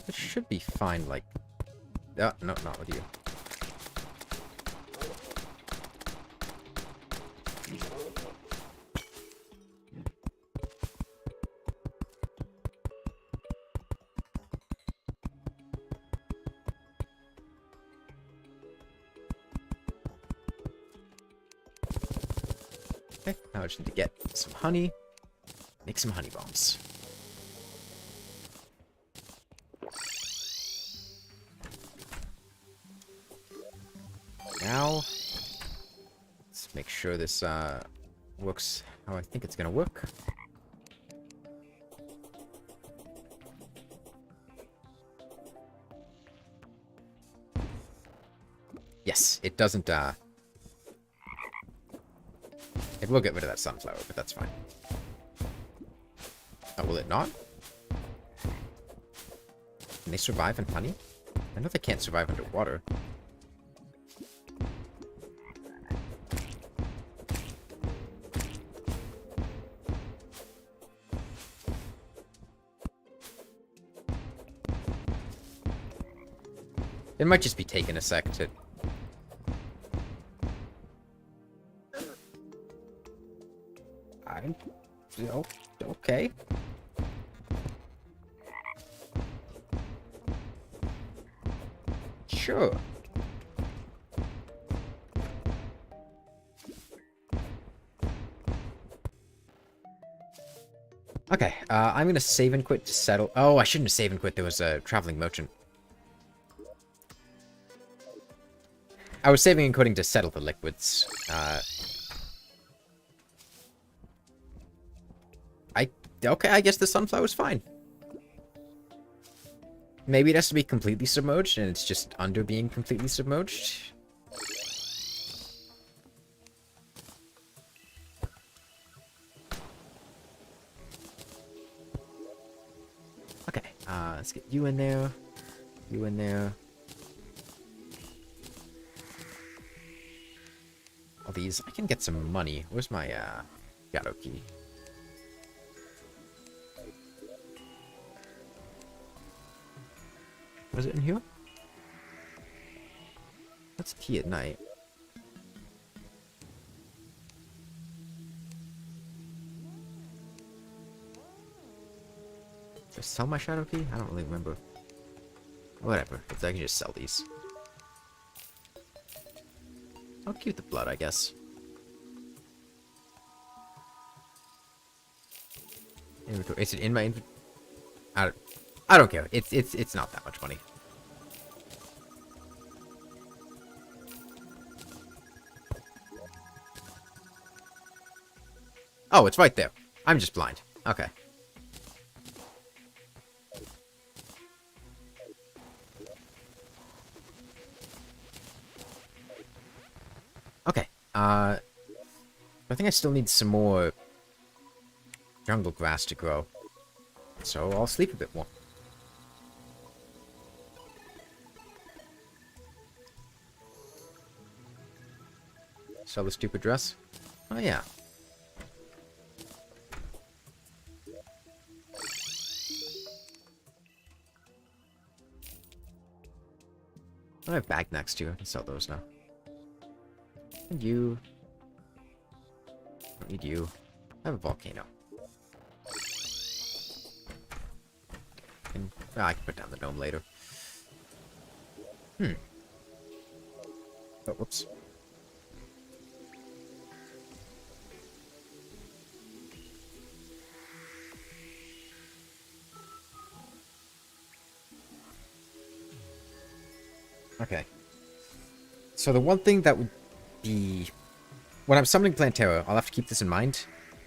This should be fine, like... no, not with you. Okay, now I just need to get some honey. Make some honey bombs. Now, let's make sure this works how I think it's gonna work. Yes, it doesn't, it will get rid of that sunflower, but that's fine. Oh, will it not? Can they survive in honey? I know they can't survive underwater. It might just be taking a sec to... Oh, okay. Sure. Okay, I'm gonna save and quit to settle... Oh, I shouldn't have saved and quit. There was a traveling merchant. I was saving and quitting to settle the liquids. Okay, I guess the sunflower's fine. Maybe it has to be completely submerged, and it's just under being completely submerged. Okay, let's get you in there. You in there. all these. I can get some money. Where's my shadow key? Was it in here? That's a key at night. Did I sell my shadow key? I don't really remember. Whatever. I can just sell these. I'll keep the blood, I guess. Inventory. Is it in my inventory? I don't care. It's not that much money. Oh, it's right there. I'm just blind. Okay. Okay. I think I still need some more jungle grass to grow. So I'll sleep a bit more. Sell the stupid dress? Oh, yeah. I have bag next to you. I can sell those now. And you. Don't need you. I have a volcano. And, I can put down the gnome later. Oh, whoops. Okay. So the one thing that would be... When I'm summoning Plantera, I'll have to keep this in mind.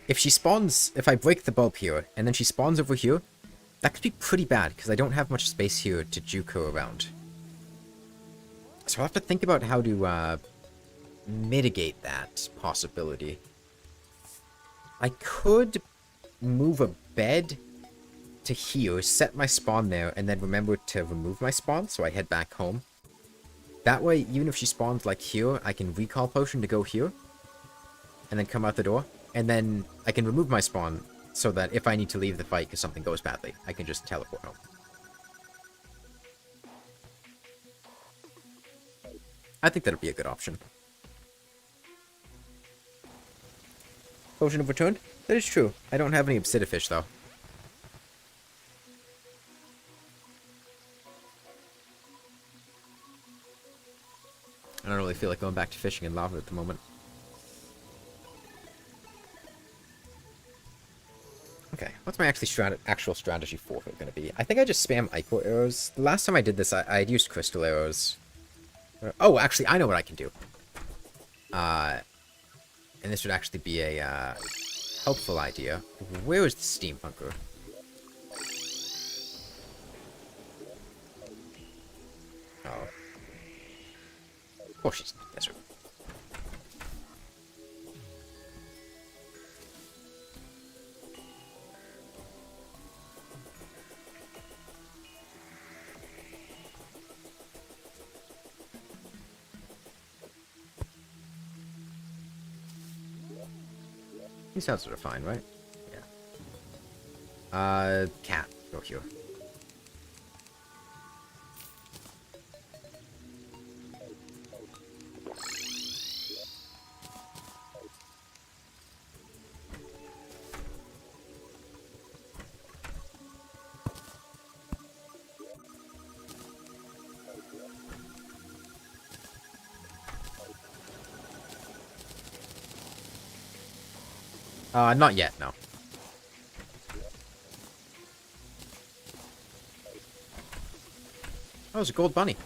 If she spawns... If I break the bulb here, and then she spawns over here, that could be pretty bad, because I don't have much space here to juke her around. So I'll have to think about how to mitigate that possibility. I could move a bed to here, set my spawn there, and then remember to remove my spawn, so I head back home. That way, even if she spawns, like, here, I can recall potion to go here. And then come out the door. And then I can remove my spawn, so that if I need to leave the fight because something goes badly, I can just teleport home. I think that'll be a good option. Potion of Return? That is true. I don't have any Obsidifish, though. I don't really feel like going back to fishing in lava at the moment. Okay, what's my actual strategy for it going to be? I think I just spam Ichor arrows. The last time I did this, I had used crystal arrows. Oh, actually, I know what I can do. And this would actually be a helpful idea. Where is the steampunker? Oh. Of course she's in the desert. These houses are fine, right? Yeah. Cat. Go here. Not yet, no. Oh, it's a gold bunny.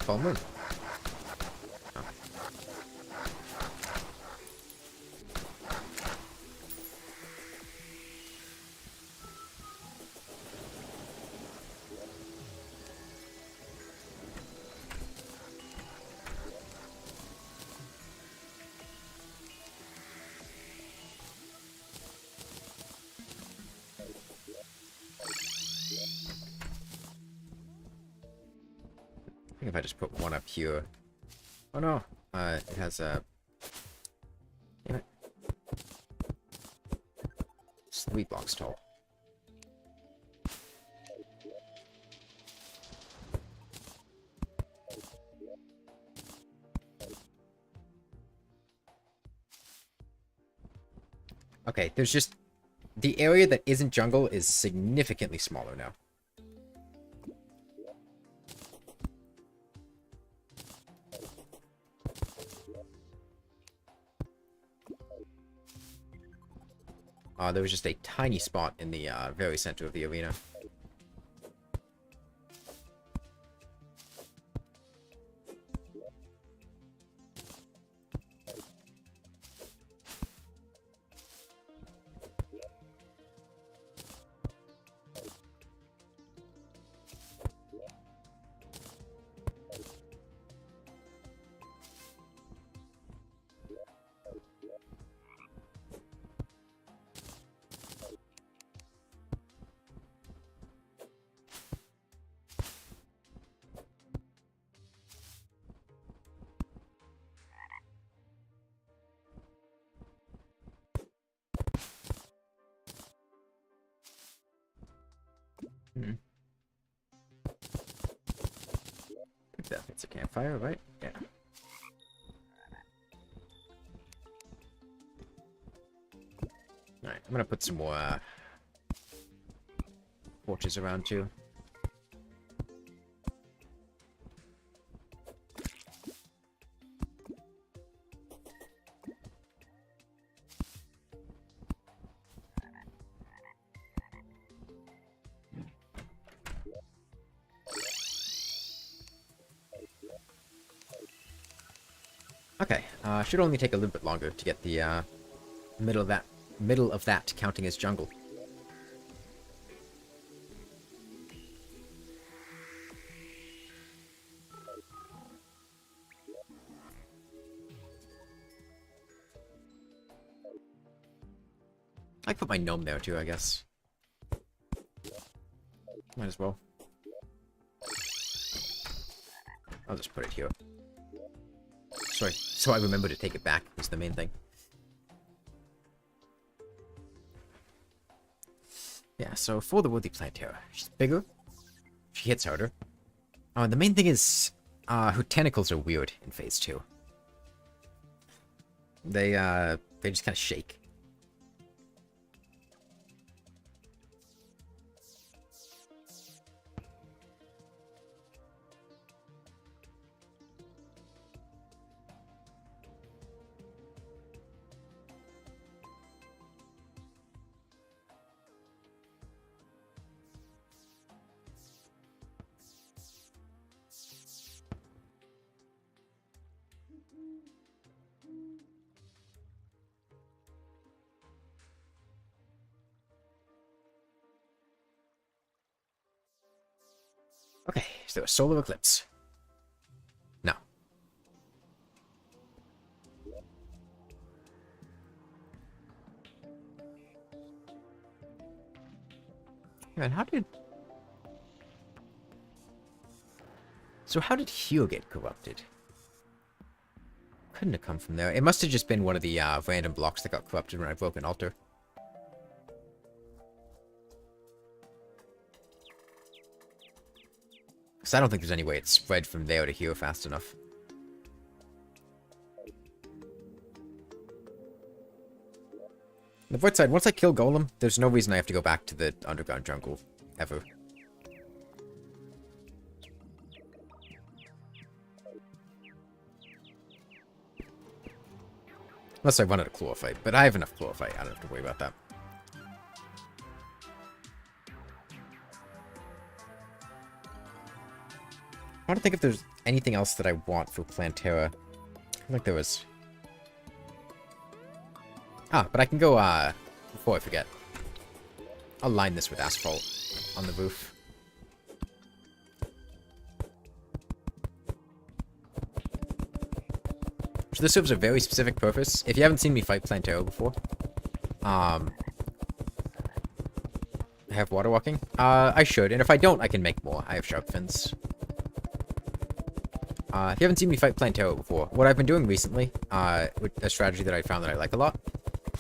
Full moon. Oh. think if I just put one up here. Oh no, it has a. Damn it. It's 3 blocks tall. Okay, there's just... The area that isn't jungle is significantly smaller now. There was just a tiny spot in the very center of the arena. Hmm. I think that fits a campfire, right? Yeah. Alright, I'm gonna put some more torches around too. Okay, should only take a little bit longer to get the middle of that counting as jungle. I can put my gnome there too, I guess. Might as well. I'll just put it here. Sorry, so I remember to take it back, is the main thing. Yeah, so for the woolly Plantera, she's bigger, she hits harder. Oh, and the main thing is, her tentacles are weird in Phase 2. They just kind of shake. Okay, so a solar eclipse. No. Man, how did... So how did Hugh get corrupted? Couldn't have come from there. It must have just been one of the random blocks that got corrupted when I broke an altar. Because I don't think there's any way it spread from there to here fast enough. On the bright side, once I kill Golem, there's no reason I have to go back to the underground jungle. Ever. Unless I run out of chlorophyte, but I have enough chlorophyte, I don't have to worry about that. I want to think if there's anything else that I want for Plantera. I feel like there was... Ah, but I can go, before I forget. I'll line this with asphalt on the roof. So this serves a very specific purpose. If you haven't seen me fight Plantera before, I have water walking. I should, and if I don't, I can make more. I have sharp fins. If you haven't seen me fight Plantera before, what I've been doing recently, with a strategy that I found that I like a lot,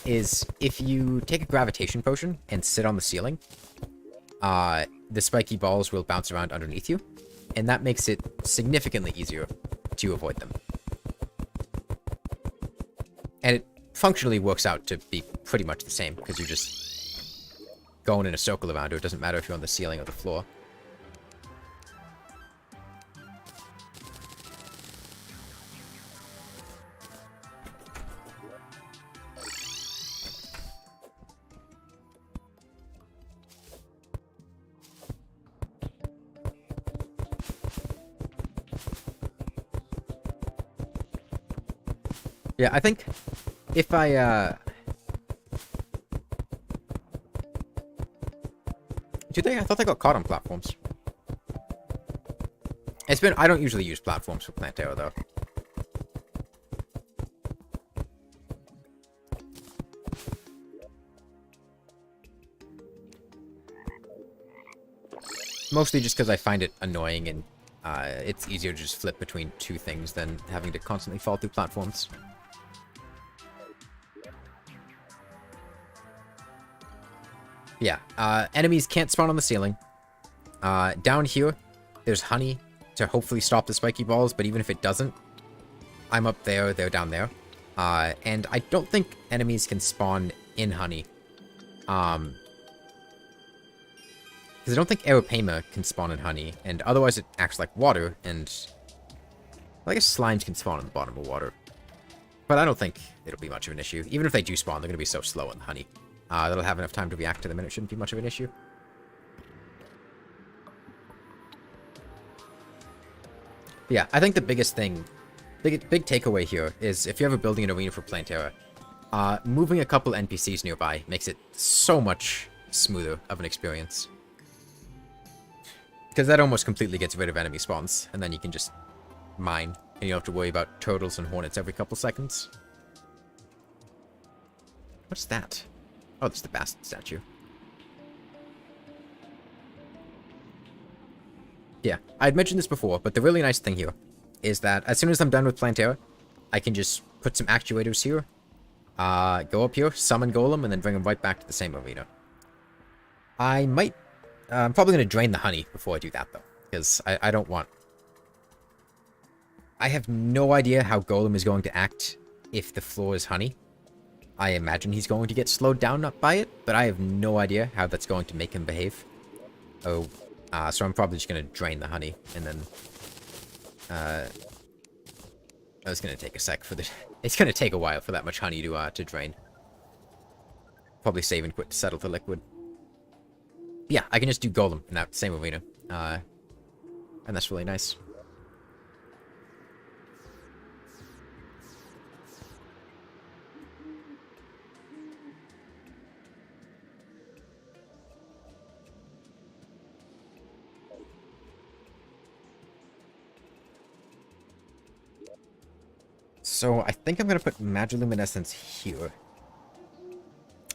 is if you take a gravitation potion and sit on the ceiling, the spiky balls will bounce around underneath you, and that makes it significantly easier to avoid them. And it functionally works out to be pretty much the same, because you're just going in a circle around it. It doesn't matter if you're on the ceiling or the floor. Yeah, I think if I, do they? I thought they got caught on platforms. I don't usually use platforms for Plantera, though. Mostly just because I find it annoying and it's easier to just flip between two things than having to constantly fall through platforms. Yeah, enemies can't spawn on the ceiling. Down here, there's honey to hopefully stop the spiky balls, but even if it doesn't, I'm up there, they're down there. And I don't think enemies can spawn in honey. Because I don't think Arapaima can spawn in honey, and otherwise it acts like water, and well, I guess slimes can spawn in the bottom of water. But I don't think it'll be much of an issue. Even if they do spawn, they're going to be so slow in the honey. That'll have enough time to react to them, and it shouldn't be much of an issue. But yeah, I think the biggest thing, big takeaway here is if you're ever building an arena for Plantera, moving a couple NPCs nearby makes it so much smoother of an experience. Because that almost completely gets rid of enemy spawns, and then you can just mine, and you don't have to worry about turtles and hornets every couple seconds. What's that? Oh, that's the bastard statue. Yeah, I'd mentioned this before, but the really nice thing here is that as soon as I'm done with Plantera, I can just put some actuators here, go up here, summon Golem, and then bring him right back to the same arena. I'm probably going to drain the honey before I do that, though, because I don't want... I have no idea how Golem is going to act if the floor is honey. I imagine he's going to get slowed down by it, but I have no idea how that's going to make him behave. Oh, so I'm probably just going to drain the honey, and then... it's going to take a sec for the... It's going to take a while for that much honey to drain. Probably save and quit to settle the liquid. Yeah, I can just do Golem in that same arena. And that's really nice. So I think I'm going to put Magiluminescence here.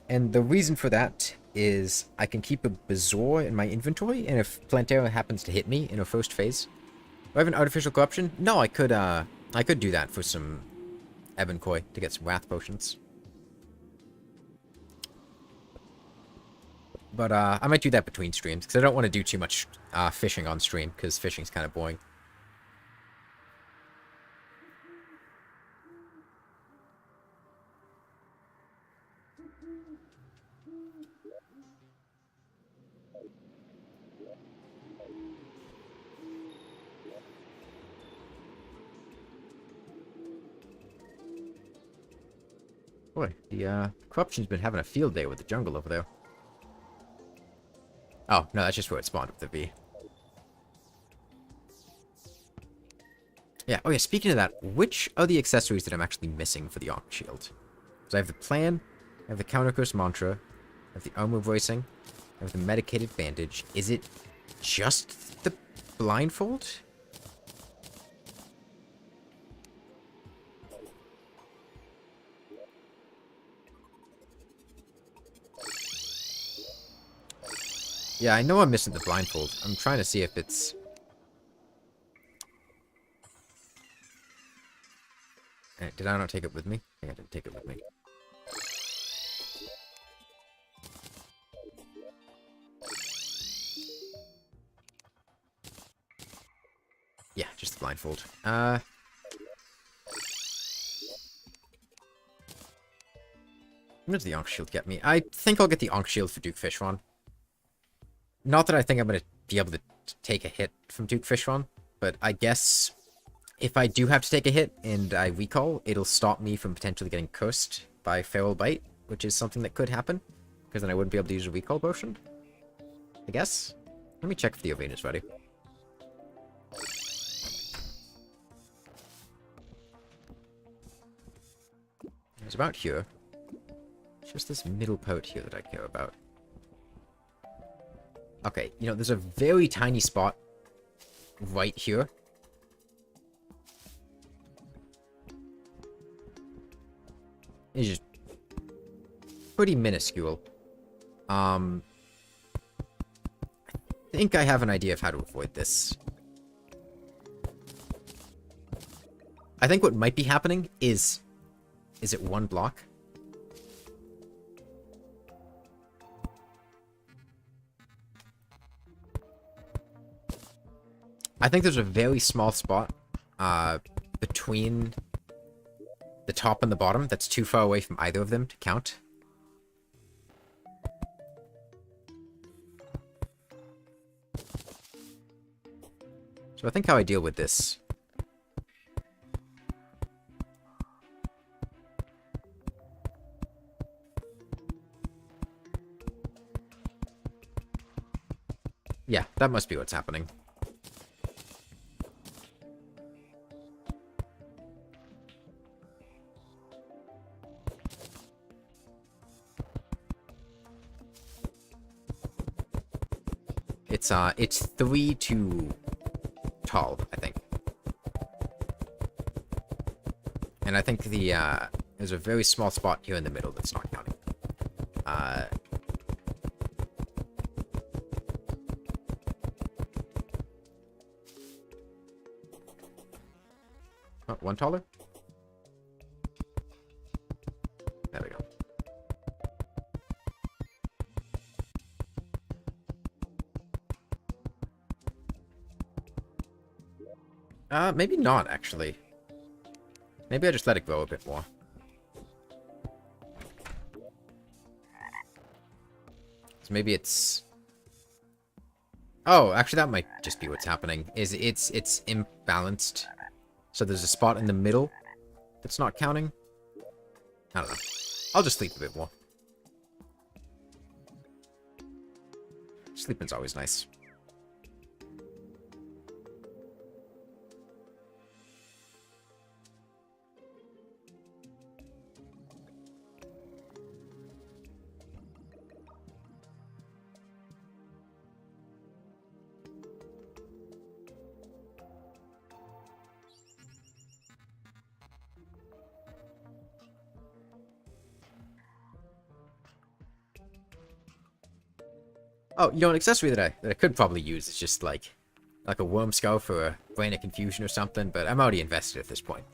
And the reason for that is I can keep a Bazaar in my inventory, and if Plantera happens to hit me in her first phase... Do I have an Artificial Corruption? No, I could do that for some Ebon Koi to get some Wrath Potions. But I might do that between streams, because I don't want to do too much fishing on stream, because fishing's kind of boring. Boy, the corruption's been having a field day with the jungle over there. Oh, no, that's just where it spawned with the V. Yeah, oh yeah, speaking of that, which are the accessories that I'm actually missing for the Armor Shield? So I have the Plan, I have the Counter Curse Mantra, I have the Armor Bracing, I have the Medicated Bandage. Is it just the Blindfold? Yeah, I know I'm missing the blindfold. I'm trying to see if it's... Did I not take it with me? I think I didn't take it with me. Yeah, just the blindfold. What does the Ankh Shield get me? I think I'll get the Ankh Shield for Duke Fishron. Not that I think I'm going to be able to take a hit from Duke Fishron, but I guess if I do have to take a hit and I recall, it'll stop me from potentially getting cursed by Feral Bite, which is something that could happen, because then I wouldn't be able to use a recall potion. I guess? Let me check if the Ovena's ready. It's about here. It's just this middle part here that I care about. Okay, you know, there's a very tiny spot right here. It's just pretty minuscule. I think I have an idea of how to avoid this. I think what might be happening is it one block? I think there's a very small spot between the top and the bottom that's too far away from either of them to count. So I think how I deal with this... Yeah, that must be what's happening. It's 3 too tall, I think. And I think there's a very small spot here in the middle that's not counting. Oh, one taller? There we go. Maybe not, actually. Maybe I just let it grow a bit more. So maybe it's... Oh, actually that might just be what's happening. It's imbalanced. So there's a spot in the middle that's not counting. I don't know. I'll just sleep a bit more. Sleeping's always nice. Oh, you know, an accessory that I could probably use is just like a worm skull for a brain of confusion or something, but I'm already invested at this point.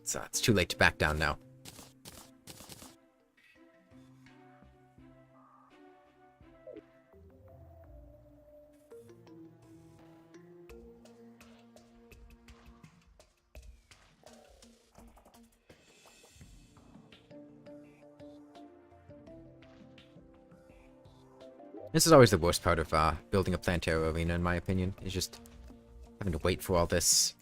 So it's too late to back down now. This is always the worst part of building a Plantera arena, in my opinion, is just having to wait for all this.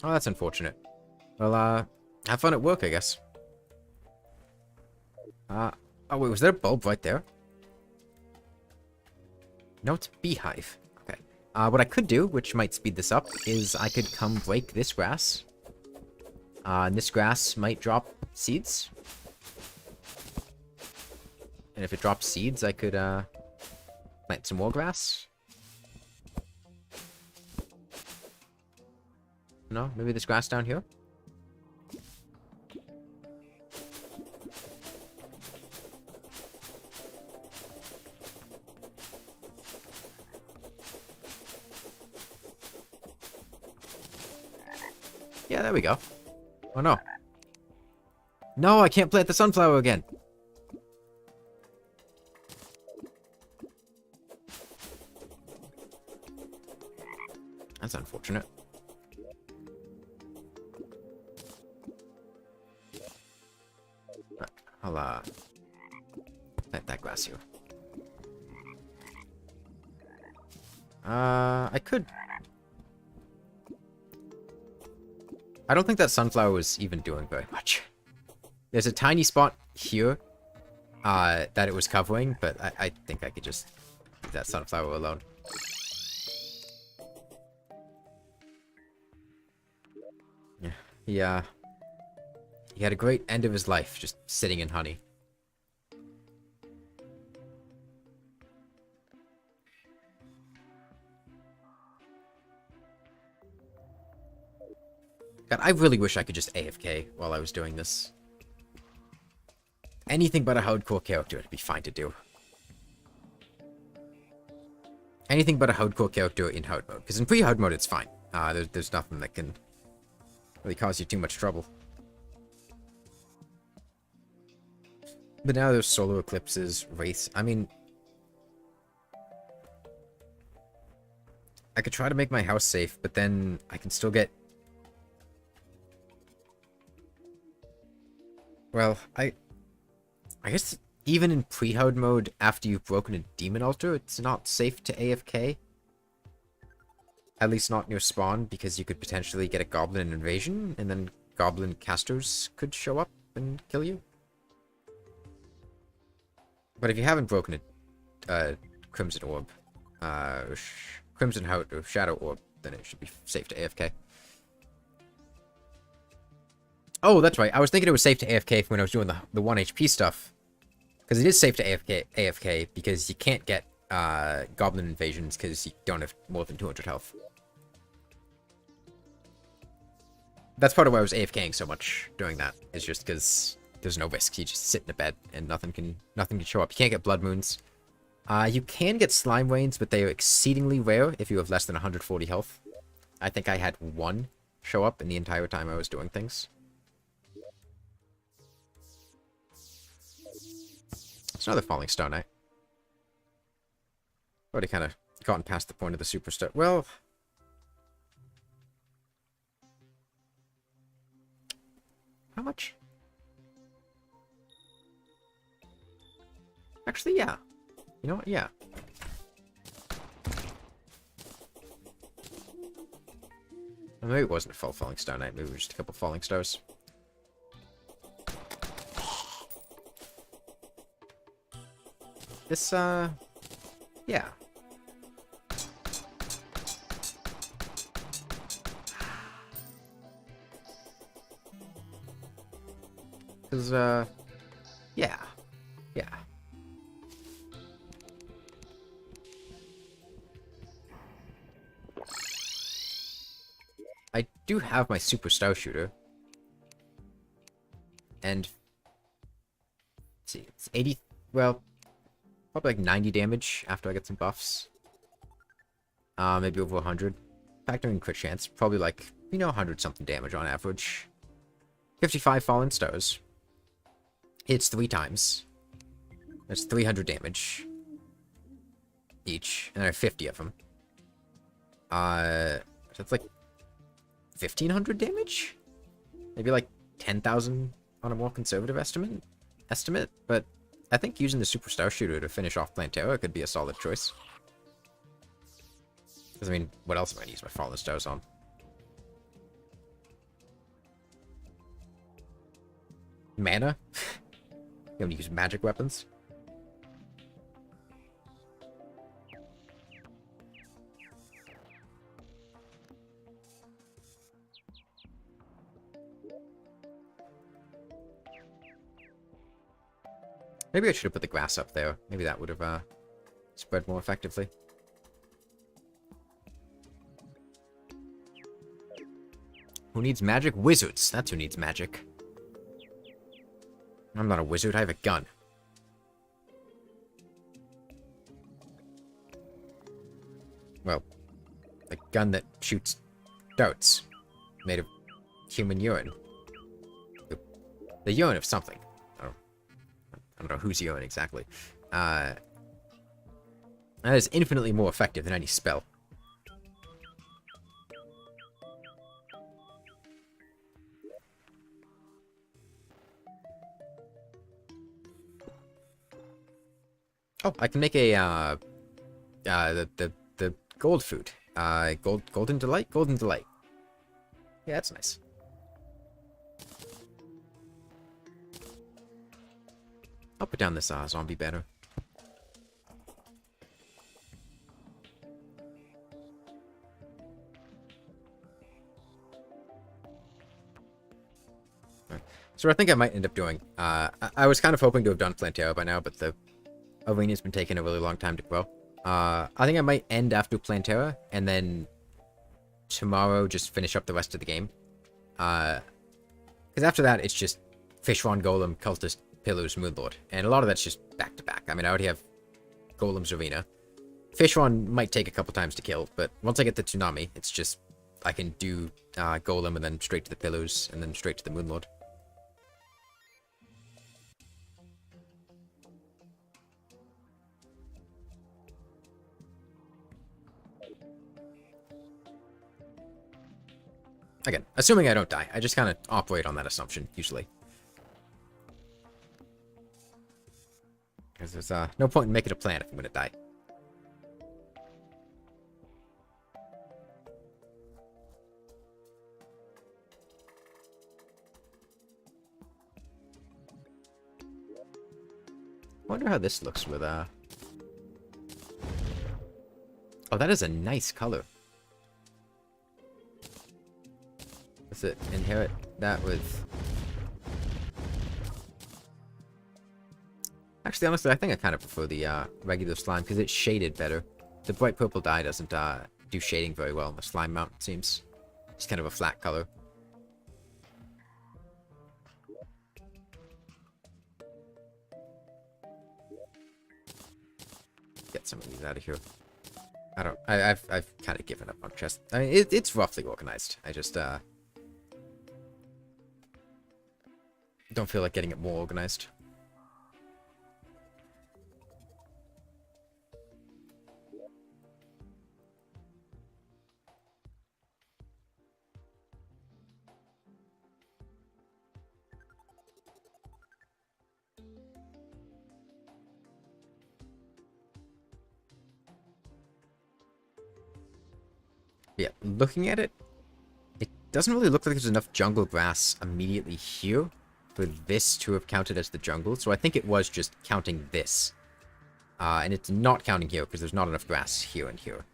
Oh, that's unfortunate. Well, have fun at work, I guess. Oh wait, was there a bulb right there? No, it's a beehive. Okay. What I could do, which might speed this up, is I could come break this grass. And this grass might drop seeds. And if it drops seeds, I could, plant some more grass. No? Maybe this grass down here? Yeah, there we go. Oh no. No, I can't plant the sunflower again. That's unfortunate. I'll, plant that grass here. I could... I don't think that sunflower was even doing very much. There's a tiny spot here, that it was covering, but I think I could just leave that sunflower alone. Yeah. He had a great end of his life just sitting in honey. God, I really wish I could just AFK while I was doing this. Anything but a hardcore character would be fine to do. Anything but a hardcore character in hard mode. Because in pre-hard mode, it's fine. There's nothing that can really cause you too much trouble. But now there's solar eclipses, wraiths. I mean... I could try to make my house safe, but then I can still get... Well, I guess even in pre-hard mode, after you've broken a demon altar, it's not safe to AFK. At least not near spawn, because you could potentially get a goblin invasion, and then goblin casters could show up and kill you. But if you haven't broken a crimson orb, crimson heart or shadow orb, then it should be safe to AFK. Oh, that's right. I was thinking it was safe to AFK when I was doing the 1 HP stuff. Because it is safe to AFK because you can't get goblin invasions because you don't have more than 200 health. That's part of why I was AFKing so much doing that. Is just because there's no risk. You just sit in a bed and nothing can show up. You can't get blood moons. You can get slime rains, but they are exceedingly rare if you have less than 140 health. I think I had one show up in the entire time I was doing things. It's another falling stone, eh? Already kind of gotten past the point of the superstar. Well... How much? Actually, yeah. You know what? Yeah. Well, maybe it wasn't a full falling stone, eh? Maybe it was just a couple falling stars. This, yeah. Cause, yeah. Yeah. I do have my super star shooter. And, let's see, it's 80, well... Probably like 90 damage after I get some buffs. Maybe over 100. Factoring crit chance, probably like, 100 something damage on average. 55 fallen stars. Hits 3 times. That's 300 damage. Each. And there are 50 of them. So that's like 1,500 damage? Maybe like 10,000 on a more conservative estimate, but I think using the Superstar Shooter to finish off Plantera could be a solid choice. Because, I mean, what else am I going to use my Fallen Stars on? Mana? You going to use magic weapons? Maybe I should have put the grass up there. Maybe that would have spread more effectively. Who needs magic? Wizards. That's who needs magic. I'm not a wizard. I have a gun. Well, a gun that shoots darts. Made of human urine. The urine of something. I don't know whose urine exactly. That is infinitely more effective than any spell. Oh, I can make a the gold food. Golden delight. Golden delight. Yeah, that's nice. I'll put down this zombie banner. So what I think I might end up doing, I was kind of hoping to have done Plantera by now, but the arena's been taking a really long time to grow. I think I might end after Plantera, and then tomorrow just finish up the rest of the game. Because after that, it's just Fishron, Golem, Cultist, Pillars, Moonlord, and a lot of that's just back-to-back. I mean, I already have Golem's Arena. Fishron might take a couple times to kill, but once I get the Tsunami, it's just, I can do Golem, and then straight to the Pillars, and then straight to the Moonlord. Again, assuming I don't die. I just kind of operate on that assumption, usually. Because there's no point in making a plan if I'm going to die. Wonder how this looks with, Oh, that is a nice color. Does it inherit that with... Actually, honestly, I think I kind of prefer the regular slime because it's shaded better. The bright purple dye doesn't do shading very well in the slime mount, it seems. It's kind of a flat color. Get some of these out of here. I've kind of given up on chest. I mean, it's roughly organized. I just don't feel like getting it more organized. Yeah, looking at it, it doesn't really look like there's enough jungle grass immediately here for this to have counted as the jungle, so I think it was just counting this. And it's not counting here because there's not enough grass here and here.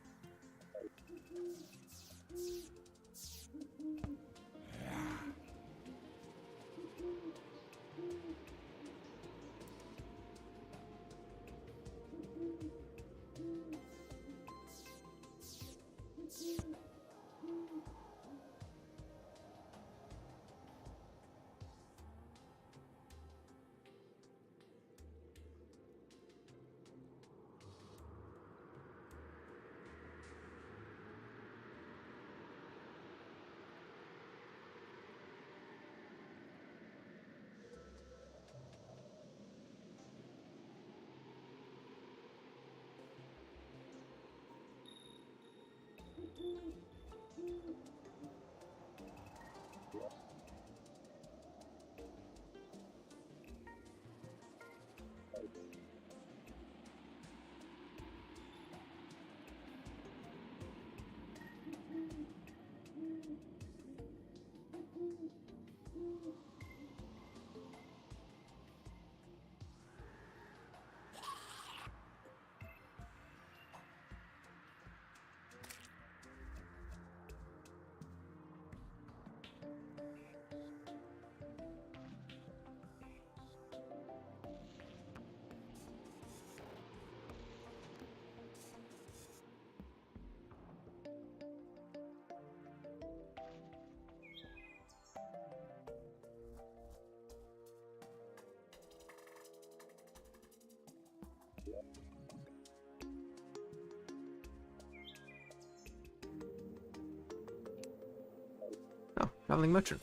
Oh, traveling merchant.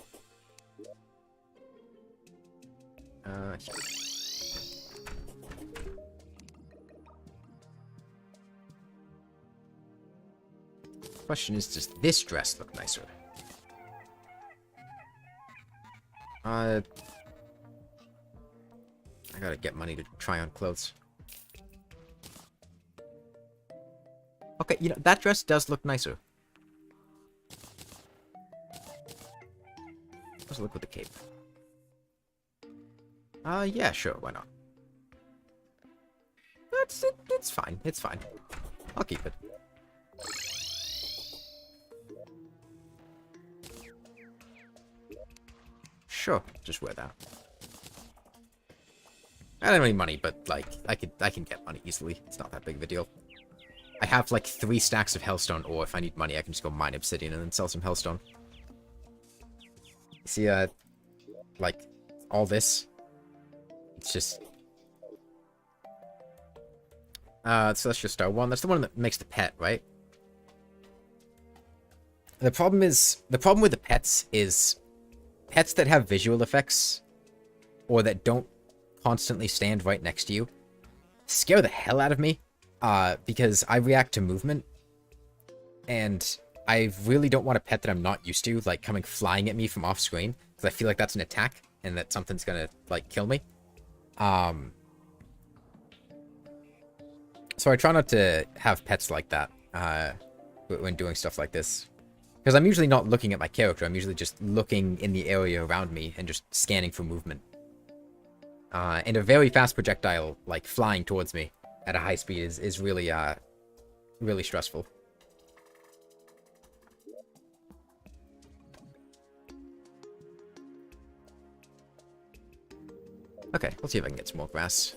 Here. Question is, does this dress look nicer? I gotta get money to try on clothes. Okay, you know, that dress does look nicer. Let's look with the cape. Yeah, sure, why not? It's fine, it's fine. I'll keep it. Sure, just wear that. I don't need money, but like I can get money easily. It's not that big of a deal. I have like 3 stacks of hellstone, or if I need money, I can just go mine obsidian and then sell some hellstone. See, like all this. It's just Celestial Star 1. That's the one that makes the pet, right? The problem with the pets is pets that have visual effects or that don't constantly stand right next to you scare the hell out of me, because I react to movement, and I really don't want a pet that I'm not used to, like, coming flying at me from off screen, because I feel like that's an attack, and that something's gonna, like, kill me. So I try not to have pets like that, when doing stuff like this. Because I'm usually not looking at my character, I'm usually just looking in the area around me and just scanning for movement. And a very fast projectile, like, flying towards me at a high speed is really, really stressful. Okay, let's see if I can get some more grass.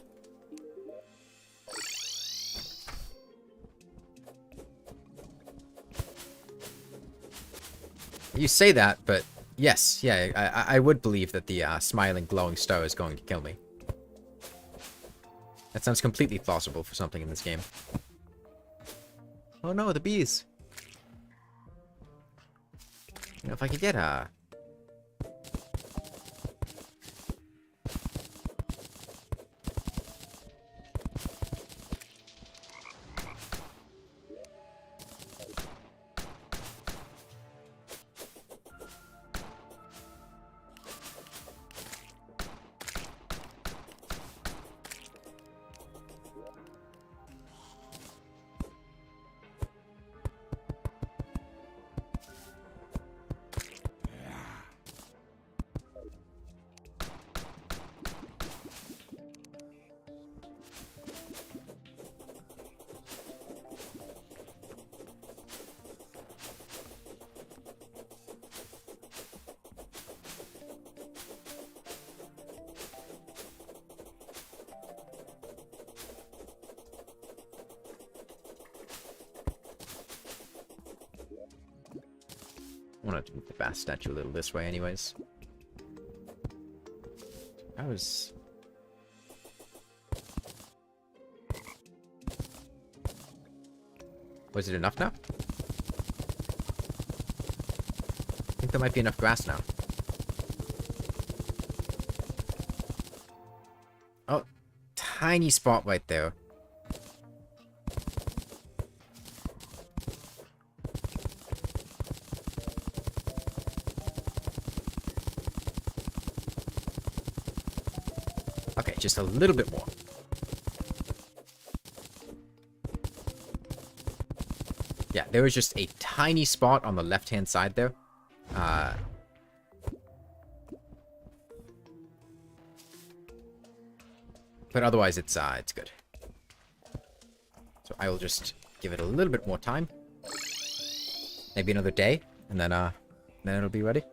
You say that, but yes, yeah, I would believe that the smiling, glowing star is going to kill me. That sounds completely plausible for something in this game. Oh no, the bees! You know, if I could get I want to move the bass statue a little this way anyways. Was it enough now? I think there might be enough grass now. Oh, tiny spot right there. Okay, just a little bit more. Yeah, there was just a tiny spot on the left-hand side there. But otherwise, it's good. So I will just give it a little bit more time. Maybe another day, and then it'll be ready.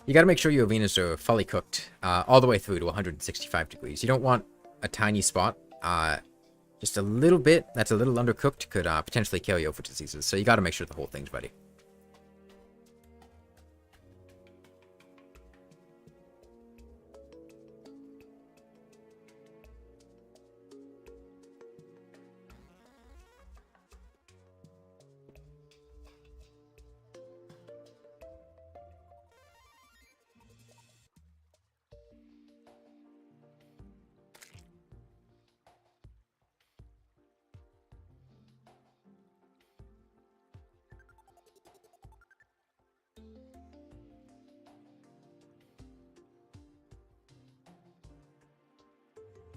You gotta make sure your arenas are fully cooked, all the way through to 165 degrees. You don't want a tiny spot. Just a little bit that's a little undercooked could potentially carry over diseases. So you gotta make sure the whole thing's ready.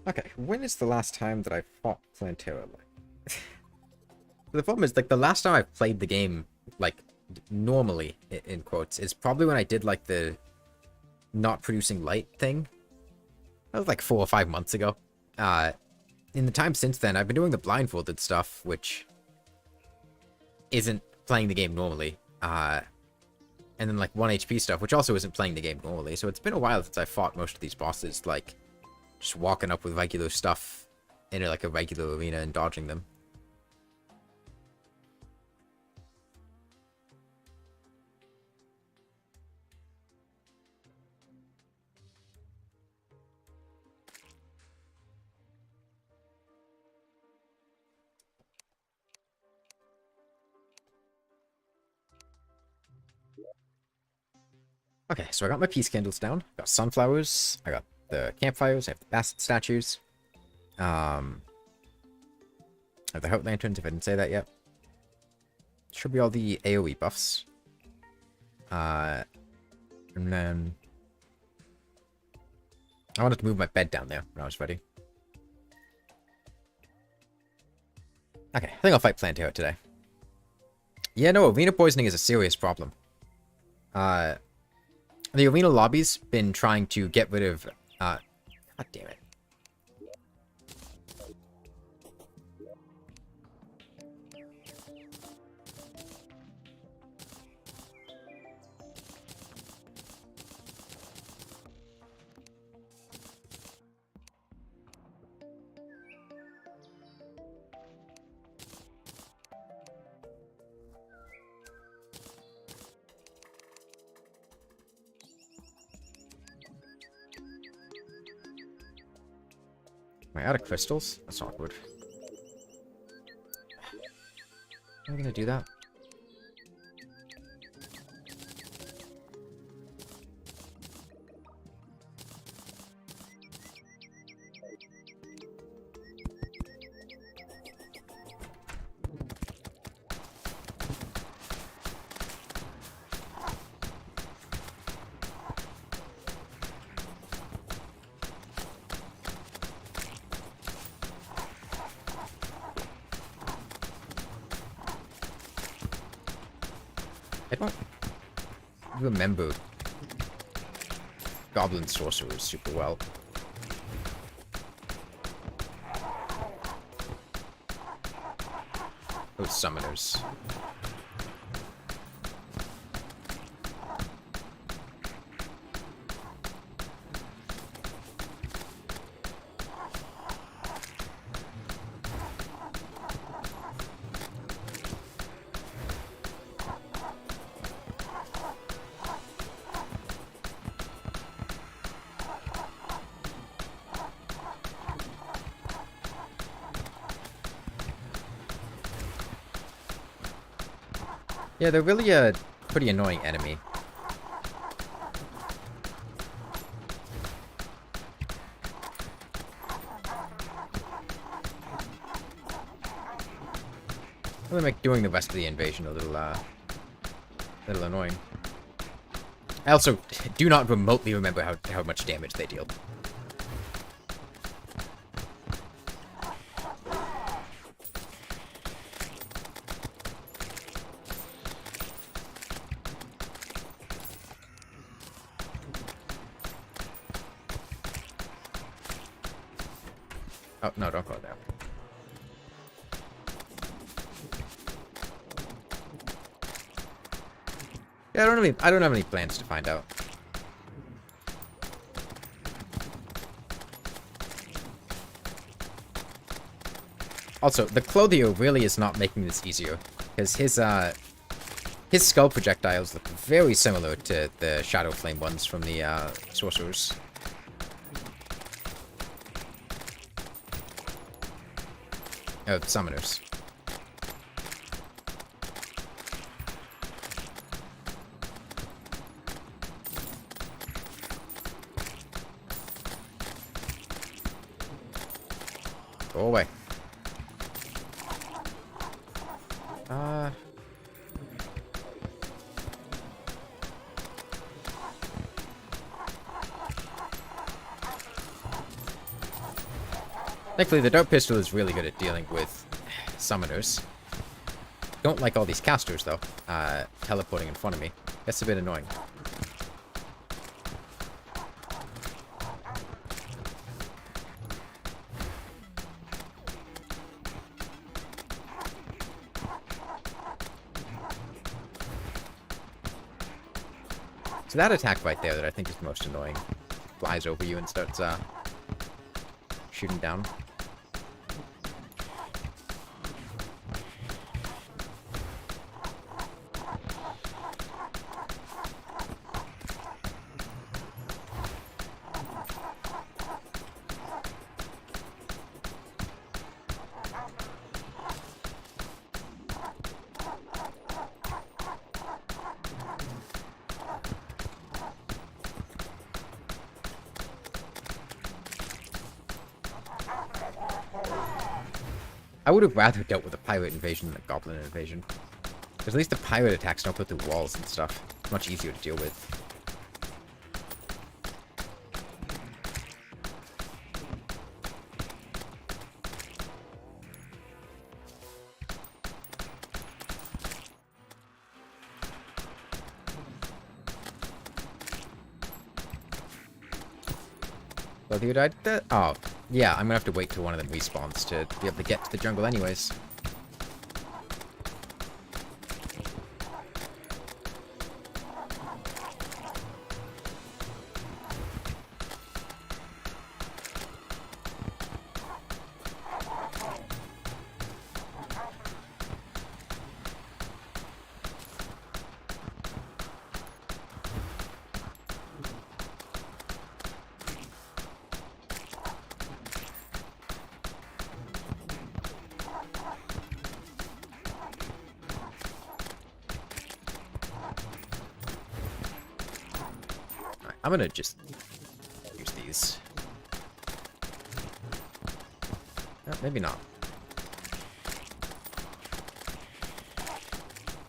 Okay, when is the last time that I fought Plantera? The problem is, like, the last time I played the game, like, normally, in quotes, is probably when I did, like, the not producing light thing. That was, like, 4 or 5 months ago. In the time since then, I've been doing the blindfolded stuff, which isn't playing the game normally. And then, like, 1 HP stuff, which also isn't playing the game normally. So it's been a while since I fought most of these bosses, like, just walking up with regular stuff in, like, a regular arena and dodging them. Okay, so I got my peace candles down. I got sunflowers. I got the campfires. I have the basset statues. I have the Hout Lanterns, if I didn't say that yet. Should be all the AoE buffs. And then... I wanted to move my bed down there when I was ready. Okay, I think I'll fight Plantera today. Yeah, no, arena poisoning is a serious problem. The arena lobby's been trying to get rid of... God damn it. Am I out of crystals? That's awkward. Am I gonna do that? I don't remember Goblin Sorcerers super well. Those summoners. Yeah, they're really a pretty annoying enemy. Really make doing the rest of the invasion a little annoying. I also do not remotely remember how much damage they deal. Oh, no, don't go there. Yeah, I don't have any plans to find out. Also, the Clothier really is not making this easier, because his skull projectiles look very similar to the Shadow Flame ones from the Sorcerers. Oh, Summoners. Go away. Thankfully, the Dart Pistol is really good at dealing with summoners. Don't like all these casters, though, teleporting in front of me. That's a bit annoying. So that attack right there that I think is the most annoying. Flies over you and starts shooting down. I would have rather dealt with a pirate invasion than a goblin invasion. Because at least the pirate attacks don't go through walls and stuff. It's much easier to deal with. Both of you died? Oh, yeah, I'm gonna have to wait till one of them respawns to be able to get to the jungle anyways. I'm gonna just use these. Maybe not.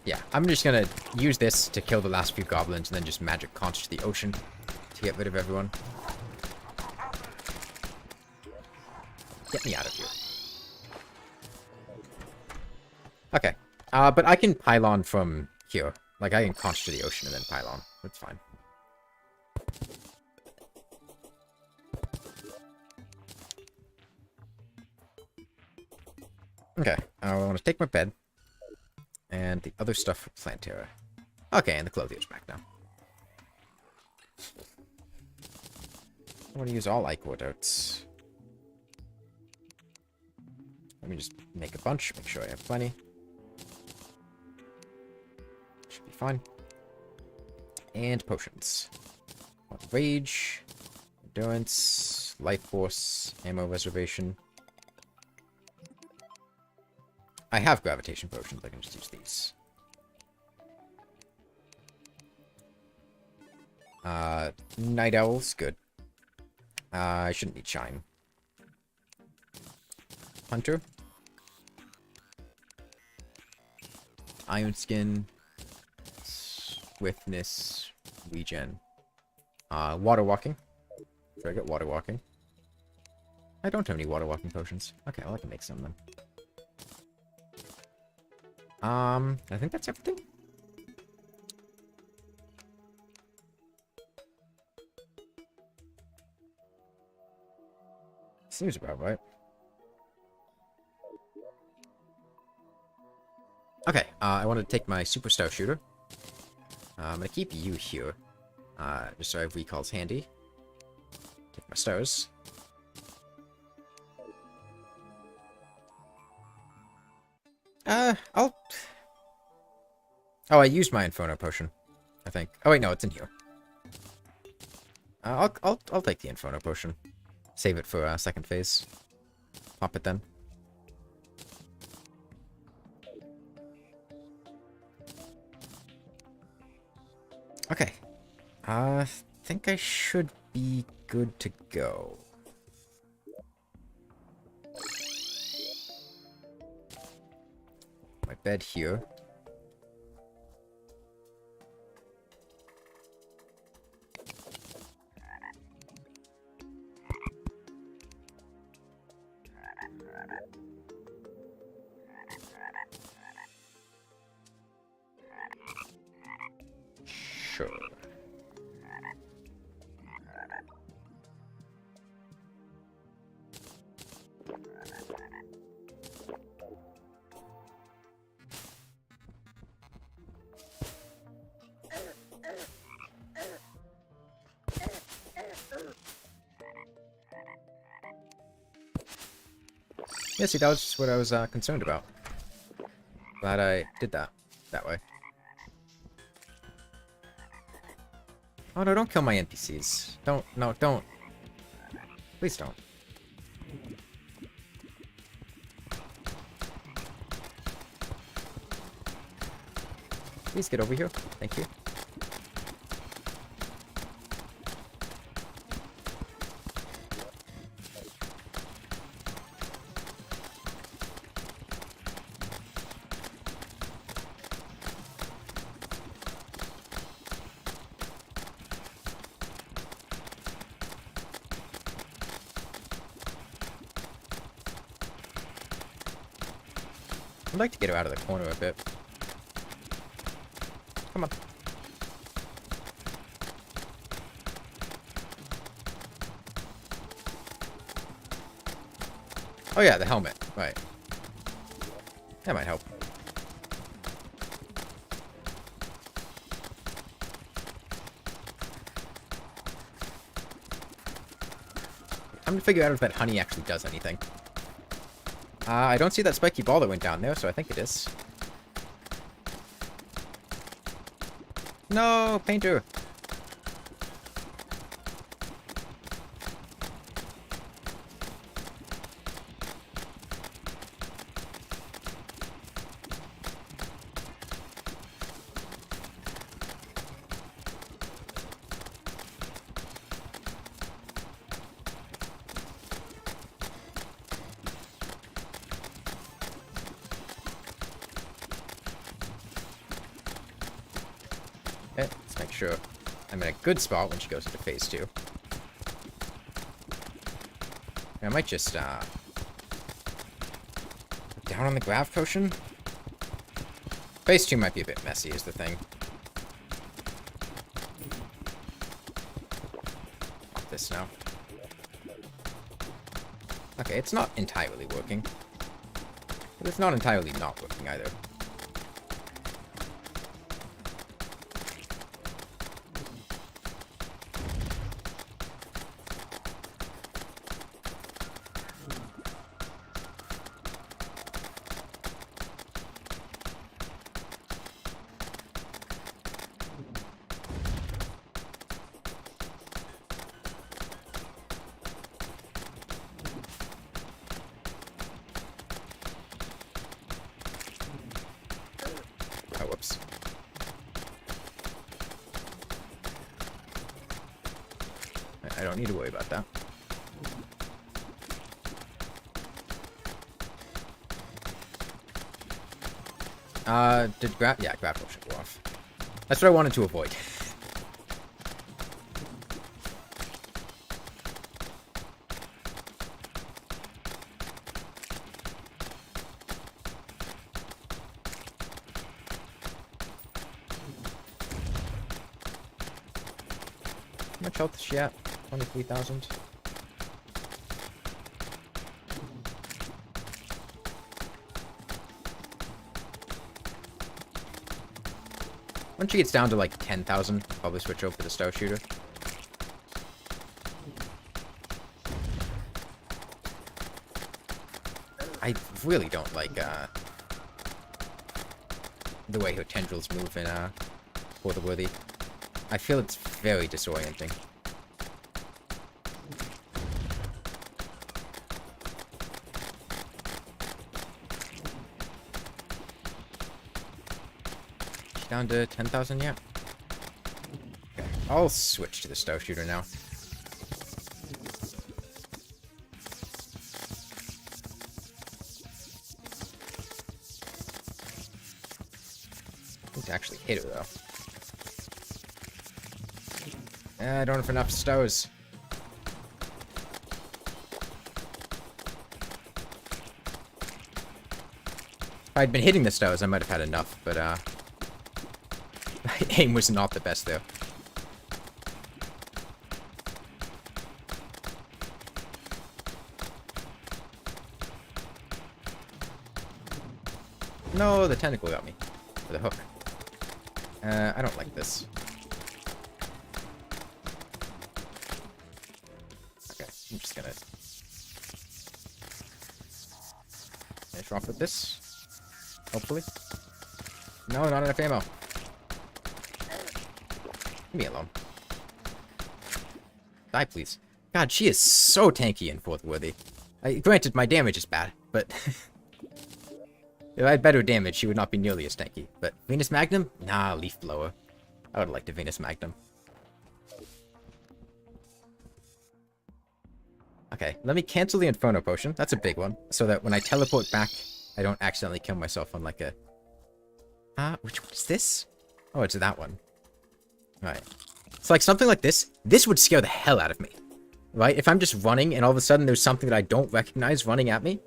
Yeah, I'm just gonna use this to kill the last few goblins and then just magic conch to the ocean to get rid of everyone. Get me out of here. Okay. But I can pylon from here. Like, I can conch to the ocean and then pylon. That's fine. Okay, I want to take my bed. And the other stuff for Plantera. Okay, and the clothier's back now. I want to use all Ichor darts. Let me just make a bunch, make sure I have plenty. Should be fine. And potions. Rage, Endurance, Life Force, Ammo Reservation. I have gravitation potions, I can just use these. Night Owl's good. I shouldn't need Shine. Hunter. Iron Skin. Swiftness. Regen. Water Walking. Should I get Water Walking? I don't have any Water Walking potions. Okay, well I can make some then. I think that's everything. Seems about right. Okay, I want to take my Superstar Shooter. I'm gonna keep you here. Just so I have recalls handy. Take my stars. I'll... Oh, I used my Inferno Potion, I think. Oh, wait, no, it's in here. I'll take the Inferno Potion. Save it for, second phase. Pop it then. Okay. I think I should be good to go. My bed here. Yeah, see, that was just what I was concerned about. Glad I did that way. Oh no, don't kill my NPCs. Don't. Please don't. Please get over here. Thank you. I'd like to get her out of the corner a bit. Come on. Oh yeah, the helmet. Right. That might help. I'm gonna figure out if that honey actually does anything. I don't see that spiky ball that went down there, so I think it is. No, painter! Okay, let's make sure I'm in a good spot when she goes into phase 2. I might just, down on the grav potion? Phase 2 might be a bit messy, is the thing. Not this now. Okay, it's not entirely working. But it's not entirely not working either. Oh, whoops. I don't need to worry about that. Did yeah, grapple should go off. That's what I wanted to avoid. How much health is she at? 23,000. Once she gets down to like 10,000, I'll probably switch over to the Star Shooter. I really don't like the way her tendrils move in For the Worthy. I feel it's very disorienting. Down to 10,000 yet? Okay, I'll switch to the Star Shooter now. Need to actually hit her though. I don't have enough stows. If I'd been hitting the stows, I might have had enough, but my aim was not the best there. No, the tentacle got me. Or the hook. I don't like this. Okay, I'm just gonna... better off with this. Hopefully. No, not enough ammo. Leave me alone. Die, please. God, she is so tanky and fourth-worthy. Granted, my damage is bad, but... if I had better damage, she would not be nearly as tanky. But Venus Magnum? Nah, Leaf Blower. I would like the Venus Magnum. Okay, let me cancel the Inferno Potion. That's a big one. So that when I teleport back, I don't accidentally kill myself on like a... which one is this? Oh, it's that one. Alright. So like something like this would scare the hell out of me. Right? If I'm just running and all of a sudden there's something that I don't recognize running at me.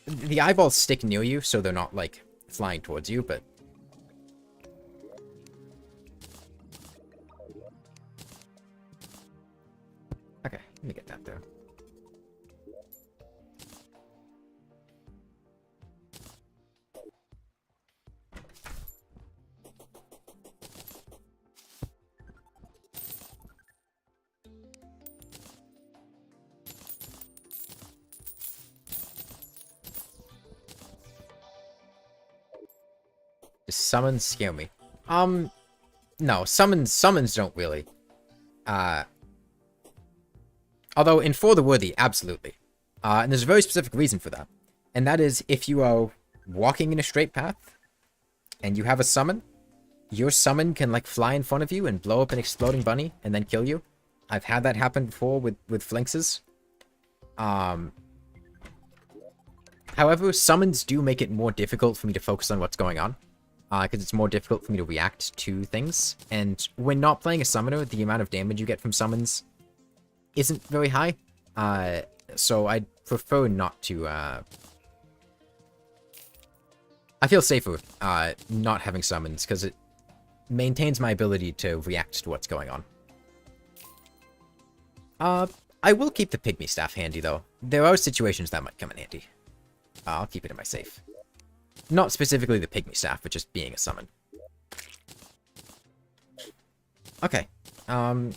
The eyeballs stick near you, so they're not like flying towards you, but... Okay, let me get that there. Summons scare me. No, summons don't really. Although in For the Worthy, absolutely. And there's a very specific reason for that. And that is if you are walking in a straight path and you have a summon, your summon can like fly in front of you and blow up an exploding bunny and then kill you. I've had that happen before with Flinxes. However, summons do make it more difficult for me to focus on what's going on. Because it's more difficult for me to react to things. And when not playing a summoner, the amount of damage you get from summons isn't very high. So I'd prefer not to... I feel safer not having summons, because it maintains my ability to react to what's going on. I will keep the Pygmy Staff handy, though. There are situations that might come in handy. I'll keep it in my safe. Not specifically the Pygmy Staff, but just being a summon. Okay. So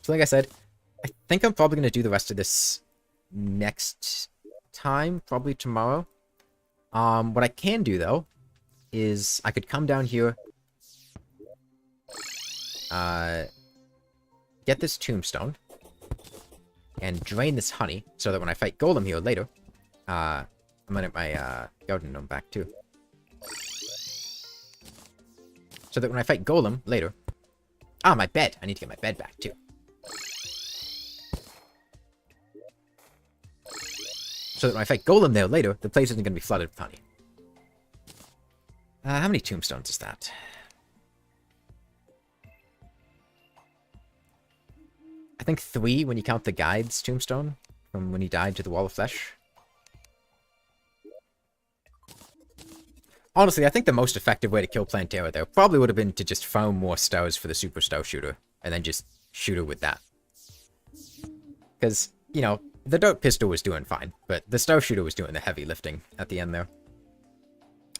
like I said, I think I'm probably going to do the rest of this next time, probably tomorrow. What I can do, though, is I could come down here, get this tombstone, and drain this honey, so that when I fight Golem here later, I'm gonna get my Garden Gnome back, too. So that when I fight Golem later... Ah, my bed! I need to get my bed back, too. So that when I fight Golem there later, the place isn't gonna be flooded with honey. How many tombstones is that? I think 3 when you count the guide's tombstone, from when he died to the Wall of Flesh. Honestly, I think the most effective way to kill Plantera there probably would have been to just farm more stars for the Super Star Shooter, and then just shoot her with that. Because, you know, the Dart Pistol was doing fine, but the Star Shooter was doing the heavy lifting at the end there.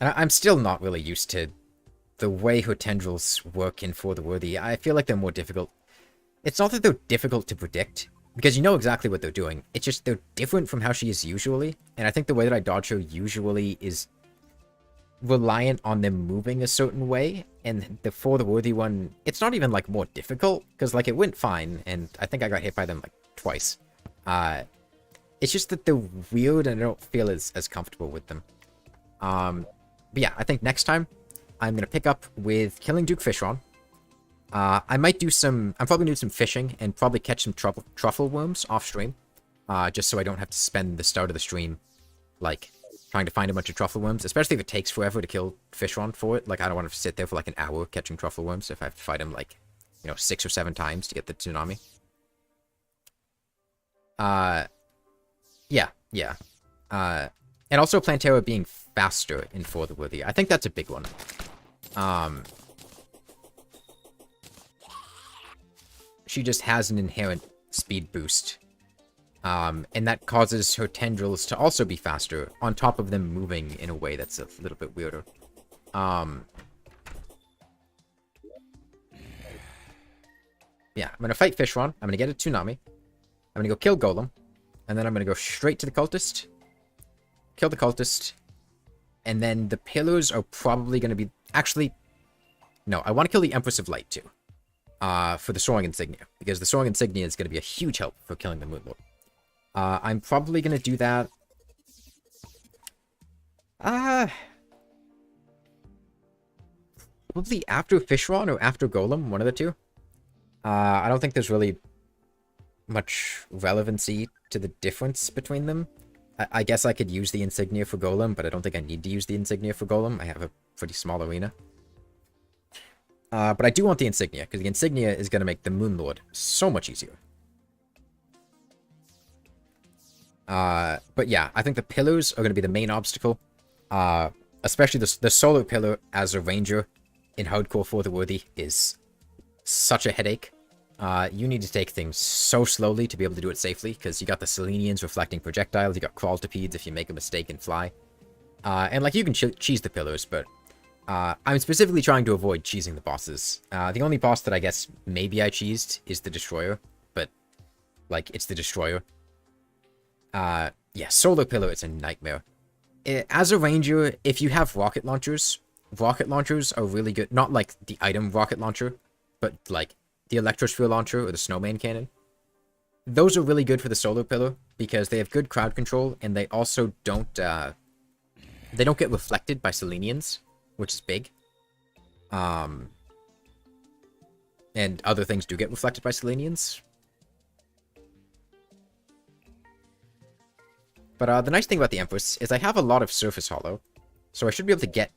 And I'm still not really used to the way her tendrils work in For the Worthy. I feel like they're more difficult. It's not that they're difficult to predict, because you know exactly what they're doing. It's just they're different from how she is usually, and I think the way that I dodge her usually is reliant on them moving a certain way, and the For the Worthy one, it's not even like more difficult, because like it went fine, and I think I got hit by them like twice. It's just that they're weird and I don't feel as comfortable with them. But yeah, I think next time I'm gonna pick up with killing Duke Fishron. I might do some, I'm probably gonna do some fishing and probably catch some truffle worms off stream. Just so I don't have to spend the start of the stream like trying to find a bunch of truffle worms, especially if it takes forever to kill Fishron for it. Like, I don't want to sit there for like an hour catching truffle worms if I have to fight him like, you know, 6 or 7 times to get the tsunami. Yeah. And also Plantera being faster in For the Worthy. I think that's a big one. She just has an inherent speed boost. And that causes her tendrils to also be faster, on top of them moving in a way that's a little bit weirder. Yeah, I'm gonna fight Fishron. I'm gonna get a tsunami. I'm gonna go kill Golem. And then I'm gonna go straight to the cultist. kill the cultist, and then the pillars are probably going to be... Actually, no, I want to kill the Empress of Light, too. For the Soaring Insignia, because the Soaring Insignia is going to be a huge help for killing the Moonlord. I'm probably going to do that... Probably after Fishron or after Golem, one of the two. I don't think there's really much relevancy to the difference between them. I guess I could use the Insignia for Golem, but I don't think I need to use the Insignia for Golem. I have a pretty small arena. But I do want the Insignia, because the Insignia is going to make the Moonlord so much easier. But yeah, I think the pillars are going to be the main obstacle. Especially the Solar Pillar as a Ranger in Hardcore for the Worthy is such a headache. You need to take things so slowly to be able to do it safely, because you got the Selenians reflecting projectiles, you got Crawltipedes if you make a mistake and fly. And like, you can cheese the pillars, but I'm specifically trying to avoid cheesing the bosses. The only boss that I guess maybe I cheesed is the Destroyer, but like, it's the Destroyer. Yeah, Solar Pillar is a nightmare. As a Ranger, if you have rocket launchers are really good. Not like the item rocket launcher, but like the Electrosphere launcher or the Snowman cannon. Those are really good for the Solar Pillar because they have good crowd control, and they also don't get reflected by Selenians, which is big. And other things do get reflected by Selenians. But the nice thing about the Empress is I have a lot of surface hollow, so I should be able to get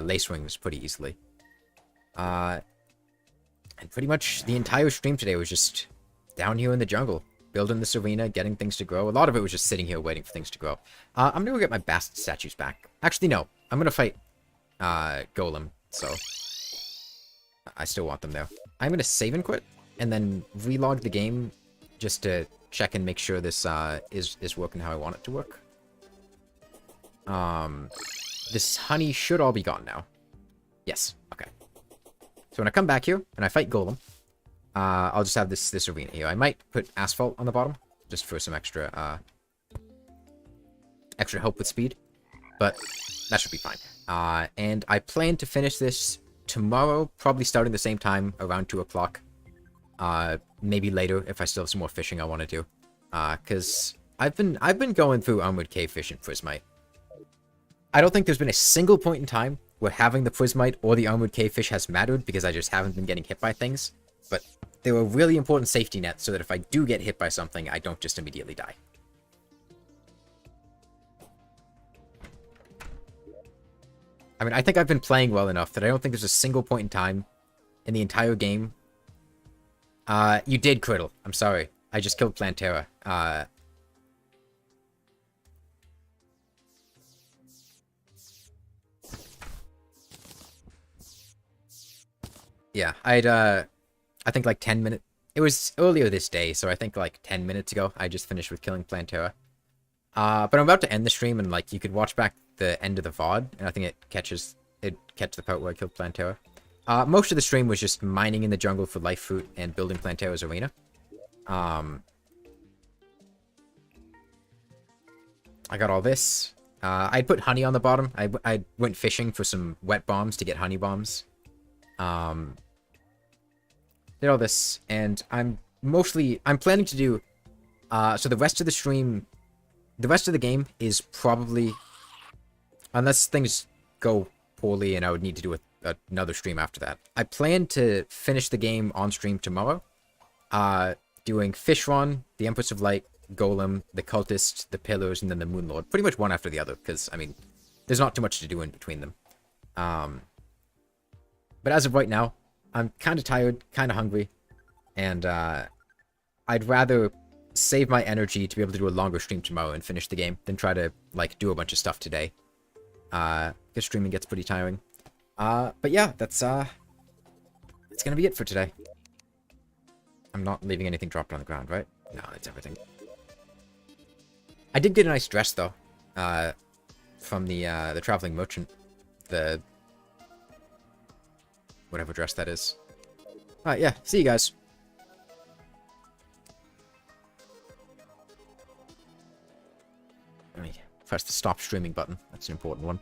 Lace Wings pretty easily. And pretty much the entire stream today was just down here in the jungle, building this arena, getting things to grow. A lot of it was just sitting here waiting for things to grow. I'm gonna go get my Bast statues back. Actually, no. I'm gonna fight Golem, so I still want them there. I'm gonna save and quit, and then relog the game just to check and make sure this is working how I want it to work. This honey should all be gone now. Yes, okay. So when I come back here and I fight Golem, I'll just have this arena here. I might put asphalt on the bottom just for some extra help with speed, but that should be fine. And I plan to finish this tomorrow, probably starting the same time, around 2 o'clock. Maybe later if I still have some more fishing I want to do. Because I've been going through Armored Cave Fish and Prismite. I don't think there's been a single point in time where having the Prismite or the Armored Cave Fish has mattered, because I just haven't been getting hit by things. But they're a really important safety net so that if I do get hit by something, I don't just immediately die. I mean, I think I've been playing well enough that I don't think there's a single point in time in the entire game. You did, Criddle. I'm sorry. I just killed Plantera. Yeah, I think like 10 minutes... It was earlier this day, so I think like 10 minutes ago, I just finished with killing Plantera. But I'm about to end the stream, and like, you could watch back the end of the VOD, and I think it catches the part where I killed Plantera. Most of the stream was just mining in the jungle for life fruit and building Plantera's arena. I got all this. I put honey on the bottom. I went fishing for some wet bombs to get honey bombs. Did all this, and I'm planning to do, so the rest of the stream, the rest of the game is probably, unless things go poorly and I would need to do another stream after that. I plan to finish the game on stream tomorrow, doing Fishron, the Empress of Light, Golem, the Cultist, the Pillars, and then the Moonlord. Pretty much one after the other, because, I mean, there's not too much to do in between them. But as of right now, I'm kind of tired, kind of hungry, and I'd rather save my energy to be able to do a longer stream tomorrow and finish the game than try to, like, do a bunch of stuff today. Because streaming gets pretty tiring. But yeah, that's gonna be it for today. I'm not leaving anything dropped on the ground, right? No, it's everything. I did get a nice dress, though, from the Traveling Merchant. The... whatever dress that is. Alright, yeah, see you guys. Let me Press the stop streaming button. That's an important one.